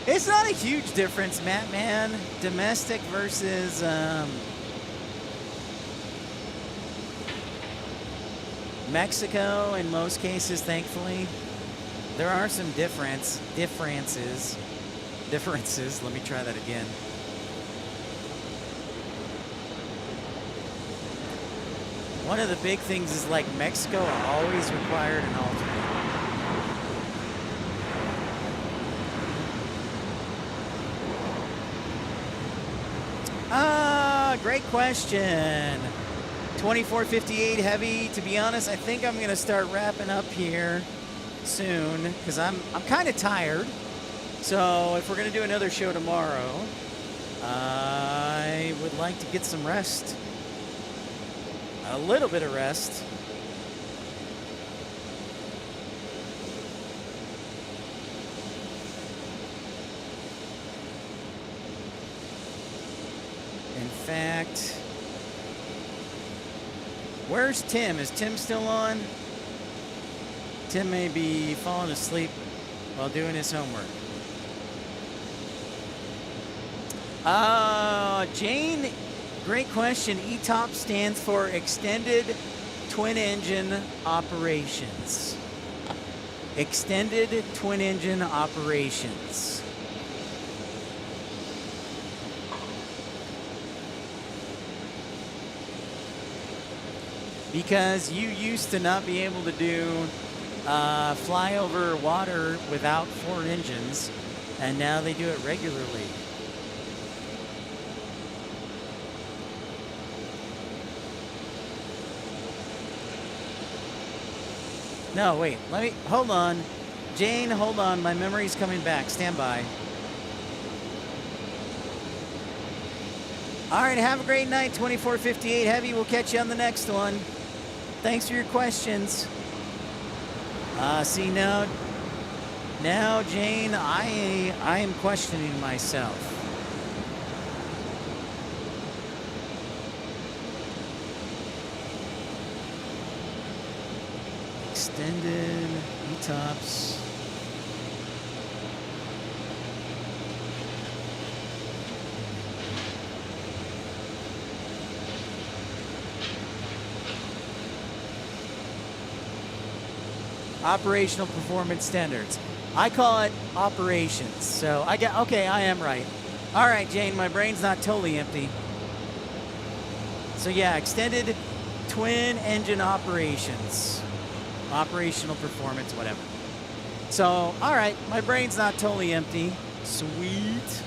It's not a huge difference, Matt, man. Domestic versus Mexico in most cases, thankfully. There are some differences. Let me try that again. One of the big things is like Mexico always required an alternate. Great question. 2458 heavy. To be honest, I think I'm gonna start wrapping up here soon because I'm kind of tired. So if we're gonna do another show tomorrow, I would like to get some rest. A little bit of rest. In fact, where's Tim? Is Tim still on? Tim may be falling asleep while doing his homework. Jane, great question. ETOP stands for Extended Twin Engine Operations. Extended Twin Engine Operations. Because you used to not be able to do fly over water without 4 engines, and now they do it regularly. No, wait, hold on. Jane, hold on, my memory's coming back. Stand by. All right, have a great night, 2458 Heavy. We'll catch you on the next one. Thanks for your questions. See, now, Jane, I am questioning myself. Extended ETOPS. Operational performance standards. I call it operations. So okay, I am right. All right, Jane, my brain's not totally empty. So yeah, extended twin engine operations. Operational performance, whatever. So, all right, my brain's not totally empty. Sweet.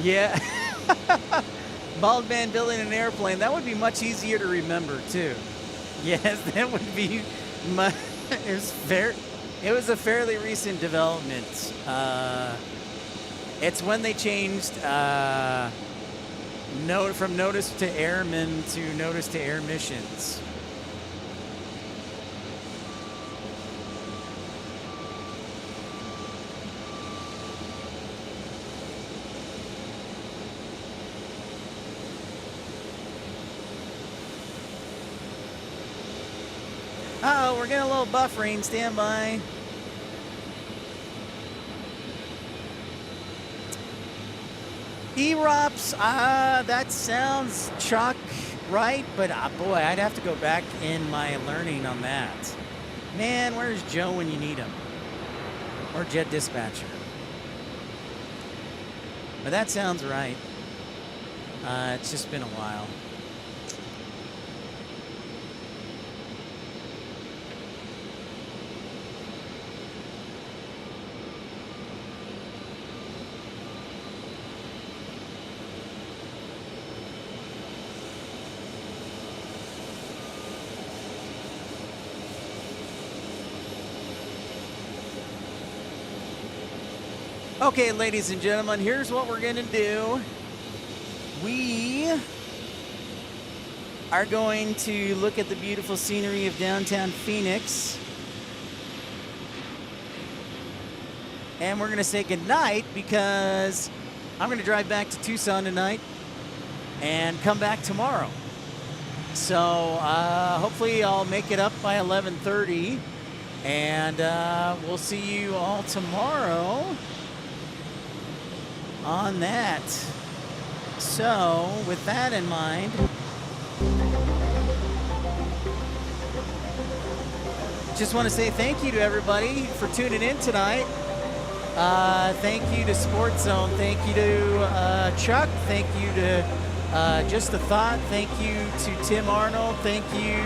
Yeah. Bald man building an airplane. That would be much easier to remember, too. Yes, that would be My, it was a fairly recent development. It's when they changed from notice to airmen to notice to air missions. Uh-oh, we're getting a little buffering. Stand by. E-ROPS, that sounds Chuck right, but boy, I'd have to go back in my learning on that. Man, where's Joe when you need him? Or Jet Dispatcher. But that sounds right. It's just been a while. Okay, ladies and gentlemen, here's what we're going to do. We are going to look at the beautiful scenery of downtown Phoenix. And we're going to say goodnight because I'm going to drive back to Tucson tonight and come back tomorrow. So hopefully I'll make it up by 11:30. And we'll see you all tomorrow on that. So with that in mind, just want to say thank you to everybody for tuning in tonight. Thank you to Sports Zone. Thank you to Chuck. Thank you to Just a Thought. Thank you to Tim Arnold. Thank you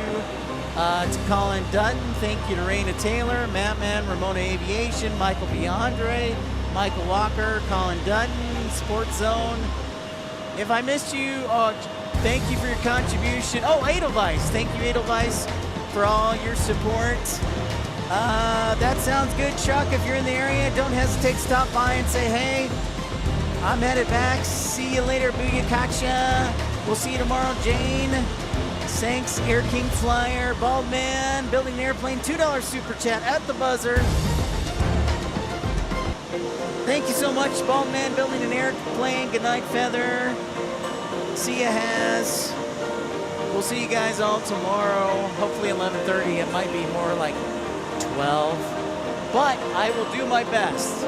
to Colin Dutton. Thank you to Raina Taylor, Mattman, Ramona Aviation, Michael Biandre, Michael Walker, Colin Dutton, Sports Zone. If I missed you, thank you for your contribution. Oh, Edelweiss. Thank you, Edelweiss, for all your support. That sounds good, Chuck. If you're in the area, don't hesitate to stop by and say, hey, I'm headed back. See you later, Booyakasha. We'll see you tomorrow, Jane. Thanks, Air King Flyer, Bald Man, Building an Airplane, $2 super chat at the buzzer. Thank you so much, Bald Man, Building an Airplane. Good night, Feather. See ya, Has. We'll see you guys all tomorrow. Hopefully 11:30. It might be more like 12. But I will do my best.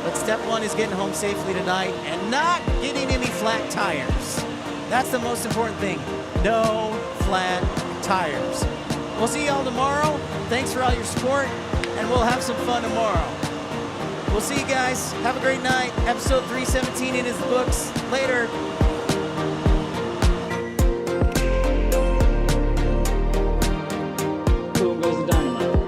But step one is getting home safely tonight and not getting any flat tires. That's the most important thing. No flat tires. We'll see y'all tomorrow. Thanks for all your support, and we'll have some fun tomorrow. We'll see you guys. Have a great night. Episode 317 in his books. Later. Boom goes the dynamite.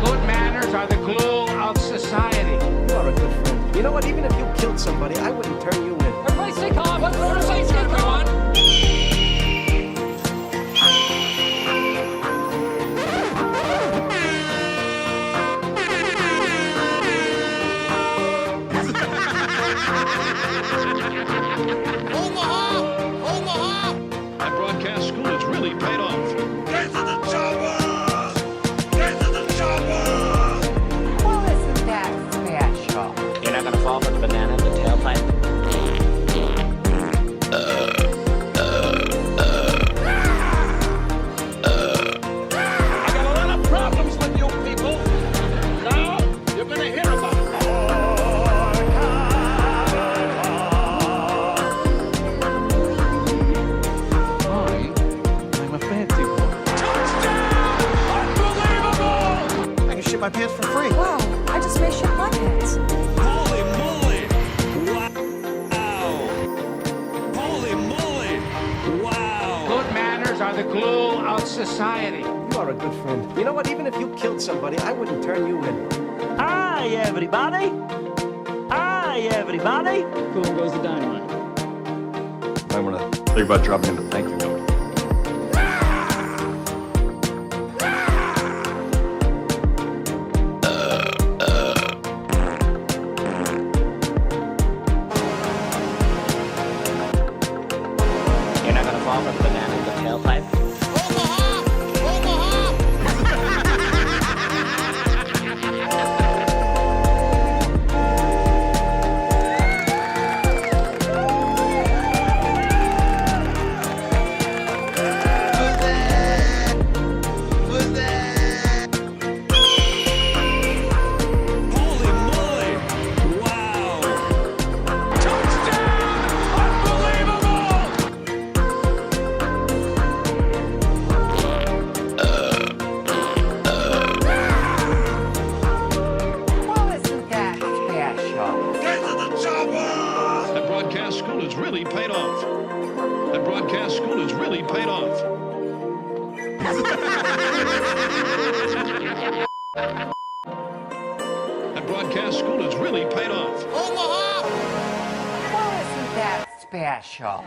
Good manners are the glue of society. You are a good friend. You know what? Even if you killed somebody, I wouldn't turn you in. Everybody stay calm. Everybody stay calm. That broadcast school has really paid off. Get to the chopper! Get to the chopper! Well, isn't that special? You're not gonna fall for the banana in the tailpipe? I got a lot of problems with you people. Now you're gonna hear about it. I'm a fancy boy. Unbelievable! I can ship my pants for free. Wow, I just made shit my pants. Holy moly! Wow! Holy moly! Wow! Good manners are the glue of society. You are a good friend. You know what? Even if you killed somebody, I wouldn't turn you in. Hi, everybody. Hi, everybody. Boom goes the dynamite. I want to think about dropping him a thank you note. school has really paid off. That broadcast school has really paid off. That broadcast school has really paid off. Well, isn't that special?